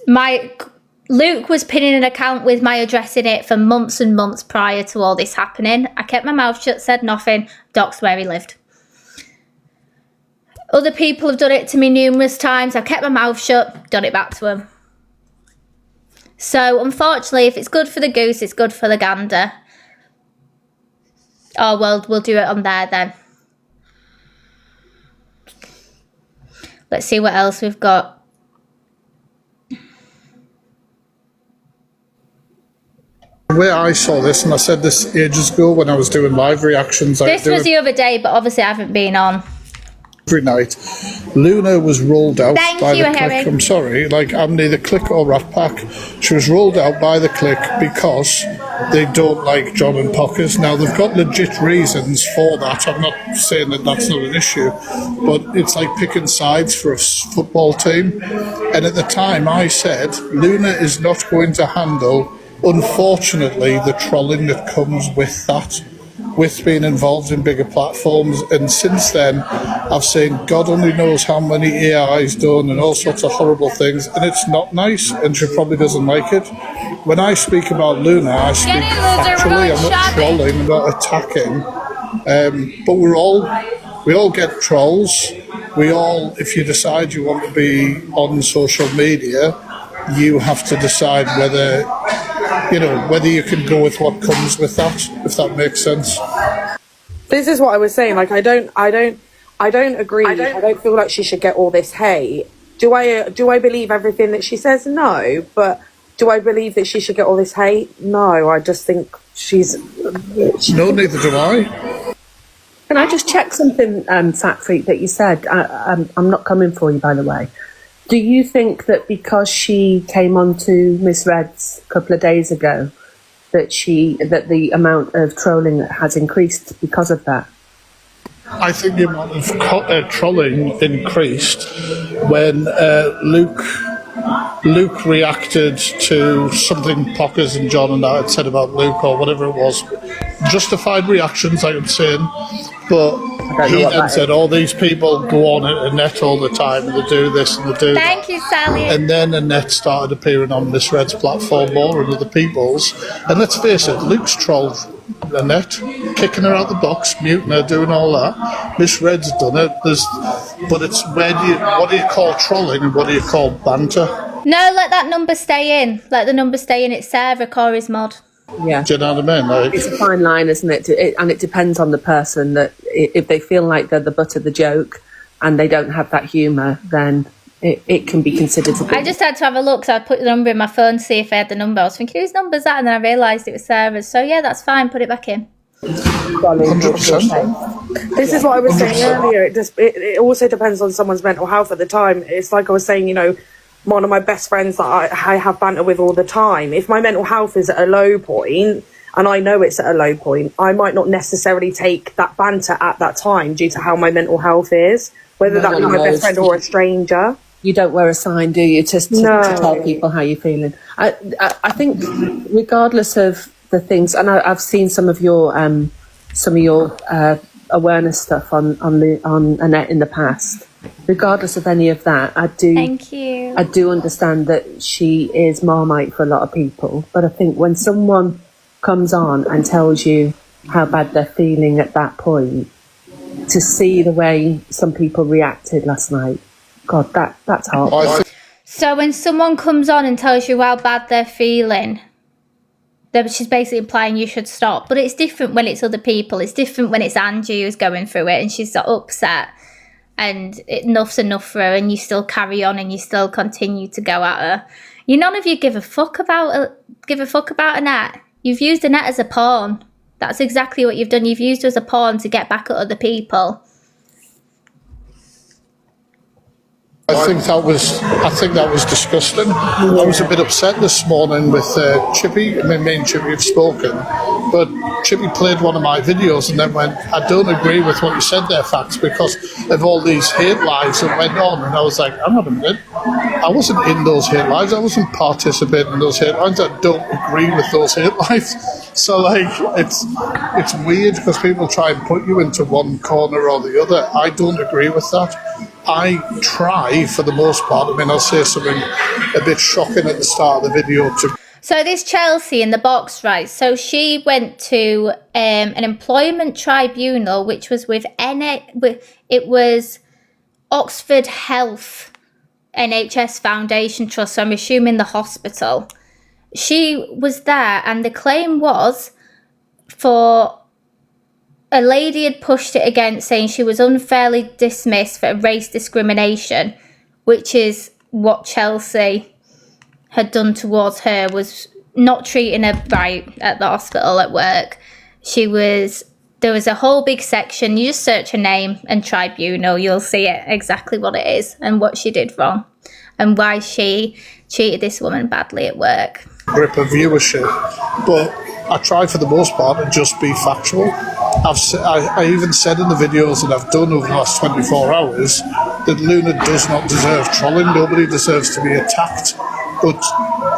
Speaker 1: Luke was pinning an account with my address in it for months and months prior to all this happening. I kept my mouth shut, said nothing, doxed where he lived. Other people have done it to me numerous times. I've kept my mouth shut, done it back to them. So, unfortunately, if it's good for the goose, it's good for the gander. Oh, well, we'll do it on there then. Let's see what else we've got.
Speaker 4: The way I saw this, and I said this ages ago when I was doing live reactions.
Speaker 1: This was the other day, but obviously I haven't been on.
Speaker 4: Every night, Luna was rolled out by the
Speaker 1: Harry.
Speaker 4: click. I'm sorry, like I'm neither Click or Rat Pack. She was rolled out by the Click because they don't like John and Pockers. Now they've got legit reasons for that. I'm not saying that that's not an issue, but it's like picking sides for a football team. And at the time, I said Luna is not going to handle, unfortunately, the trolling that comes with that, with being involved in bigger platforms. And since then, I've seen God only knows how many AI's done and all sorts of horrible things, and it's not nice, and she probably doesn't like it. When I speak about Luna, I speak factually. I'm not trolling, I'm not attacking. But we all get trolls. We all, if you decide you want to be on social media, you have to decide whether you can go with what comes with that, if that makes sense.
Speaker 22: This is what I was saying. Like, I don't agree. I don't feel like she should get all this hate. Do I believe everything that she says? No, but Do I believe that she should get all this hate? No, I just think she's...
Speaker 4: No, neither do I.
Speaker 22: Can I just check something, Fat Freak, that you said? I'm not coming for you, by the way. Do you think that because she came on to Miss Red's a couple of days ago, that the amount of trolling has increased because of that?
Speaker 4: I think the amount of trolling increased when Luke reacted to something Pockers and John and I had said about Luke or whatever it was. Justified reactions, I would say, but he then said, "Oh, these people go on Annette all the time and they do this and they do that."
Speaker 1: Thank you, Sally.
Speaker 4: And then Annette started appearing on Miss Red's platform more and other people's. And let's face it, Luke's trolled Annette, kicking her out the box, muting her, doing all that. Miss Red's done it. But it's what do you call trolling and what do you call banter?
Speaker 1: No, let that number stay in. Let the number stay in. It's Sarah, Corey's mod.
Speaker 22: Yeah.
Speaker 4: Do you know what I mean? Like,
Speaker 22: it's a fine line, isn't it? And it depends on the person. That if they feel like they're the butt of the joke and they don't have that humour, then it can be considered to be...
Speaker 1: I just had to have a look, so I put the number in my phone to see if I had the number. I was thinking, whose number's that? And then I realised it was Sarah's. So yeah, that's fine. Put it back in.
Speaker 4: 100%.
Speaker 22: This is what I was saying earlier. It also depends on someone's mental health at the time. It's like I was saying, one of my best friends that I have banter with all the time. If my mental health is at a low point, and I know it's at a low point, I might not necessarily take that banter at that time due to how my mental health is, whether that be my best friend or a stranger. You don't wear a sign, do you, to tell people how you're feeling? I think regardless of the things, and I've seen some of your awareness stuff on Annette in the past. Regardless of any of that,
Speaker 1: Thank you.
Speaker 22: I do understand that she is Marmite for a lot of people, but I think when someone comes on and tells you how bad they're feeling at that point, to see the way some people reacted last night, God, that's hard.
Speaker 1: So when someone comes on and tells you how bad they're feeling, she's basically implying you should stop. But it's different when it's other people. It's different when it's Angie who's going through it and she's upset and enough's enough for her and you still carry on and you still continue to go at her. None of you give a fuck about Annette. You've used Annette as a pawn. That's exactly what you've done. You've used her as a pawn to get back at other people.
Speaker 4: I think that was disgusting. I was a bit upset this morning with Chippy. I mean, me and Chippy have spoken, but Chippy played one of my videos and then went, "I don't agree with what you said there, Fax, because of all these hate lives that went on." And I was like, "Hang on a minute. I wasn't in those hate lives. I wasn't participating in those hate lives. I don't agree with those hate lives." So like, it's weird because people try and put you into one corner or the other. I don't agree with that. I try, for the most part. I mean, I'll say something a bit shocking at the start of the video.
Speaker 1: So this Chelsea in the box, right? So she went to an employment tribunal, which was with it was Oxford Health NHS Foundation Trust. So I'm assuming the hospital. She was there, and the claim was for a lady had pushed it against, saying she was unfairly dismissed for race discrimination, which is what Chelsea had done towards her, was not treating her right at the hospital at work. There was a whole big section. You just search her name and tribunal, you'll see it exactly what it is and what she did wrong and why she treated this woman badly at work.
Speaker 4: Grip of viewership, but I try for the most part to just be factual. I even said in the videos that I've done over the last 24 hours that Luna does not deserve trolling. Nobody deserves to be attacked. But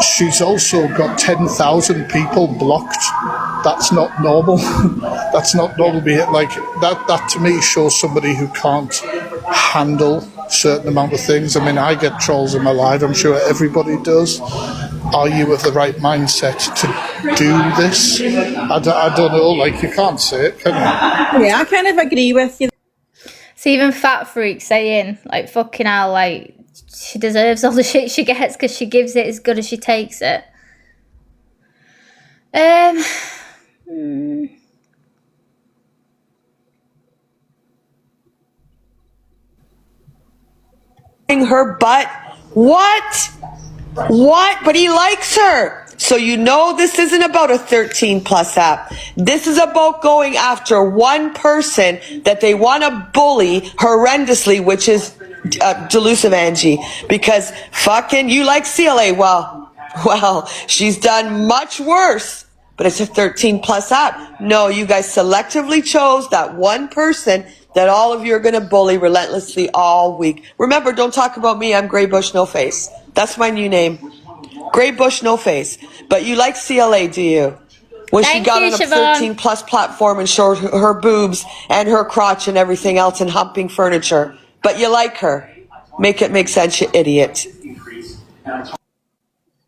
Speaker 4: she's also got 10,000 people blocked. That's not normal. That's not normal behavior. Like that to me shows somebody who can't handle a certain amount of things. I mean, I get trolls in my life. I'm sure everybody does. Are you of the right mindset to do this? I don't know. Like, you can't say it, can you?
Speaker 22: Yeah, I kind of agree with you.
Speaker 1: So even Fat Freak saying, like, fucking hell, like, she deserves all the shit she gets because she gives it as good as she takes it.
Speaker 14: Her butt? What? What? But he likes her. So you know this isn't about a 13 plus app. This is about going after one person that they want to bully horrendously, which is Delusive Angie. Because fucking you like CLA. Well, she's done much worse. But it's a 13 plus app. No, you guys selectively chose that one person that all of you are going to bully relentlessly all week. Remember, don't talk about me. I'm Grey Bush No Face. That's my new name. Grey Bush No Face. But you like CLA, do you? When she got on a 13 plus platform and showed her boobs and her crotch and everything else and humping furniture. But you like her. Make it make sense, you idiot.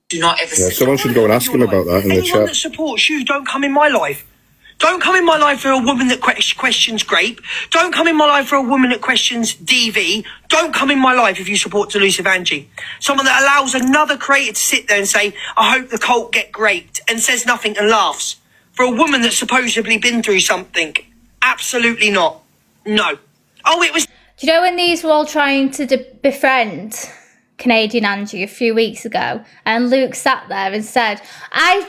Speaker 16: Do not ever.
Speaker 10: Yeah, someone should go and ask him about that in the
Speaker 16: Anyone that
Speaker 10: chat.
Speaker 16: supports you, don't come in my life. Don't come in my life for a woman that questions grape. Don't come in my life for a woman that questions DV. Don't come in my life if you support Delusive Angie. Someone that allows another creator to sit there and say, I hope the cult get graped, and says nothing and laughs. For a woman that's supposedly been through something. Absolutely not. No. Oh, it was...
Speaker 1: Do you know when these were all trying to befriend Canadian Angie a few weeks ago, and Luke sat there and said, I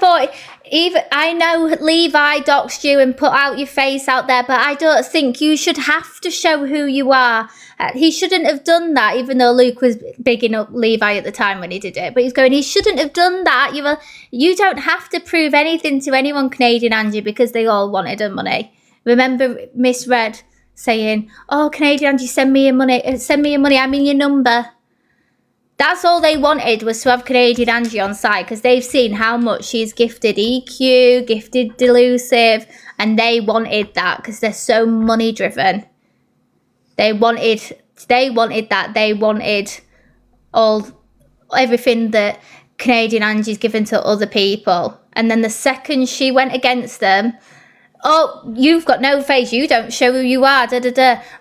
Speaker 1: know Levi doxed you and put out your face out there, but I don't think you should have to show who you are. He shouldn't have done that, even though Luke was bigging up Levi at the time when he did it. But he's going, he shouldn't have done that. You don't have to prove anything to anyone, Canadian Angie, because they all wanted her money. Remember Miss Red saying, oh, Canadian Angie, send me your money, I mean your number. That's all they wanted, was to have Canadian Angie on side, because they've seen how much she's gifted EQ, gifted Delusive, and they wanted that because they're so money driven. They wanted that. They wanted everything that Canadian Angie's given to other people. And then the second she went against them, oh, you've got no face, you don't show who you are,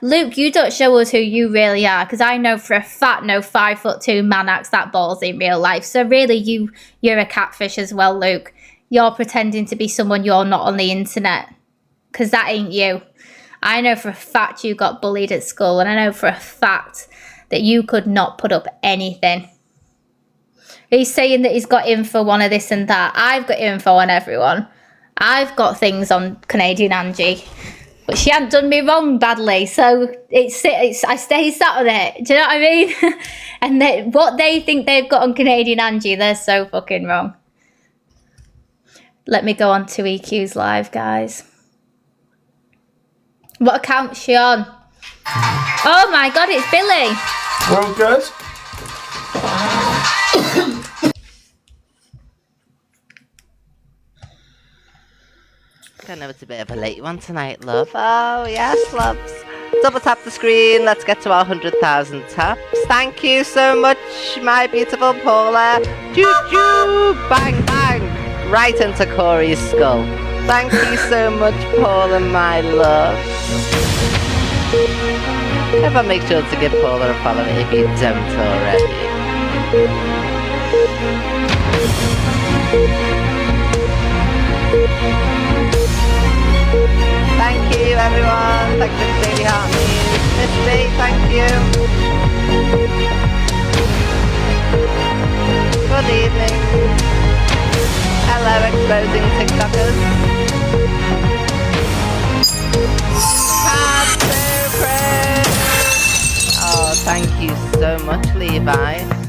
Speaker 1: Luke, you don't show us who you really are, because I know for a fact no 5'2" man acts that balls in real life. So really you're a catfish as well, Luke. You're pretending to be someone you're not on the internet, because that ain't you. I know for a fact you got bullied at school, and I know for a fact that you could not put up anything. He's saying that he's got info on of this and that. I've got info on everyone. I've got things on Canadian Angie, but she hadn't done me wrong badly, so I stay sat on it. Do you know what I mean? And what they think they've got on Canadian Angie, they're so fucking wrong. Let me go on to EQ's live, guys. What account's she on? Oh my God, it's Billy.
Speaker 21: Well, good.
Speaker 11: I know it's a bit of a late one tonight, love. Oh, yes, loves. Double tap the screen. Let's get to our 100,000 taps. Thank you so much, my beautiful Paula. Choo-choo! Bang, bang! Right into Corey's skull. Thank you so much, Paula, my love. Everyone make sure to give Paula a follow if you don't already. Thank you, everyone. Thank you, Daily Heart News. Miss B, thank you. Good evening. Hello, exposing TikTokers. Oh, thank you so much, Levi.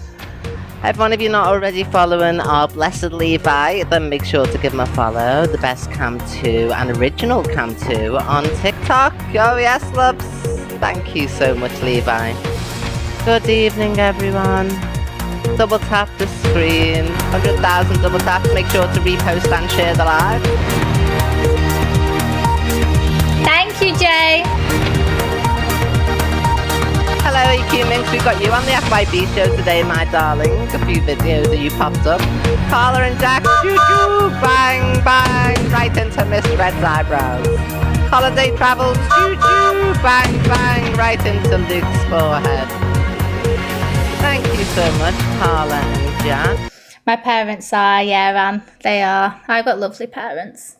Speaker 11: Everyone, if you're not already following our blessed Levi, then make sure to give him a follow. The best Cam 2 and original Cam 2 on TikTok. Oh yes, loves. Thank you so much, Levi. Good evening, everyone. Double tap the screen. 100,000 double taps. Make sure to repost and share the live.
Speaker 1: Thank you, Jay.
Speaker 11: Hello, EQ Minx, we've got you on the FYP show today, my darling. A few videos that you popped up. Carla and Jack, choo-choo, bang, bang, right into Miss Red's eyebrows. Holiday travels, choo-choo, bang, bang, right into Luke's forehead. Thank you so much, Carla and Jack.
Speaker 1: My parents are, yeah, Anne, they are. I've got lovely parents.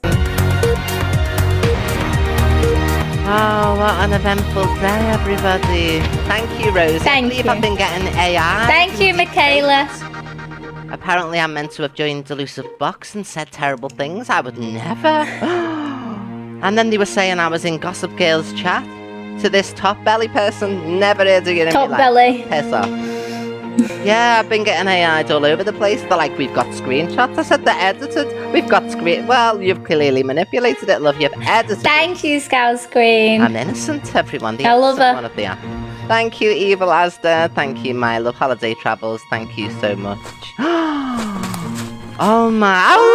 Speaker 11: Oh, what an eventful day, everybody. Thank you, Rose.
Speaker 1: Thank
Speaker 11: you. I've been getting AI.
Speaker 1: Thank you, Michaela.
Speaker 11: Apparently I'm meant to have joined Delusive Box and said terrible things. I would never. And then they were saying I was in Gossip Girl's chat to this top belly person. Never heard of you in
Speaker 1: Top
Speaker 11: my life.
Speaker 1: belly.
Speaker 11: Piss off. Yeah, I've been getting AI'd all over the place. They're like, we've got screenshots. I said they're edited. We've got Well, you've clearly manipulated it, love. You've edited
Speaker 1: Thank you, Scout Scream.
Speaker 11: I'm innocent, everyone. The
Speaker 1: I love
Speaker 11: innocent
Speaker 1: her.
Speaker 11: one of the app. Thank you, Evil Asda. Thank you, my love. Holiday Travels. Thank you so much. Oh my. Oh!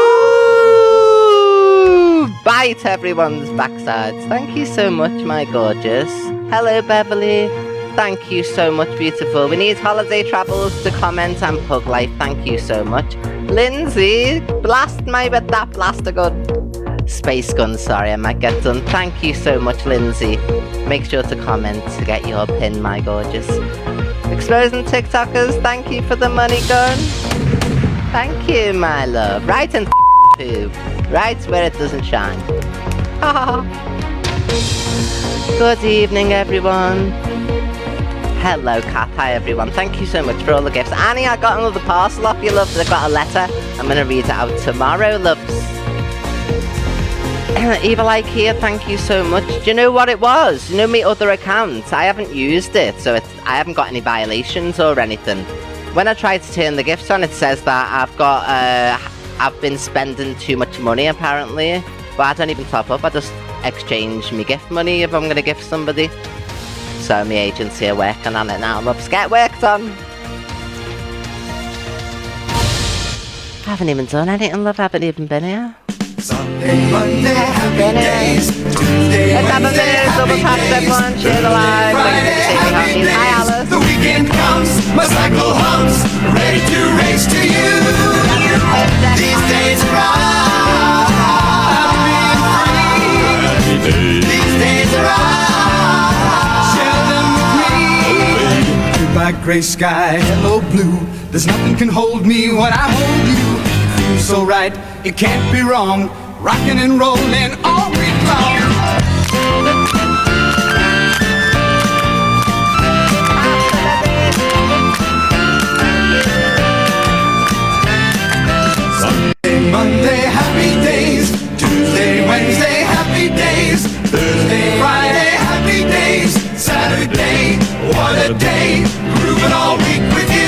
Speaker 11: Bite everyone's backsides. Thank you so much, my gorgeous. Hello, Beverly. Thank you so much, beautiful. We need Holiday Travels to comment and Pug Life. Thank you so much. Lindsay, blast me with that blaster gun. Space gun, sorry, I might get done. Thank you so much, Lindsay. Make sure to comment to get your pin, my gorgeous. Exposing TikTokers, thank you for the money gun. Thank you, my love. Right in too. Right where it doesn't shine. Good evening, everyone. Hello, Kat. Hi, everyone. Thank you so much for all the gifts. Annie, I got another parcel off you, love. I got a letter. I'm going to read it out tomorrow, loves. Evil IKEA, thank you so much. Do you know what it was? You know my other account? I haven't used it, so I haven't got any violations or anything. When I try to turn the gifts on, it says that I've been spending too much money, apparently. But I don't even top up. I just exchange my gift money if I'm going to gift somebody. So my agency are working on it now. Loves, get worked on. I haven't even done anything, love. I haven't even been here.
Speaker 7: Sunday, Monday, happy days. Tuesday, Wednesday, happy days. Thursday, Friday, happy days. The weekend comes, my cycle hums, ready to race to you. These days are happy days. These days are share them with me. Goodbye, gray sky, hello blue. There's nothing can hold me when I hold you. Feels so right, it can't be wrong. Rocking and rolling all week long. Sunday, Monday, happy days. Tuesday, Wednesday, happy days. Thursday, Friday, happy days. Saturday, what a day. Grooving all week with you.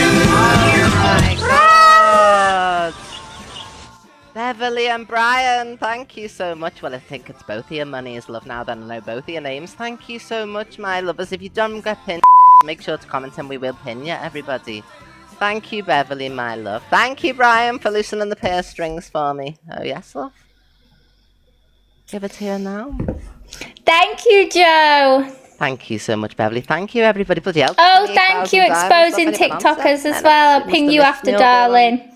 Speaker 11: Beverly and Brian, thank you so much. Well, I think it's both of your monies, love, now that I know both of your names. Thank you so much, my lovers. If you don't get pinned, make sure to comment and we will pin you, everybody. Thank you, Beverly, my love. Thank you, Brian, for loosening the purse strings for me. Oh, yes, love. Give it here now.
Speaker 1: Thank you, Joe.
Speaker 11: Thank you so much, Beverly. Thank you, everybody. Bloody hell.
Speaker 1: Oh, thank you, exposing TikTokers as well. I'll ping you after, darling.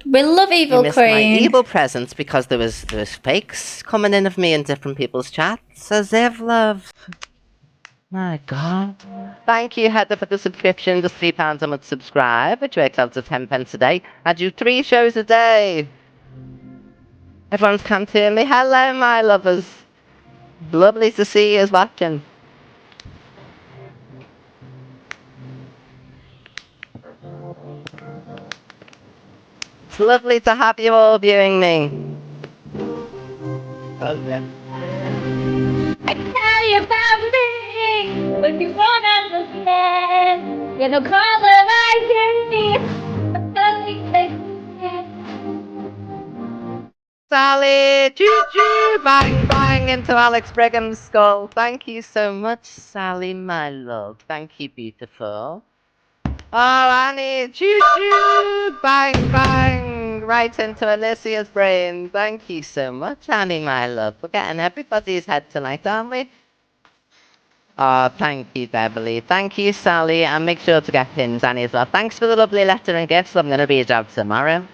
Speaker 1: We love Evil
Speaker 11: You missed my
Speaker 1: Queen.
Speaker 11: evil presence because there was fakes coming in of me in different people's chats. As if, love. My God. Thank you, Heather, for the subscription. Just £3 a month subscribe, which works out to 10 pence a day. I do 3 shows a day. Everyone's come to me. Hello, my lovers. Lovely to see you watching. It's lovely to have you all viewing me. Oh, yeah.
Speaker 1: I tell you about me, but you won't understand. You're no color I
Speaker 11: Sally, choo-choo, bang, bang into Alex Brigham's skull. Thank you so much, Sally, my love. Thank you, beautiful. Oh, Annie, choo-choo, bang, bang, right into Alicia's brain. Thank you so much, Annie, my love. We're getting everybody's head tonight, aren't we? Oh, thank you, Beverly. Thank you, Sally. And make sure to get pins, Annie, as well. Thanks for the lovely letter and gifts. I'm going to read it out tomorrow.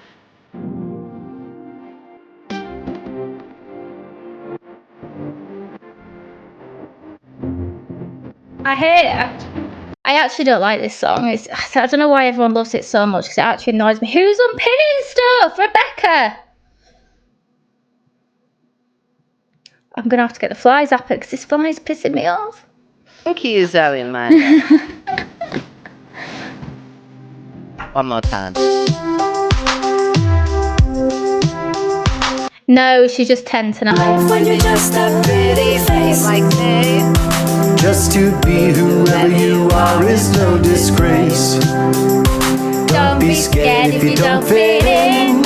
Speaker 1: I hate it. I actually don't like this song. I don't know why everyone loves it so much because it actually annoys me. Who's unpinning stuff? Rebecca! I'm going to have to get the fly zapper because this fly is pissing me off.
Speaker 11: Thank you, Zoe, man. One more time.
Speaker 1: No, she's just 10 tonight.
Speaker 7: When you're just a pretty face like me.
Speaker 13: Just to be whoever you are is no disgrace.
Speaker 1: Don't be scared if you don't fit in.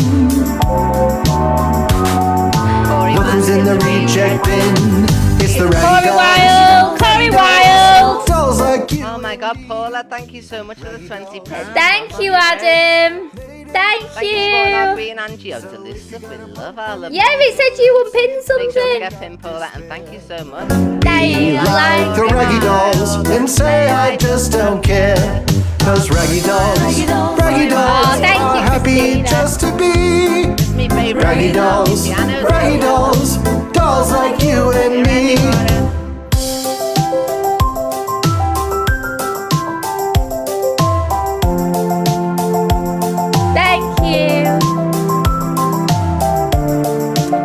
Speaker 13: Look who's in the reject bin. It's the
Speaker 1: Corey
Speaker 13: raggy
Speaker 1: Wild! Corey Wild!
Speaker 13: dolls like you.
Speaker 11: Oh my god, Paula, thank you so much for the £20.
Speaker 1: Thank you, Adam. Thank
Speaker 11: Thank you for our
Speaker 1: you.
Speaker 11: Queen Angie. Oh, Delusive, we love our love.
Speaker 1: Yeah, it said you would pin
Speaker 11: Make sure to
Speaker 1: something.
Speaker 11: get pinned, Paula, and thank you so much.
Speaker 1: They like
Speaker 13: The raggy dolls and say I just don't care. Cause raggy dolls
Speaker 1: Oh,
Speaker 13: are
Speaker 1: thank you,
Speaker 13: happy
Speaker 1: Christina.
Speaker 13: just to be.
Speaker 11: My favourite
Speaker 13: Raggy dolls, dolls like you and me.
Speaker 1: Thank you.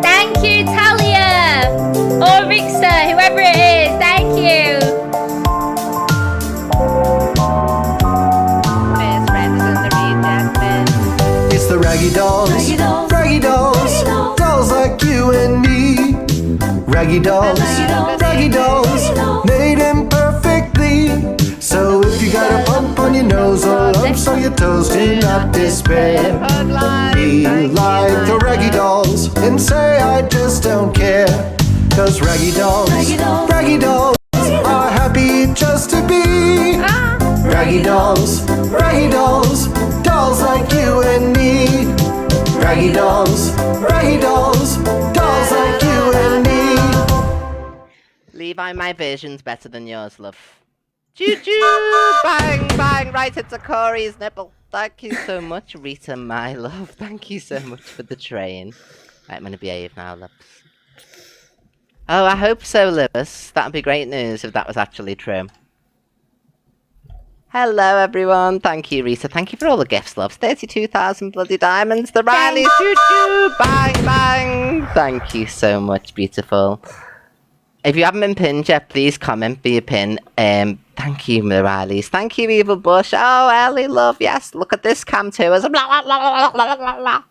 Speaker 1: Thank you, Talia. Or Rixa, whoever it is. Thank you.
Speaker 11: Miss Friends in the reject bin.
Speaker 13: It's the raggy dolls, dolls like you and me. Raggy dolls, made imperfectly. So if you got a bump on your nose or lumps on your toes, do not despair. Be like the raggy dolls and say I just don't care. Cause raggy dolls are happy just to be. Raggy dolls, dolls like you and me. Raggy dolls, dolls like you and me.
Speaker 11: Levi, my version's better than yours, love. Choo choo! Bang, bang! Right into Corey's nipple. Thank you so much, Rita, my love. Thank you so much for the train. Right, I'm gonna behave now, loves. Oh, I hope so, Lewis. That'd be great news if that was actually true. Hello, everyone. Thank you, Rita. Thank you for all the gifts, loves. 32,000 bloody diamonds. The Riley, choo choo! Bang, bang! Thank you so much, beautiful. If you haven't been pinned yet, please comment for your pin. Thank you, Morales. Thank you, Evil Bush. Oh, Ellie, love. Yes, look at this cam too. As a blah, blah, blah, blah, blah, blah.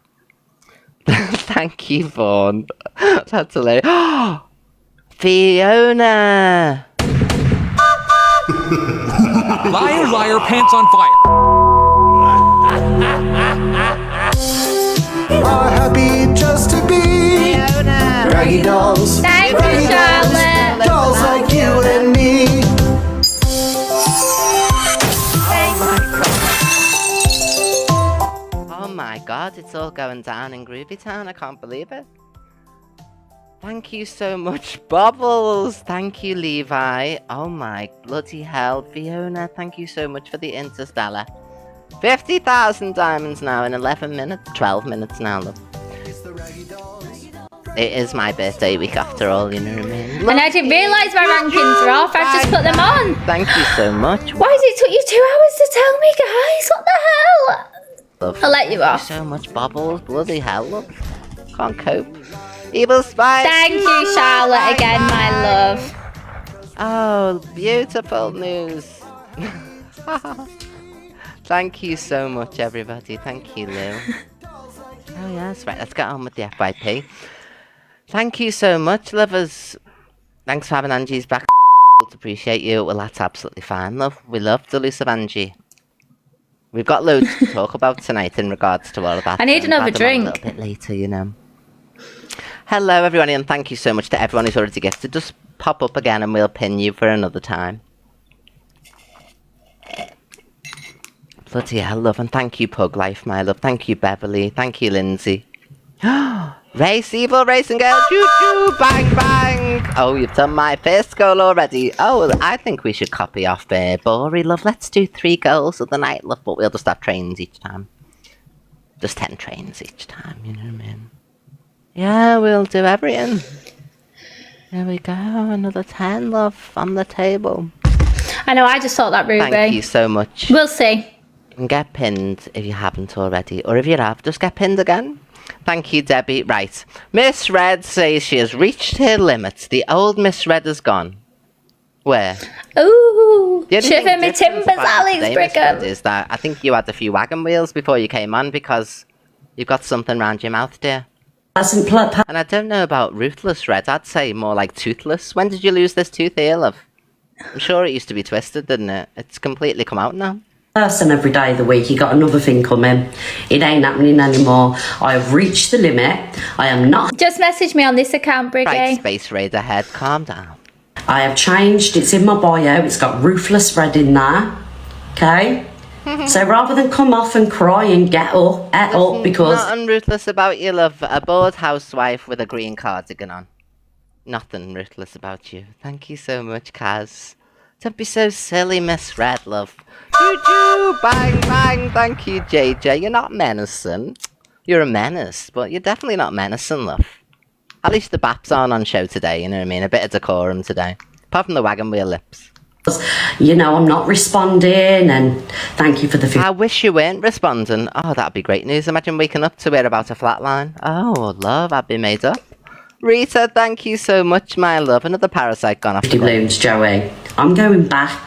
Speaker 11: Thank you, Vaughn. That's hilarious. Fiona.
Speaker 15: Liar, liar, pants on fire.
Speaker 13: Are happy just to be. Raggy dolls,
Speaker 1: Thank you, Charlotte.
Speaker 13: dolls like you and me.
Speaker 11: Oh my god, it's all going down in Groovy Town. I can't believe it. Thank you so much, Bubbles. Thank you, Levi. Oh my bloody hell. Fiona, thank you so much for the Interstellar. 50,000 diamonds now in 11 minutes. 12 minutes now, love. It is my birthday week after all, you know what I mean?
Speaker 1: And I didn't realise my rankings were off. I've just put them on.
Speaker 11: Thank you so much.
Speaker 1: Why has it took you 2 hours to tell me, guys? What the hell?
Speaker 11: Love.
Speaker 1: I'll let you off.
Speaker 11: Thank you so much, Bubbles. Bloody hell, love. Can't cope. Evil Spice.
Speaker 1: Thank you, Charlotte, again, my love.
Speaker 11: Oh, beautiful news. Thank you so much, everybody. Thank you, Lou. Oh, yes. Right, let's get on with the FYP. Thank you so much, lovers. Thanks for having Angie's back. Appreciate you. Well, that's absolutely fine, love. We love Delusive Angie. We've got loads to talk about tonight in regards to all of that.
Speaker 1: I need another drink.
Speaker 11: A little bit later, you know. Hello, everyone, and thank you so much to everyone who's already gifted. Just pop up again and we'll pin you for another time. Bloody hell, love, and thank you, Pug Life, my love. Thank you, Beverly. Thank you, Lindsay. Race Evil Racing Girl, choo choo, bang bang. Oh, you've done my first goal already. Oh, I think we should copy off Bori, love. Let's do 3 goals of the night, love, but we'll just have trains each time. Just 10 trains each time, you know what I mean? Yeah, we'll do everything. There we go, another 10, love, on the table.
Speaker 1: I know, I just thought that, Ruby.
Speaker 11: Thank you so much.
Speaker 1: We'll see.
Speaker 11: And get pinned if you haven't already. Or if you have, just get pinned again. Thank you, Debbie. Right. Miss Red says she has reached her limits. The old Miss Red is gone. Where?
Speaker 1: Ooh,
Speaker 11: The only
Speaker 1: shiver
Speaker 11: thing
Speaker 1: me
Speaker 11: different
Speaker 1: timbers,
Speaker 11: about
Speaker 1: Alex
Speaker 11: today, Miss
Speaker 1: Brigham.
Speaker 11: Red, is that I think you had a few wagon wheels before you came on because you've got something round your mouth, dear. And I don't know about ruthless, Red. I'd say more like toothless. When did you lose this tooth here, love? I'm sure it used to be twisted, didn't it? It's completely come out now.
Speaker 9: Person every day of the week. You got another thing coming. It ain't happening anymore. I have reached the limit. I am not.
Speaker 1: Just message me on this account, Briggy.
Speaker 11: Right, Space Raider head, calm down.
Speaker 9: I have changed. It's in my bio. It's got Ruthless Red in there. Okay? So rather than come off and cry and get up, because...
Speaker 11: Nothing ruthless about you, love. A bored housewife with a green cardigan on. Nothing ruthless about you. Thank you so much, Kaz. Don't be so silly, Miss Red, love. Choo-choo! Bang, bang! Thank you, JJ. You're not menacing. You're a menace, but you're definitely not menacing, love. At least the baps aren't on show today, you know what I mean? A bit of decorum today. Apart from the wagon wheel lips.
Speaker 9: You know, I'm not responding, and thank you for the...
Speaker 11: I wish you weren't responding. Oh, that'd be great news. Imagine waking up to hear about a flatline. Oh, love, I'd be made up. Rita, thank you so much, my love. Another parasite gone off the
Speaker 9: balloons, Joey. I'm going back.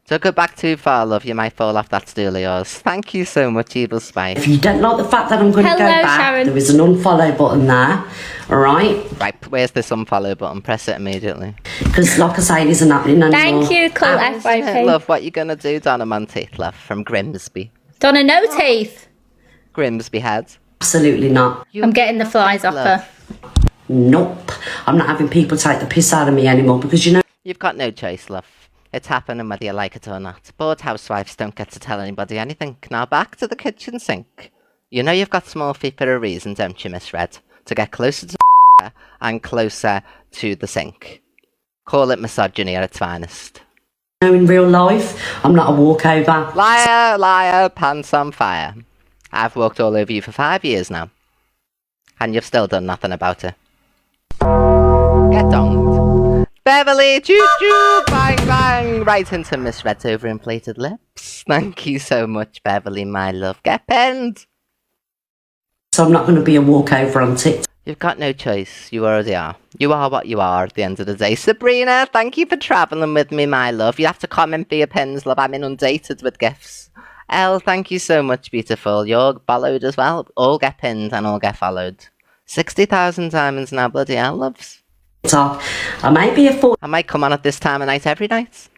Speaker 11: Don't go back too far, love. You might fall off that stool of yours. Thank you so much, Evil Spice.
Speaker 9: If you don't like the fact that I'm going to go back,
Speaker 1: Sharon.
Speaker 9: there is an unfollow button there. Alright?
Speaker 11: Right, where's this unfollow button? Press it immediately.
Speaker 9: Because, like I say, it isn't happening anymore.
Speaker 1: Thank you, Cult FYP.
Speaker 11: Love, what you gonna do, Donna Monteith, love, from Grimsby?
Speaker 1: Donna No Teeth.
Speaker 11: Grimsby head.
Speaker 9: Absolutely not.
Speaker 1: I'm getting the flies off her.
Speaker 9: Nope. I'm not having people take the piss out of me anymore because, you know...
Speaker 11: You've got no choice, love. It's happening whether you like it or not. Bored housewives don't get to tell anybody anything. Now back to the kitchen sink. You know you've got small feet for a reason, don't you, Miss Red? To get closer to the and closer to the sink. Call it misogyny at its finest.
Speaker 9: In real life, I'm not a walkover.
Speaker 11: Liar, liar, pants on fire. I've walked all over you for 5 years now. And you've still done nothing about it. Get donged. Beverly, choo-choo, bang, bang, right into Miss Red's overinflated lips. Thank you so much, Beverly, my love. Get penned.
Speaker 9: So I'm not going to be a walkover on TikTok.
Speaker 11: You've got no choice. You already are. You are what you are at the end of the day. Sabrina, thank you for travelling with me, my love. You have to comment for your pins, love. I'm inundated with gifts. Elle, thank you so much, beautiful. You're followed as well. All get pinned and all get followed. 60,000 diamonds now, bloody hell, loves.
Speaker 9: I might be a
Speaker 11: I might come on at this time of night every night.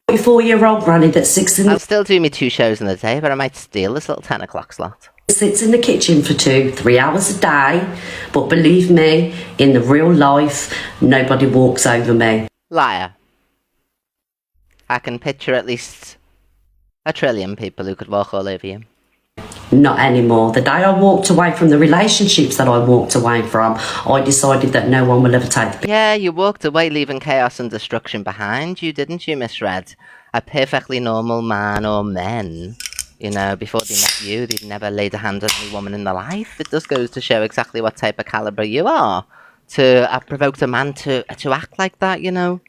Speaker 9: 44-year-old granny that sits in
Speaker 11: I'll still do me 2 shows in the day, but I might steal this little 10 o'clock slot.
Speaker 9: Sits in the kitchen for 2-3 hours a day, but believe me, in the real life, nobody walks over me.
Speaker 11: Liar. I can picture at least 1 trillion people who could walk all over you.
Speaker 9: Not anymore. The day I walked away from the relationships that I walked away from, I decided that no one will ever take the...
Speaker 11: Yeah, you walked away leaving chaos and destruction behind you, didn't you, Miss Red? A perfectly normal man or men. You know, before they met you, they'd never laid a hand on any woman in their life. It just goes to show exactly what type of calibre you are. To have provoked a man to act like that, you know.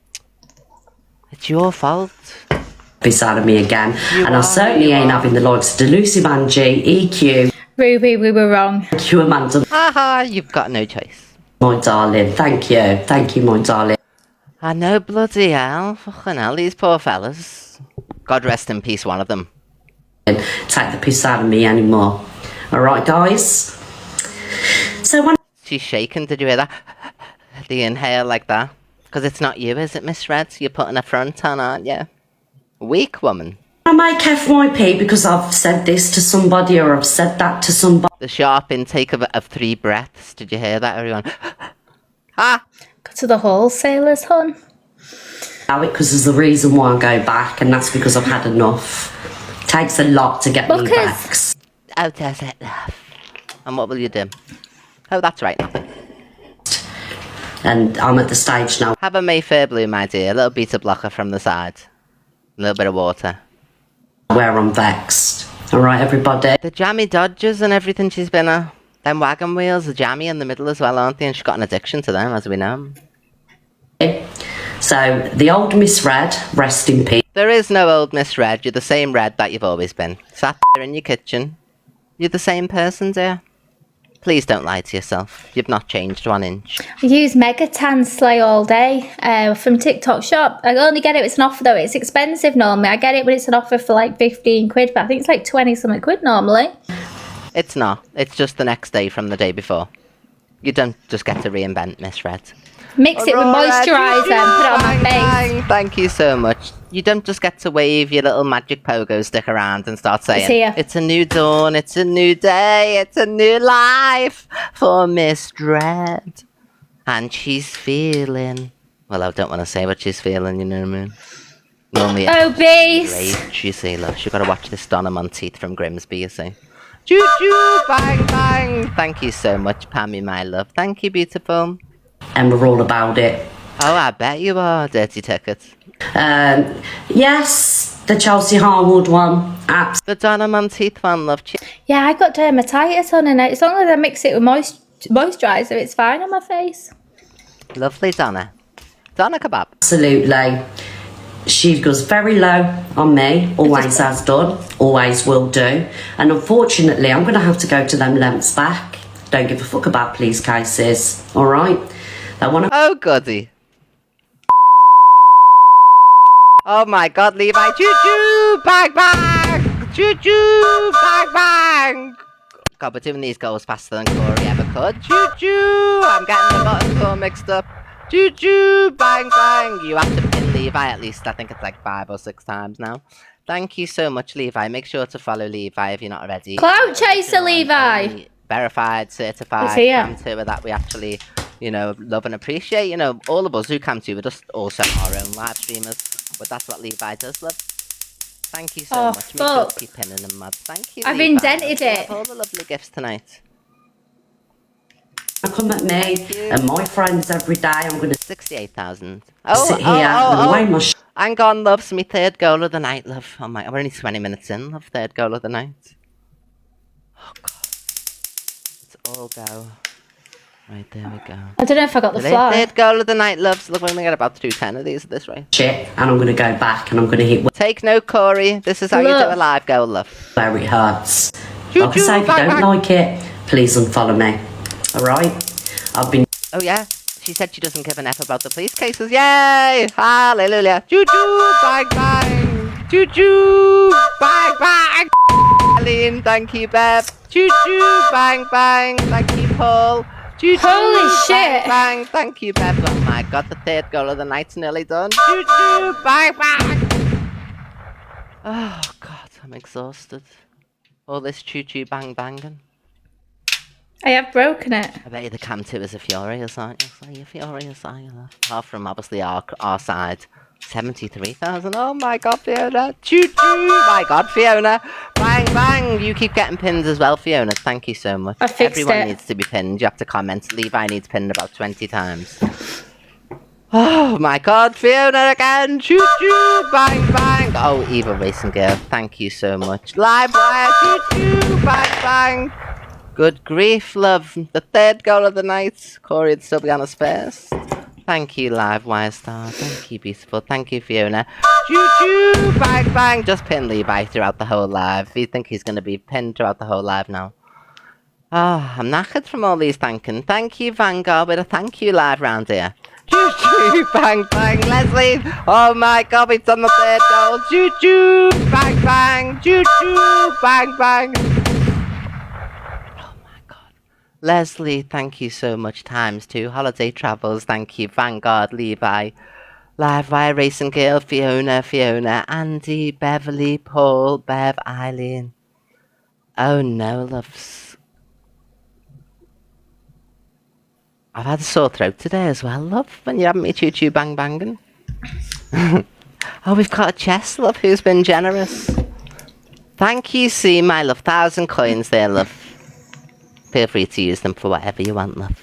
Speaker 11: It's your fault.
Speaker 9: Piss out of me again. And I certainly ain't having the likes of Delusive Angie, EQ.
Speaker 1: Ruby, we were wrong.
Speaker 9: Thank you, Amanda.
Speaker 11: Haha, you've got no choice.
Speaker 9: My darling, thank you. Thank you, my darling.
Speaker 11: I know, bloody hell. Fucking hell, these poor fellas. God rest in peace, one of them.
Speaker 9: Take the piss out of me anymore. Alright, guys? So when...
Speaker 11: She's shaking, did you hear that? The inhale like that. Because it's not you, is it, Miss Red? You're putting a front on, aren't you? Weak woman.
Speaker 9: I make FYP because I've said this to somebody or I've said that to somebody.
Speaker 11: The sharp intake of 3 breaths. Did you hear that, everyone? Ah!
Speaker 1: Go to the wholesalers, hon.
Speaker 9: Because there's the reason why I go back, and that's because I've had enough. Takes a lot to get me back.
Speaker 11: Oh, does it, love? And what will you do? Oh, that's right, nothing.
Speaker 9: And I'm at the stage now.
Speaker 11: Have a Mayfair Blue, my dear. A little beta blocker from the side. A little bit of water.
Speaker 9: Where I'm vexed. Alright, everybody.
Speaker 11: The jammy dodgers and everything she's been a... Them wagon wheels are jammy in the middle as well, aren't they? And she's got an addiction to them, as we know.
Speaker 9: So, the old Miss Red, rest in peace.
Speaker 11: There is no old Miss Red. You're the same Red that you've always been. Sat there in your kitchen. You're the same person, dear. Please don't lie to yourself. You've not changed 1 inch.
Speaker 1: I use Megatan Slay all day from TikTok shop. I only get it when it's an offer though. It's expensive normally. I get it when it's an offer for like 15 quid, but I think it's like 20 something quid normally.
Speaker 11: It's not. It's just the next day from the day before. You don't just get to reinvent Miss Red.
Speaker 1: Mix it with moisturiser and put it on my face.
Speaker 11: Thank you so much. You don't just get to wave your little magic pogo stick around and start saying, it's a new dawn, it's a new day, it's a new life for Miss Dread. And she's feeling... Well, I don't want to say what she's feeling, you know what I mean? Normally
Speaker 1: obese.
Speaker 11: Great, you see, love. You've got to watch this Donna Monteith from Grimsby, you see. Choo-choo, bang, bang. Thank you so much, Pammy, my love. Thank you, beautiful.
Speaker 9: And we're all about it.
Speaker 11: Oh, I bet you are, Dirty Tickets.
Speaker 9: Yes, the Chelsea Harwood one.
Speaker 11: The Donna Monteith one, love.
Speaker 1: Yeah, I got dermatitis on it. As long as I mix it with moisturiser, it's fine on my face.
Speaker 11: Lovely, Donna. Donna kebab.
Speaker 9: Absolutely. She goes very low on me, always has done, always will do. And unfortunately, I'm going to have to go to them lengths back. Don't give a fuck about police cases, all right?
Speaker 11: Oh, goody. Oh, my God, Levi. Choo-choo, bang, bang. Choo-choo, bang, bang. God, we're doing these goals faster than Corey ever could. Choo-choo. I'm getting the buttons all mixed up. Choo-choo, bang, bang. You have to pin Levi at least, I think it's like 5 or 6 times now. Thank you so much, Levi. Make sure to follow Levi if you're not already.
Speaker 1: Clout chaser, Levi.
Speaker 11: Verified, certified, cam tour that we actually, you know, love and appreciate. You know, all of us who cam to, we're just also our own live streamers. But that's what Levi does, love. Thank you so much. Make sure to keep pinning them, mad. Thank you,
Speaker 1: I've
Speaker 11: Levi.
Speaker 1: indented it.
Speaker 11: All the lovely gifts tonight.
Speaker 9: Come at me and my friends every day. I'm going to
Speaker 11: 68,000.
Speaker 9: sit here and weigh my
Speaker 11: hang on, love's my third goal of the night, love. Oh my, we're only 20 minutes in, love. Third goal of the night. Oh God. Let's all go. Right, there we go.
Speaker 1: I don't know if I got the flower.
Speaker 11: Third goal of the night, loves. Look, we're going to get about 210 of these at this rate.
Speaker 9: shit, and I'm going to go back and I'm going to hit
Speaker 11: Take note, Corey. This is how you do a live goal, love.
Speaker 9: where it hurts. Like I say, if you don't like it, please unfollow me. Alright? I've been...
Speaker 11: Oh, yeah? She said she doesn't give an F about the police cases. Yay! Hallelujah. Choo-choo, bang, bang. Choo-choo, bang, bang. Aline, thank you, Bev. Choo-choo, bang, bang. Thank you, Paul. Choo-choo,
Speaker 1: holy shit.
Speaker 11: Bang, bang. Thank you, Bev. Oh, my God, the third goal of the night's nearly done. Choo-choo, bang, bang. Oh, God, I'm exhausted. All this choo-choo, bang, banging.
Speaker 1: I have broken it.
Speaker 11: I bet you the cam 2 is a furious, aren't you? So you're furious, are you? Apart from obviously our side. 73,000. Oh my God, Fiona. Choo choo. My God, Fiona. Bang, bang. You keep getting pinned as well, Fiona. Thank you so much.
Speaker 1: I fixed
Speaker 11: Everyone needs to be pinned. You have to comment. Levi needs pinned about 20 times. Oh my God, Fiona again. Choo choo. Bang, bang. Oh, Evil Racing Girl. Thank you so much. Live wire. Choo choo. Bang, bang. Good grief, love. The third goal of the night. Corey would still be on his first. Thank you, Live Wire Star. Thank you, beautiful. Thank you, Fiona. Choo-choo! Bang, bang! Just pin Levi throughout the whole live. You think he's going to be pinned throughout the whole live now? Oh, I'm knackered from all these thanking. Thank you, Vanguard, with a thank you live round here. Choo-choo! Bang, bang! Leslie! Oh my God, we've done the third goal. Choo-choo! Bang, bang! Choo-choo! Bang, bang! Leslie, thank you so much. ×2. Holiday Travels, thank you. Vanguard, Levi. Live Wire Racing Girl, Fiona, Andy, Beverly, Paul, Bev, Eileen. Oh no, loves. I've had a sore throat today as well, love, when you're having me choo-choo bang banging. Oh, we've got a chest, love, who's been generous. Thank you, see, my love. 1,000 coins there, love. Feel free to use them for whatever you want, love.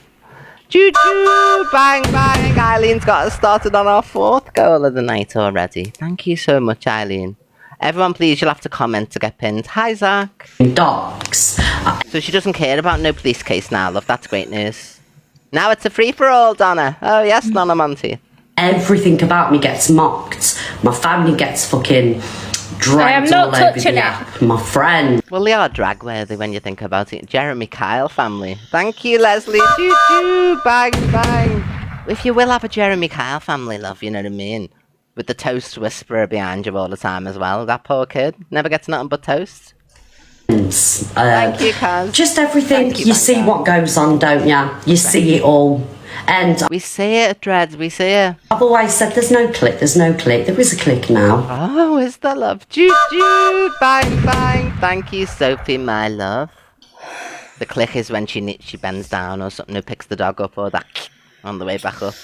Speaker 11: Choo-choo! Bang, bang! Eileen's got us started on our 4th goal of the night already. Thank you so much, Eileen. Everyone, please, you'll have to comment to get pinned. Hi, Zach.
Speaker 9: Dogs.
Speaker 11: So she doesn't care about no police case now, love. That's great news. Now it's a free-for-all, Donna. Oh, yes, Donna Monty.
Speaker 9: Everything about me gets mocked. My family gets fucking dragged
Speaker 1: not
Speaker 9: all over
Speaker 1: touching
Speaker 9: the
Speaker 1: it.
Speaker 9: app, my friend.
Speaker 11: Well, they are drag-worthy when you think about it. Jeremy Kyle family. Thank you, Leslie. Choo-choo, bang, bang. If you will have a Jeremy Kyle family, love, you know what I mean? With the toast whisperer behind you all the time as well. That poor kid never gets nothing but toast. Thank you, Kaz.
Speaker 9: Just everything.
Speaker 11: Thank
Speaker 9: You
Speaker 11: you,
Speaker 9: see
Speaker 11: Bang
Speaker 9: what goes on, don't you? You see it all. And
Speaker 11: we see it, Dreads, we see it.
Speaker 9: I've always said there's no click, there's no click. There is a click now.
Speaker 11: Oh, is there love? Choo-choo, bang, bang. Thank you, Sophie, my love. The click is when she bends down or something, who picks the dog up, or that on the way back up.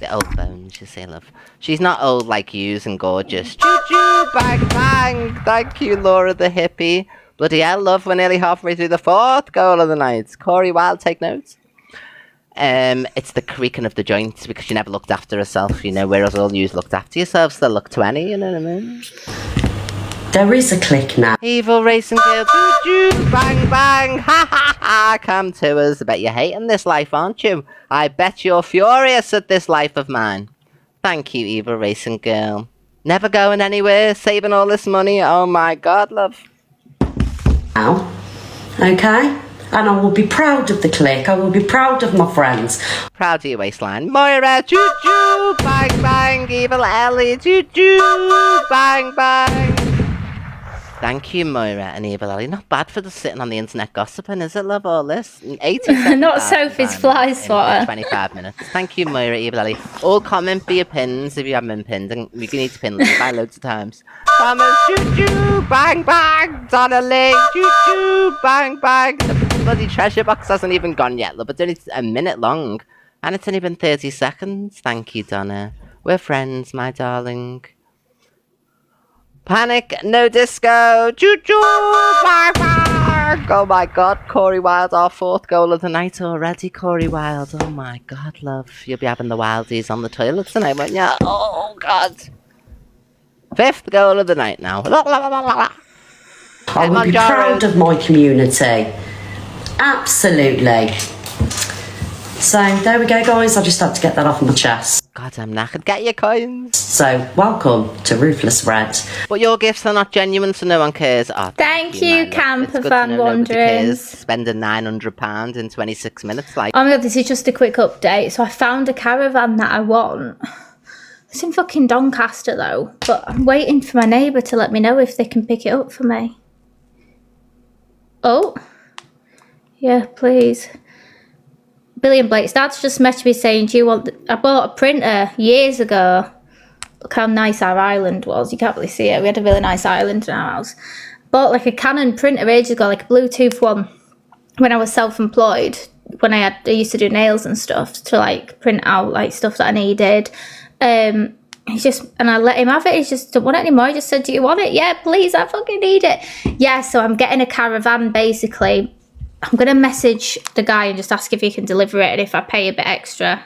Speaker 11: The old bones, you see, love. She's not old like yous and gorgeous. Choo-choo, bang, bang. Thank you, Laura the hippie. Bloody hell, love, we're nearly halfway through the 4th goal of the night. Corey Wild, take notes. It's the creaking of the joints because she never looked after herself, you know, whereas all yous looked after yourselves, still look 20, you know what I mean?
Speaker 9: There is a click now.
Speaker 11: Evil Racing Girl, choo-choo, bang, bang, ha ha ha, come to us. I bet you're hating this life, aren't you? I bet you're furious at this life of mine. Thank you, Evil Racing Girl. Never going anywhere, saving all this money, oh my god, love.
Speaker 9: Now, okay? And I will be proud of the click. I will be proud of my friends.
Speaker 11: Proud of your waistline. Moira, choo-choo, bang, bang. Evil Ellie, choo-choo, bang, bang. Thank you, Moira and Evil Ellie. Not bad for the sitting on the internet gossiping, is it, love, all this? 87
Speaker 1: Not Sophie's fly swatter.
Speaker 11: 25 minutes. Thank you, Moira, Evil Ellie. All comment for your pins if you haven't been pinned. And you need to pin Levi loads of times. Thomas, choo-choo, bang, bang. Donna Lee, choo-choo, bang, bang. The bloody treasure box hasn't even gone yet, love. It's only a minute long. And it's only been 30 seconds. Thank you, Donna. We're friends, my darling. Panic, no disco, choo-choo, bang, bang. Oh my god, Corey Wild, our 4th goal of the night already, Corey Wild. Oh my god, love. You'll be having the wildies on the toilet tonight, won't you? Oh god. 5th goal of the night now.
Speaker 9: I will be proud of my community. Absolutely. So, there we go, guys. I just had to get that off my chest.
Speaker 11: God, I'm knackered. Get your coins.
Speaker 9: So, welcome to Ruthless Red.
Speaker 11: But your gifts are not genuine, so no one cares. Oh,
Speaker 1: Thank you, Camper Van Wanderers.
Speaker 11: Spending £900 in 26 minutes, like.
Speaker 1: Oh my god, this is just a quick update. So I found a caravan that I want. It's in fucking Doncaster though, but I'm waiting for my neighbour to let me know if they can pick it up for me. Oh. Yeah, please. Billy and Blake's dad's just messaged me saying, do you want... I bought a printer years ago. Look how nice our island was. You can't really see it. We had a really nice island in our house. Bought like a Canon printer ages ago, like a Bluetooth one, when I was self-employed. When I used to do nails and stuff to like print out like stuff that I needed. He's just... And I let him have it. He just don't want it anymore. He just said, do you want it? Yeah, please. I fucking need it. Yeah, so I'm getting a caravan basically. I'm going to message the guy and just ask if he can deliver it and if I pay a bit extra.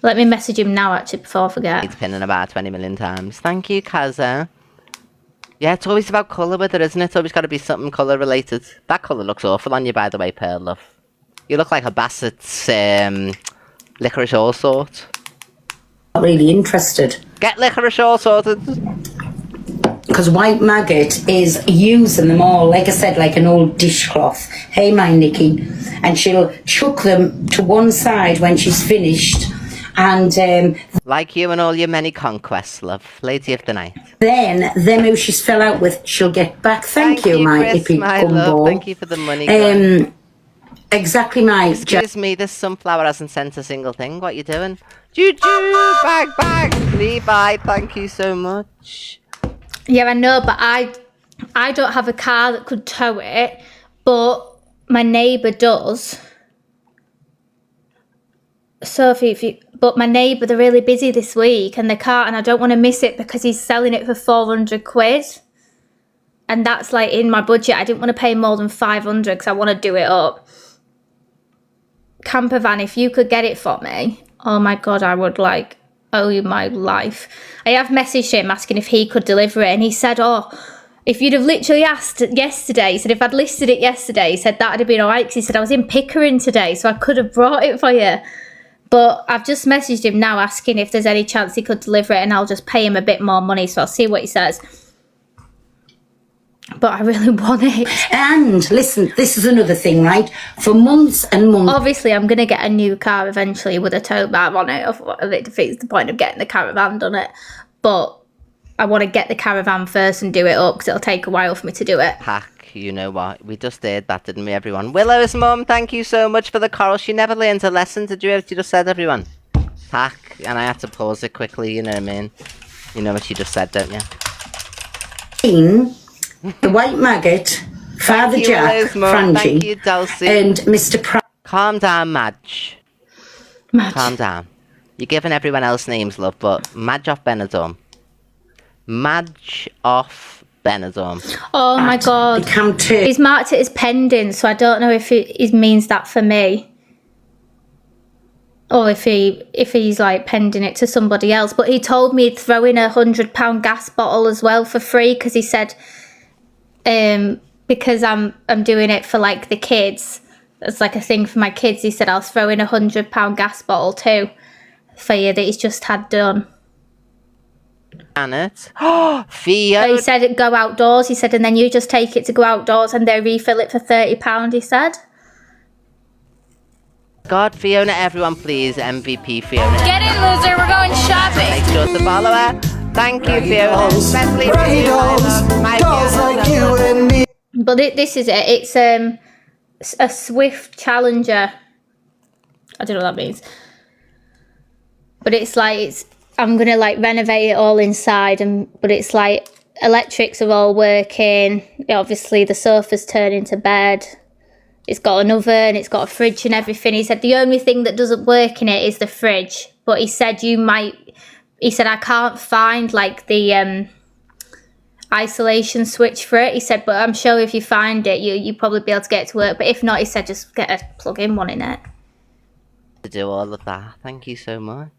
Speaker 1: Let me message him now, actually, before I forget.
Speaker 11: It's pinning about 20 million times. Thank you, Kaza. Yeah, it's always about colour with it, isn't it? It's always got to be something colour related. That colour looks awful on you, by the way, Pearl, love. You look like a Bassett's licorice all sort.
Speaker 12: Not really interested.
Speaker 11: Get licorice all sorted.
Speaker 12: Because White Maggot is using them all, like I said, like an old dishcloth. Hey, my Nikki. And she'll chuck them to one side when she's finished. And
Speaker 11: like you and all your many conquests, love. Lady of the night.
Speaker 12: Then, them who she's fell out with, she'll get back. Thank you, my
Speaker 11: Chris,
Speaker 12: hippie
Speaker 11: my
Speaker 12: gumbo.
Speaker 11: love. Thank you for the money.
Speaker 12: Exactly, my...
Speaker 11: Excuse me, this sunflower hasn't sent a single thing. What you doing? Choo-choo, bag, bag. Levi, thank you so much.
Speaker 1: Yeah, I know, but I don't have a car that could tow it, but my neighbour does. Sophie, but my neighbour, they're really busy this week and they can't, and I don't want to miss it because he's selling it for 400 quid. And that's like in my budget. I didn't want to pay more than 500 because I want to do it up. Camper van, if you could get it for me, oh my God, I would like... owe you my life. I have messaged him asking if he could deliver it and he said, oh, if you'd have literally asked yesterday, he said if I'd listed it yesterday, he said that'd have been alright because he said I was in Pickering today so I could have brought it for you. But I've just messaged him now asking if there's any chance he could deliver it, and I'll just pay him a bit more money, so I'll see what he says. But I really want it.
Speaker 12: And listen, this is another thing, right? For months and months.
Speaker 1: Obviously, I'm going to get a new car eventually with a tow bar on it. It defeats the point of getting the caravan done it. But I want to get the caravan first and do it up, because it'll take a while for me to do it.
Speaker 11: Pack, you know what? We just did that, didn't we, everyone? Willow's mum, thank you so much for the coral. She never learns a lesson. Did you hear what you just said, everyone? Pack, and I had to pause it quickly, you know what I mean? You know what she just said, don't you?
Speaker 12: The White Maggot, Father Jack, Frangie, and Mr.
Speaker 11: Calm down, Madge. Calm down. You're giving everyone else names, love, but Madge off Benidorm. Madge off Benidorm.
Speaker 1: Oh my god. He's marked it as pending, so I don't know if it means that for me. Or if he's like pending it to somebody else. But he told me he'd throw in a £100 gas bottle as well for free, because he said because I'm doing it for like the kids. It's like a thing for my kids. He said I'll throw in a £100 gas bottle too for you that he's just had done.
Speaker 11: Janet. Oh, Theo.
Speaker 1: He said it go outdoors. He said, and then you just take it to go outdoors and they refill it for £30, he said.
Speaker 11: God, Fiona, everyone please, MVP Fiona.
Speaker 7: Get in, loser, we're going shopping.
Speaker 11: Make sure to follow her. Thank you, Fiona. Let's leave
Speaker 1: But this is it. It's a Swift Challenger. I don't know what that means. But it's like, I'm gonna like renovate it all inside, but it's like electrics are all working. Obviously the sofa's turned into bed. It's got an oven, it's got a fridge and everything. He said the only thing that doesn't work in it is the fridge. But he said I can't find like the isolation switch for it. He said, but I'm sure if you find it, you probably be able to get it to work. But if not, he said just get a plug-in one in it.
Speaker 11: To do all of that. Thank you so much.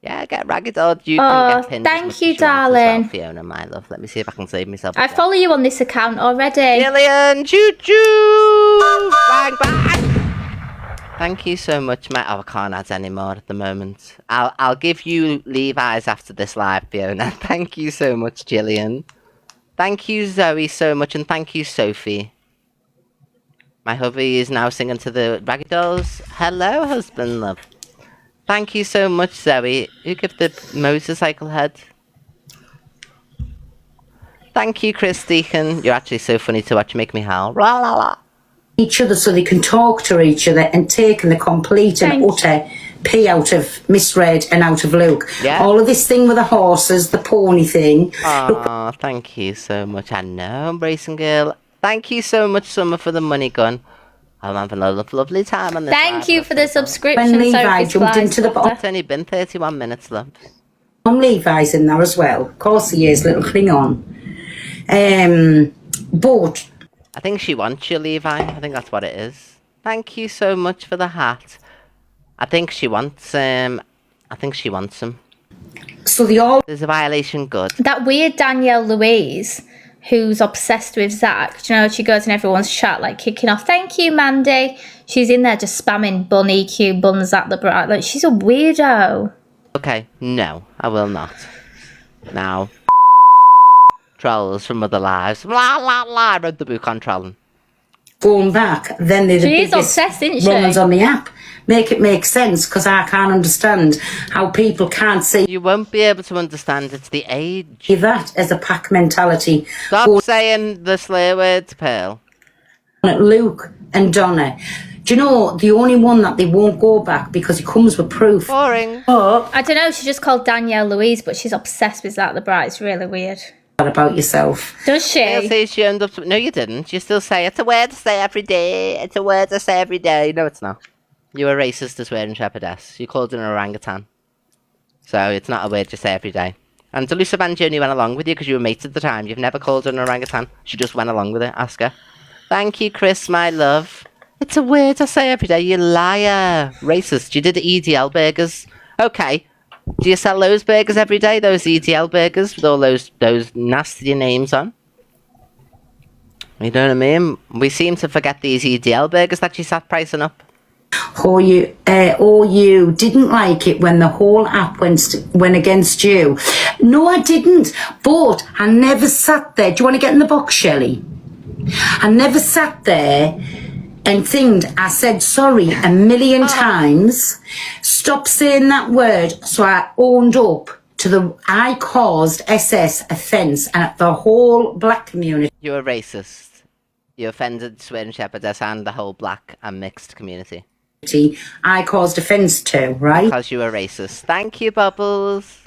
Speaker 11: Yeah, get ragged odd. You can get pinned.
Speaker 1: Thank you, darling.
Speaker 11: Well, Fiona, my love. Let me see if I can save myself.
Speaker 1: I follow you on this account already.
Speaker 11: Gillian, choo-choo! Bang, bang! Thank you so much, mate. Oh, I can't add any more at the moment. I'll give you Levi's after this live, Fiona. Thank you so much, Gillian. Thank you, Zoe, so much, and thank you, Sophie. My hubby is now singing to the Raggy Dolls. Hello, husband, love. Thank you so much, Zoe. Who give the motorcycle head? Thank you, Chris Deacon. You're actually so funny to watch. Make me howl. Rah, la, la.
Speaker 12: Each other so they can talk to each other and taking the complete and utter pee out of Miss Red and out of Luke.
Speaker 11: Yeah.
Speaker 12: All of this thing with the horses, the pony thing.
Speaker 11: Oh, thank you so much. I know, Embracing Girl. Thank you so much, Summer, for the money gun. I'm having a lovely time on this.
Speaker 1: Thank you for the subscription.
Speaker 12: When Levi jumped into the box.
Speaker 11: It's only been 31 minutes, love.
Speaker 12: Levi's in there as well. Of course he is, little Klingon. But
Speaker 11: I think she wants you, Levi. I think that's what it is. Thank you so much for the hat. I think she wants him.
Speaker 12: So there's
Speaker 11: a violation. Good.
Speaker 1: That weird Danielle Louise, who's obsessed with Zach. Do you know, she goes in everyone's chat like kicking off. Thank you, Mandy. She's in there just spamming bun EQ, bun Zach the Bright. Like, she's a weirdo.
Speaker 11: Okay, no, I will not. Now, trolls from other lives. La la la. I read the book on trolling.
Speaker 12: Going back, then they're the
Speaker 1: She is
Speaker 12: biggest
Speaker 1: obsessed, isn't she?
Speaker 12: runners on the app. Make it make sense, because I can't understand how people can't see.
Speaker 11: You won't be able to understand. It's the age.
Speaker 12: That as a pack mentality.
Speaker 11: Stop saying the swear words, Pearl.
Speaker 12: Luke and Donna. Do you know the only one that they won't go back because he comes with proof?
Speaker 11: Boring.
Speaker 12: Oh,
Speaker 1: I don't know. She's just called Danielle Louise, but she's obsessed with Zach the Bright. It's really weird.
Speaker 12: About yourself.
Speaker 1: Does she?
Speaker 11: I'll say she ended up. No, you didn't. You still say it's a word to say every day. It's a word to say every day. No, it's not. You were racist as swearing shepherdess. You called her an orangutan. So it's not a word you say every day. And Delusa Banji only went along with you because you were mates at the time. You've never called her an orangutan. She just went along with it. Ask her. Thank you, Chris, my love. It's a word I say every day. You liar. Racist. You did EDL burgers. Okay. Do you sell those burgers every day? Those EDL burgers with all those nasty names on? You know what I mean? We seem to forget these EDL burgers that you sat pricing up.
Speaker 12: or you didn't like it when the whole app went against you. No, I didn't. But I never sat there. Do you want to get in the box, Shelley? I never sat there and think I said sorry a million times. Stop saying that word. So I owned up to I caused SS offence at the whole black community.
Speaker 11: You're a racist. You offended Swin Shepherdess and the whole black and mixed community.
Speaker 12: I caused offence to, right?
Speaker 11: Because you were racist. Thank you, Bubbles.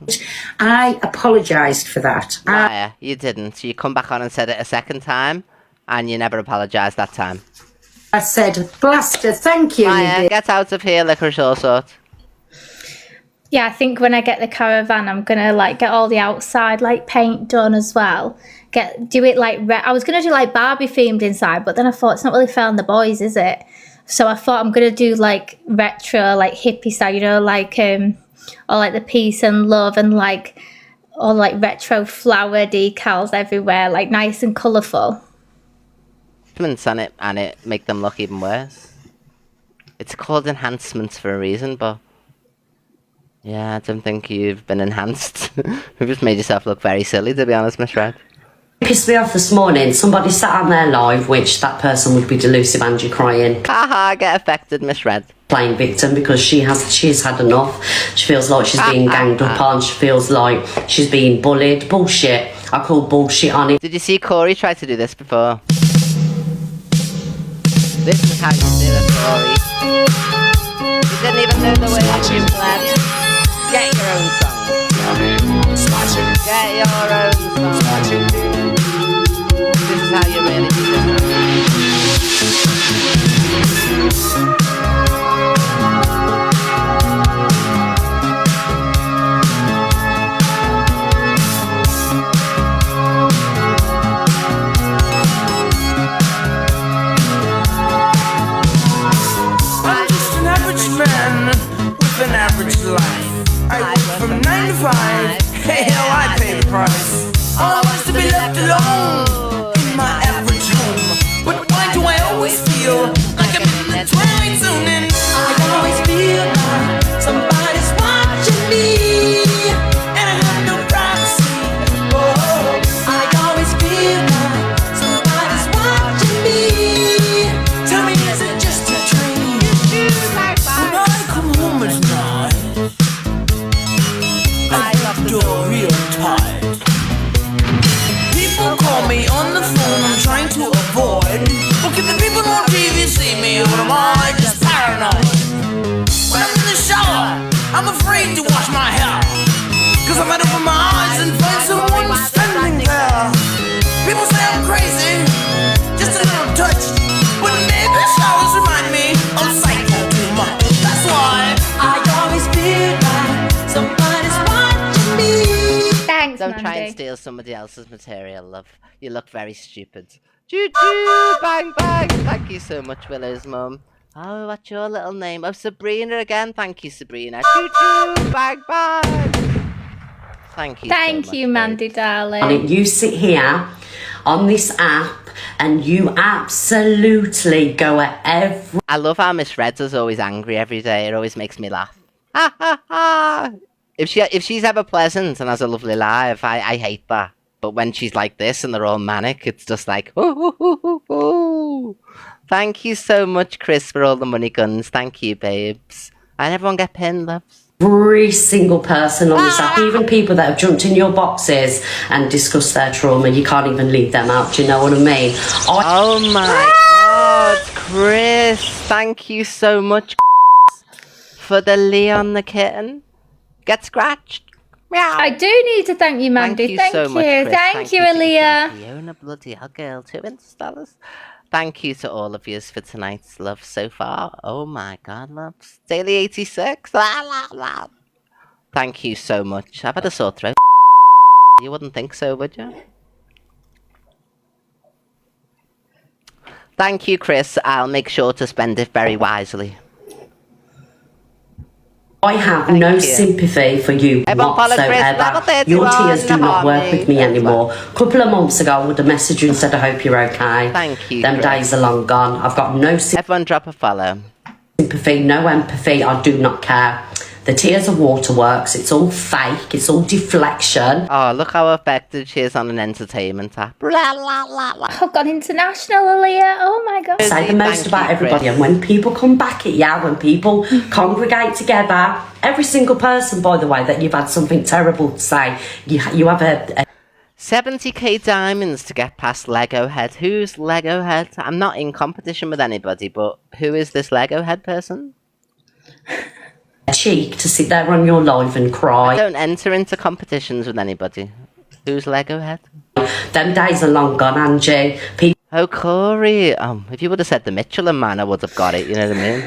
Speaker 12: I apologised for that.
Speaker 11: Liar, you didn't. You come back on and said it a second time, and you never apologised that time.
Speaker 12: I said, Blaster, thank you.
Speaker 11: Liar, get out of here, licorice all sort.
Speaker 1: Yeah, I think when I get the caravan, I'm gonna like get all the outside like paint done as well. Do it like I was gonna do like Barbie themed inside, but then I thought it's not really fair on the boys, is it? So I thought I'm gonna do like retro, like hippie style, you know, like or like the peace and love and like all like retro flower decals everywhere, like nice and colourful.
Speaker 11: And it make them look even worse. It's called enhancements for a reason, but yeah, I don't think you've been enhanced. You've just made yourself look very silly, to be honest, Miss Red.
Speaker 9: Pissed me off this morning. Somebody sat on their live, which that person would be Delusive Angie crying.
Speaker 11: Haha, get affected, Miss Red.
Speaker 9: Playing victim because she has had enough. She feels like she's being ganged up on. She feels like she's being bullied. Bullshit. I call bullshit on it.
Speaker 11: Did you see Corey try to do this before? This is how you do it, Corey. You didn't even know the words you planned. Get your own song. Get your own song. This is how you really do
Speaker 2: I'm just an average man with an average life. I work from 9 to 5. Hey, hell, I pay the price. All I want is to be left alone in my average home. But why do I always feel like I'm in the twilight zone? And I always feel like somebody's watching me, and I have no privacy. Oh, I always feel like somebody's watching me. Tell me, is it just a dream? When I come home at night, I lock the door real tight. People call me on the phone, I'm trying to avoid. But can the people on TV see me, or am I just paranoid? When I'm in the shower, I'm afraid to wash my hair, cause I might open my eyes and find someone standing there. People say I'm crazy, just a little touched, but maybe showers remind me of psycho too much. That's why I always feel like somebody's watching me.
Speaker 1: Thanks,
Speaker 11: Don't try
Speaker 1: Mandy.
Speaker 11: and steal somebody else's material, love. You look very stupid. Choo-choo! Bang, bang! Thank you so much, Willow's mum. Oh, what's your little name? Oh, Sabrina again. Thank you, Sabrina. Choo-choo! Bang, bang! Thank you
Speaker 1: Thank you, Mandy, darling.
Speaker 9: You sit here on this app and you absolutely go at every...
Speaker 11: I love how Miss Red's always angry every day. It always makes me laugh. Ha, ha, ha! If she's ever pleasant and has a lovely life, I hate that. But when she's like this and they're all manic, it's just like, ooh, ooh, ooh, ooh. Thank you so much, Chris, for all the money guns. Thank you, babes. And everyone get pinned, loves.
Speaker 9: Every single person on this app, even people that have jumped in your boxes and discussed their trauma, you can't even leave them out, do you know what I mean?
Speaker 11: Oh my god, Chris, thank you so much for the Leon the kitten. Get scratched. Meow.
Speaker 1: I do need to thank you, Mandy.
Speaker 11: Thank you so much, Chris.
Speaker 1: Thank you, Aaliyah.
Speaker 11: Fiona, bloody hell, girl, $2 Thank you to all of yous for tonight's love so far. Oh my god, loves. Daily 86. Thank you so much. I've had a sore throat. You wouldn't think so, would you? Thank you, Chris. I'll make sure to spend it very wisely.
Speaker 9: I have no sympathy for you whatsoever. Your tears do not work with me anymore. A couple of months ago I would have messaged you and said I hope you're okay.
Speaker 11: Thank you.
Speaker 9: Them days are long gone. I've got no sympathy.
Speaker 11: Everyone drop a follow.
Speaker 9: sympathy, no empathy. I do not care. The tears are waterworks. It's all fake. It's all deflection.
Speaker 11: Oh, look how effective she is on an entertainment app.
Speaker 1: I've gone international, Aaliyah. Oh my god.
Speaker 9: Say the most about everybody, and when people come back at you, when people congregate together, every single person, by the way, that you've had something terrible to say, you have a
Speaker 11: 70k diamonds to get past Lego Head. Who's Lego Head? I'm not in competition with anybody, but who is this Lego Head person?
Speaker 9: cheek to sit there on your live and cry.
Speaker 11: I don't enter into competitions with anybody. Who's Lego Head?
Speaker 9: Them days are long gone, Angie.
Speaker 11: Oh, Corey. If you would have said the Michelin Man, I would have got it, you know what I mean?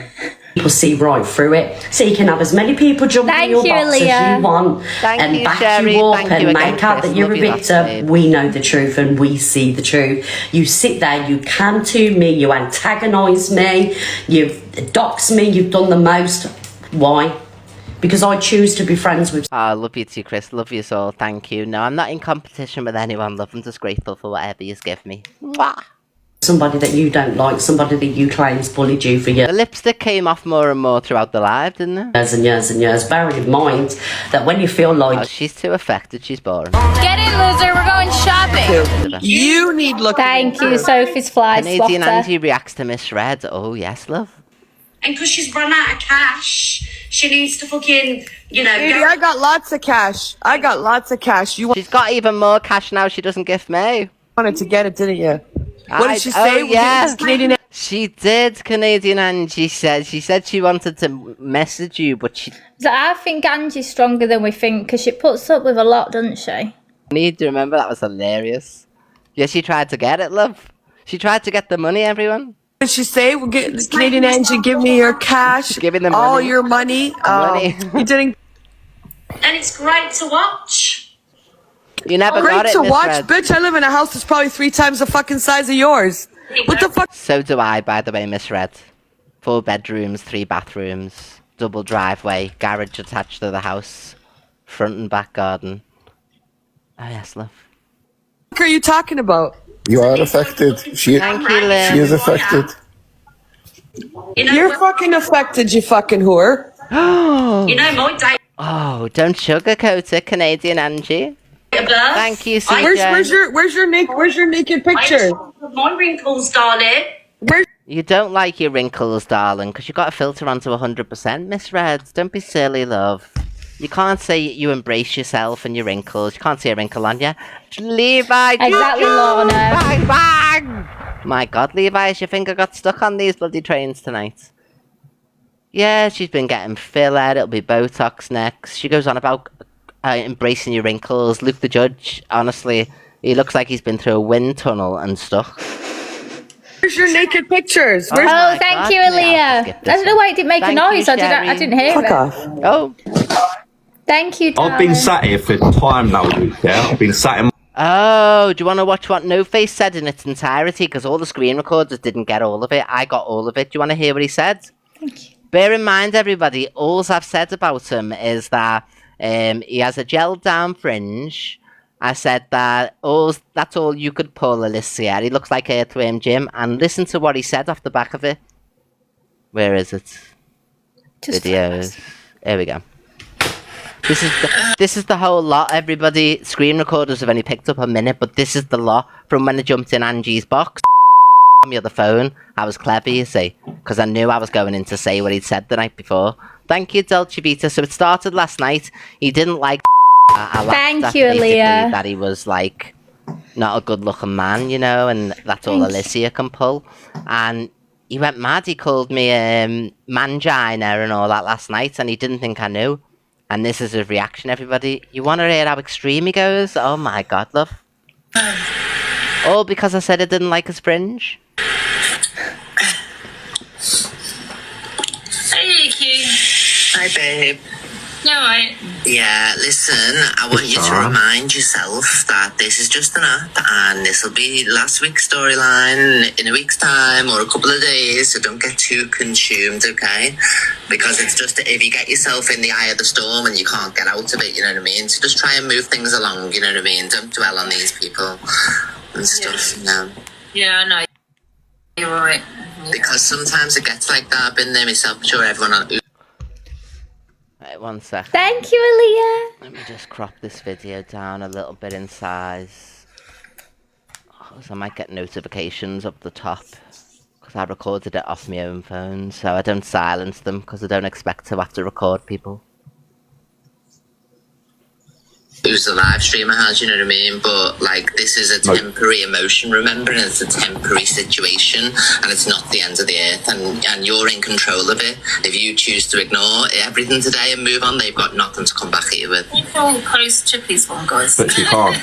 Speaker 9: People see right through it. So you can have as many people jump in your box as you want and back you up and make out that you're a victim. We know the truth and we see the truth. You sit there, you canter me, you antagonise me, you've doxed me, you've done the most. Why? Because I choose to be friends with...
Speaker 11: I love you too, Chris. Love you so. Thank you. No, I'm not in competition with anyone. Love, I'm just grateful for whatever you give me. Mwah.
Speaker 9: Somebody that you don't like, somebody that you claim's bullied you for years.
Speaker 11: The lipstick came off more and more throughout the live, didn't it?
Speaker 9: Years and years and years. Bearing in mind that when you feel like...
Speaker 11: Oh, she's too affected. She's boring.
Speaker 18: Get in, loser. We're going shopping.
Speaker 1: You need looking. Thank you, Sophie's fly
Speaker 11: Canadian
Speaker 1: swatter.
Speaker 11: Angie reacts to Miss Red. Oh, yes, love.
Speaker 18: And because she's run out of cash, she needs to fucking, you know...
Speaker 14: Baby, I got lots of cash. I got lots of cash.
Speaker 11: She's got even more cash now she doesn't give me.
Speaker 14: Wanted to get it, didn't you? What did she say?
Speaker 11: Oh, yeah. She did, Canadian Angie said. She said she wanted to message you, but she...
Speaker 1: So I think Angie's stronger than we think, because she puts up with a lot, doesn't she?
Speaker 11: I need to remember that was hilarious. Yeah, she tried to get it, love. She tried to get the money, everyone.
Speaker 14: What did she say? We'll get Canadian Angie, give me your cash.
Speaker 11: Giving them
Speaker 14: all
Speaker 11: money.
Speaker 14: your money.
Speaker 11: Money.
Speaker 14: You didn't...
Speaker 18: And it's great to watch.
Speaker 11: You never
Speaker 14: Great
Speaker 11: got it,
Speaker 14: to
Speaker 11: Miss
Speaker 14: watch,
Speaker 11: Red.
Speaker 14: bitch. I live in a house that's probably 3 times the fucking size of yours. What the fuck?
Speaker 11: So do I, by the way, Miss Red. 4 bedrooms, 3 bathrooms, double driveway, garage attached to the house, front and back garden. Oh yes, love.
Speaker 14: What are you talking about?
Speaker 10: You are affected.
Speaker 11: Thank you, Lynn.
Speaker 10: She is affected.
Speaker 14: You're fucking affected, you fucking whore.
Speaker 18: You know, my day...
Speaker 11: Oh, don't sugarcoat it, Canadian Angie. Thank you, CJ.
Speaker 14: Where's your naked picture?
Speaker 18: My wrinkles, darling.
Speaker 11: You don't like your wrinkles, darling, because you got to filter onto 100%, Miss Red. Don't be silly, love. You can't say you embrace yourself and your wrinkles. You can't see a wrinkle on you. Levi,
Speaker 1: Exactly, Lorna.
Speaker 11: Bang, bang! My God, Levi, has your finger got stuck on these bloody trains tonight? Yeah, she's been getting filler. It'll be Botox next. She goes on about embracing your wrinkles. Luke the Judge, honestly, he looks like he's been through a wind tunnel and stuff.
Speaker 14: Where's your naked pictures?
Speaker 1: Oh, thank you, Aaliyah. I don't know why it didn't make a noise. I didn't hear it.
Speaker 11: Oh.
Speaker 1: Thank you, darling.
Speaker 19: I've been sat here for time now, Luke, yeah? I've been sat in...
Speaker 11: Oh, do you want to watch what No Face said in its entirety? Because all the screen recorders didn't get all of it. I got all of it. Do you want to hear what he said?
Speaker 1: Thank you.
Speaker 11: Bear in mind, everybody, all I've said about him is that he has a gelled down fringe. I said that that's all you could pull, Alicia. He looks like Earthworm Jim. And listen to what he said off the back of it. Where is it? Videos. Here we go. This is the whole lot, everybody. Screen recorders have only picked up a minute, but this is the lot from when I jumped in Angie's box. On the other phone. I was clever, you see, because I knew I was going in to say what he'd said the night before. Thank you, Dolce Vita. So it started last night. He didn't like... I
Speaker 1: Thank you, Aaliyah.
Speaker 11: That he was, like, not a good-looking man, you know, and that's all Alicia can pull. And he went mad. He called me mangina and all that last night, and he didn't think I knew. And this is his reaction, everybody. You want to hear how extreme he goes? Oh, my God, love. All because I said I didn't like his fringe.
Speaker 18: Hey, Q.
Speaker 23: Hi, babe.
Speaker 18: No, right.
Speaker 23: Yeah, listen, I want you to remind yourself that this is just an app and this will be last week's storyline in a week's time or a couple of days, so don't get too consumed, okay? Because it's just, if you get yourself in the eye of the storm and you can't get out of it, you know what I mean? So just try and move things along, you know what I mean? Don't dwell on these people and stuff, you know?
Speaker 18: Yeah, I know.
Speaker 23: You're right. Because sometimes it gets like that. I've been there myself. I'm sure everyone on.
Speaker 11: Right, 1 sec.
Speaker 1: Thank you, Aaliyah.
Speaker 11: Let me just crop this video down a little bit in size. So I might get notifications up the top. Because I recorded it off my own phone. So I don't silence them. Because I don't expect to have to record people.
Speaker 23: Who's the live streamer has, you know what I mean? But like, this is a temporary emotion, remember, and it's a temporary situation, and it's not the end of the earth, and you're in control of it. If you choose to ignore everything today and move on, they've got nothing to come back at you with.
Speaker 7: You can post Chippy's one, guys.
Speaker 19: But you can't.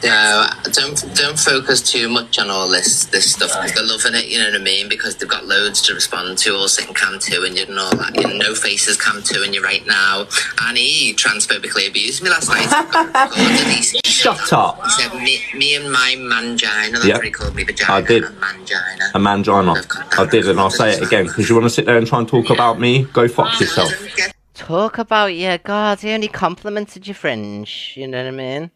Speaker 23: No, don't focus too much on all this stuff. They're loving it, you know what I mean? Because they've got loads to respond to, all sitting cam 2, and you're all that. You know, no faces cam 2, and you're right now. And he transphobically abused me last night.
Speaker 19: Shut up.
Speaker 23: He said, me and my mangina. That's what he called me, vagina.
Speaker 19: I did.
Speaker 23: A mangina.
Speaker 19: A mangina. I did, and I'll say it again. Because you want to sit there and try and talk about me? Go fuck yourself.
Speaker 11: Talk about you. God, he only complimented your fringe. You know what I mean?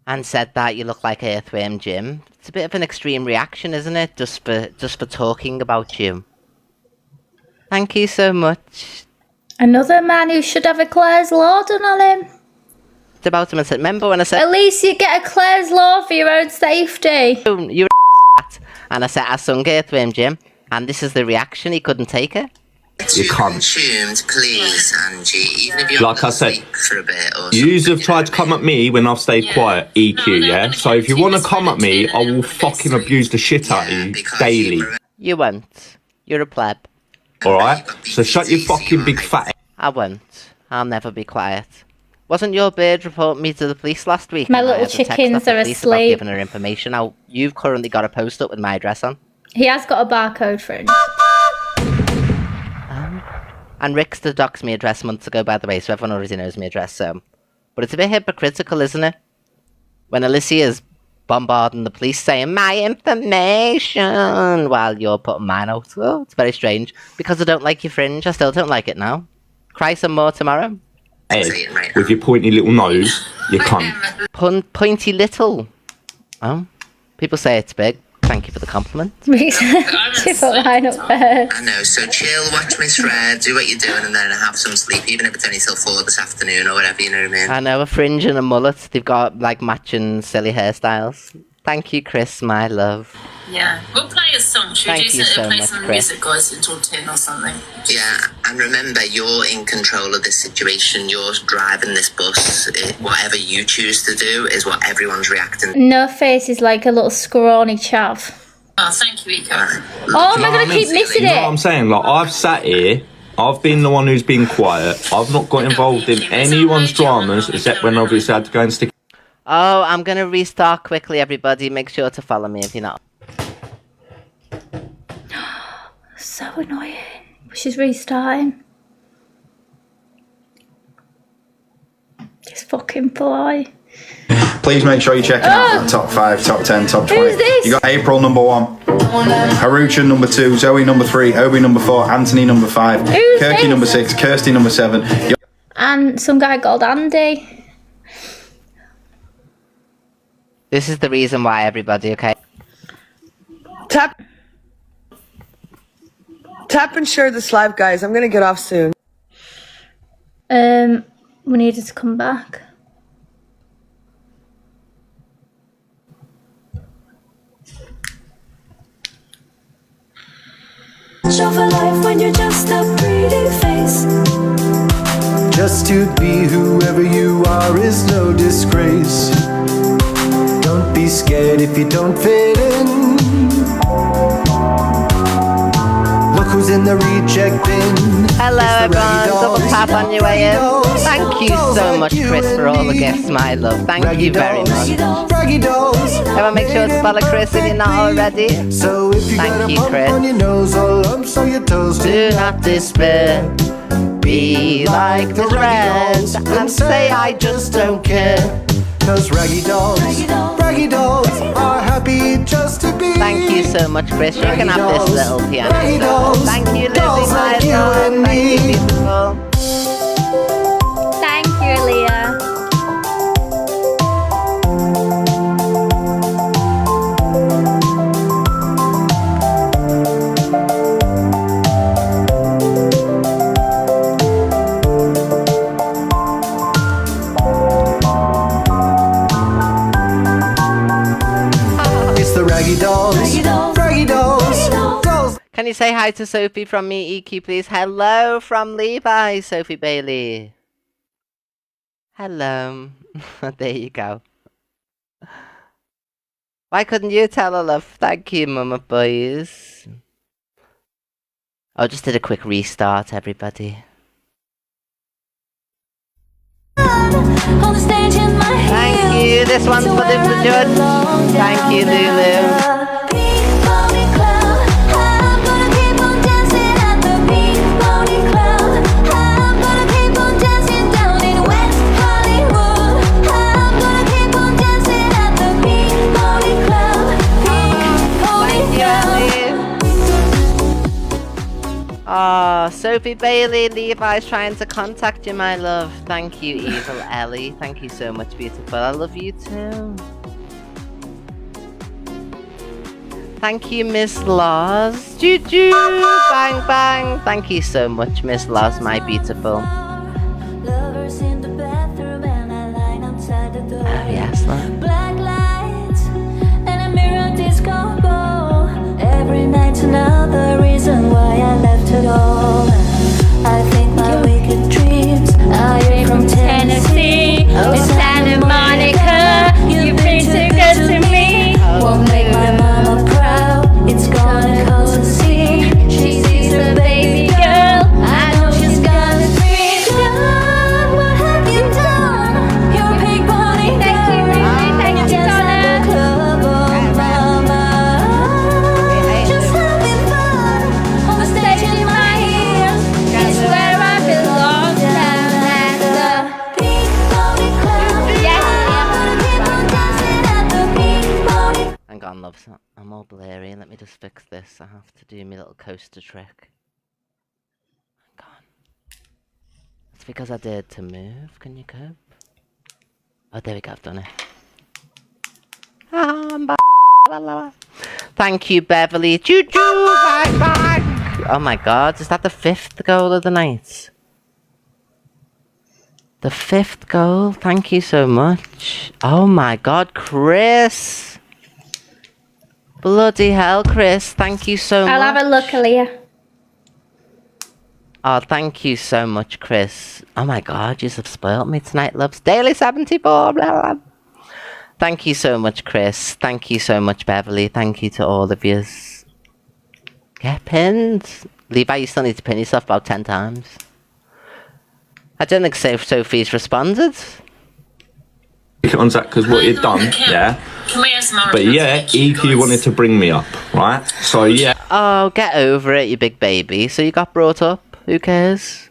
Speaker 11: And said that you look like Earthworm Jim. It's a bit of an extreme reaction, isn't it? Just for talking about you. Thank you so much.
Speaker 1: Another man who should have a Claire's Law done on him.
Speaker 11: About him and said, remember when I said...
Speaker 1: At least you get a Claire's Law for your own safety.
Speaker 11: You're and I said, I sung Earthworm Jim. And this is the reaction. He couldn't take it.
Speaker 19: You can't.
Speaker 23: Consumed, please, Angie. Even if you're
Speaker 19: Like I said,
Speaker 23: for a bit or
Speaker 19: yous have tried to come at me when I've stayed quiet, EQ, yeah? So if you want to come at me, I will fucking abuse the shit out of you daily.
Speaker 11: You won't. You're a pleb.
Speaker 19: Alright? So shut your fucking big fat...
Speaker 11: I won't. I'll never be quiet. Wasn't your bird reporting me to the police last week?
Speaker 1: My
Speaker 11: And I
Speaker 1: little
Speaker 11: had to text
Speaker 1: chickens
Speaker 11: off the
Speaker 1: are
Speaker 11: police about
Speaker 1: asleep.
Speaker 11: giving her information. Now, you've currently got a post up with my address on.
Speaker 1: He has got a barcode fringe.
Speaker 11: And Rick's the doxed me address months ago, by the way, so everyone already knows my address, so... But it's a bit hypocritical, isn't it? When Alicia's bombarding the police saying, my information, while you're putting mine out. Oh, it's very strange. Because I don't like your fringe, I still don't like it now. Cry some more tomorrow.
Speaker 19: Ed, with your pointy little nose, you cunt.
Speaker 11: Pointy little. Oh, people say it's big. Thank you for the compliment.
Speaker 1: Different line up there.
Speaker 23: I know, so chill, watch my thread, do what you're doing, and then have some sleep, even if it's only till 4 this afternoon or whatever, you know what I mean?
Speaker 11: I know, a fringe and a mullet. They've got, like, matching silly hairstyles. Thank you, Chris, my love.
Speaker 7: Yeah, we'll play a song. Should
Speaker 11: Thank
Speaker 7: we do
Speaker 11: you so
Speaker 7: play
Speaker 11: much,
Speaker 7: some
Speaker 11: Chris.
Speaker 7: music, guys, until 10 or something?
Speaker 23: Yeah, and remember, you're in control of this situation. You're driving this bus. Whatever you choose to do is what everyone's reacting.
Speaker 1: No face is like a little scrawny chav.
Speaker 7: Oh, thank you, Ika.
Speaker 1: Oh, am I going to keep missing
Speaker 19: You know what
Speaker 1: it?
Speaker 19: I'm saying? Like, I've sat here, I've been the one who's been quiet, I've not got involved in anyone's dramas, except when obviously I had to go and stick...
Speaker 11: Oh, I'm going to restart quickly, everybody. Make sure to follow me if you're not.
Speaker 1: So annoying. She's restarting. This fucking boy.
Speaker 8: Please make sure you check out the top 5, top 10, top 20.
Speaker 1: Who's this?
Speaker 8: You got April number 1, Harucha number 2, Zoe number 3, Obi number 4, Anthony number 5,
Speaker 1: Who's
Speaker 8: Kirky
Speaker 1: this?
Speaker 8: number 6, Kirsty number 7.
Speaker 1: And some guy called Andy.
Speaker 11: This is the reason why, everybody, okay?
Speaker 14: Tap and share this live, guys. I'm gonna get off soon.
Speaker 1: We needed to come back.
Speaker 2: Show for life when you're just a pretty face.
Speaker 13: Just to be whoever you are is no disgrace. Don't be scared if you don't fit in. Look who's in the reject bin.
Speaker 11: Hello, everyone. Double tap on your way in. Thank you so much, Chris, for all the gifts, my love. Thank you very much. Everyone, make sure to follow Chris if you're not already.
Speaker 13: So if you got
Speaker 11: Thank
Speaker 13: a
Speaker 11: you,
Speaker 13: bump
Speaker 11: Chris.
Speaker 13: on your nose or lumps on your toes,
Speaker 11: Do not despair. Be like the rest and say I just don't care.
Speaker 13: Cause raggy dolls are happy just to be.
Speaker 11: Thank you so much, Chris. You can have this little piano.
Speaker 13: dolls,
Speaker 11: Thank you, Lizzie,
Speaker 13: dolls
Speaker 11: my
Speaker 13: like you
Speaker 11: love.
Speaker 13: and
Speaker 11: Thank you,
Speaker 13: me.
Speaker 11: beautiful.
Speaker 1: Thank you, Leah.
Speaker 11: Can you say hi to Sophie from me, EQ, please? Hello from Levi, Sophie Bailey. Hello. There you go. Why couldn't you tell her, love? Thank you, Mama Boys. I just did a quick restart, everybody. Thank you. This one's for the judge. Thank you, Lulu. Oh, Sophie Bailey, Levi's trying to contact you, my love. Thank you, Evil Ellie. Thank you so much, beautiful. I love you too. Thank you, Miss Laws. Choo-choo! Bang, bang. Thank you so much, Miss Laws, my beautiful. Oh, yes, love.
Speaker 5: Black lights and a mirror disco ball. Every night's another reason why I left it all. I think my wicked dreams are you from Tennessee or Santa Monica. You've been too good to me. Won't make my mama proud. It's gonna cause a scene. She sees her baby girl. I know she's gonna scream. God, what have you done? Your pink pony. Thank you, Ruby. Thank you, Donna. Club on mama. Just having fun on the stage in my ears. It's where I belong down at the pink pony club. Yes,
Speaker 11: Hang on, love. I'm all blurry. Let me just fix this. I have to do my little coaster trick. Hang on. It's because I dared to move. Can you cope? Oh, there we go. I've done it. I'm back. Thank you, Beverly. Choo-choo! Back. Oh my God. Is that the 5th goal of the night? The 5th goal? Thank you so much. Oh my God, Chris! Bloody hell, Chris. Thank you so much.
Speaker 1: I'll have a look, Aaliyah.
Speaker 11: Oh, thank you so much, Chris. Oh my God, you have spoiled me tonight, loves. Daily 74. Blah, blah. Thank you so much, Chris. Thank you so much, Beverly. Thank you to all of you. Get pinned. Levi, you still need to pin yourself about 10 times. I don't think Sophie's responded.
Speaker 19: Contact because what you'd done, yeah. But yeah, EQ wanted to bring me up, right? So yeah.
Speaker 11: Oh, get over it, you big baby. So you got brought up. Who cares?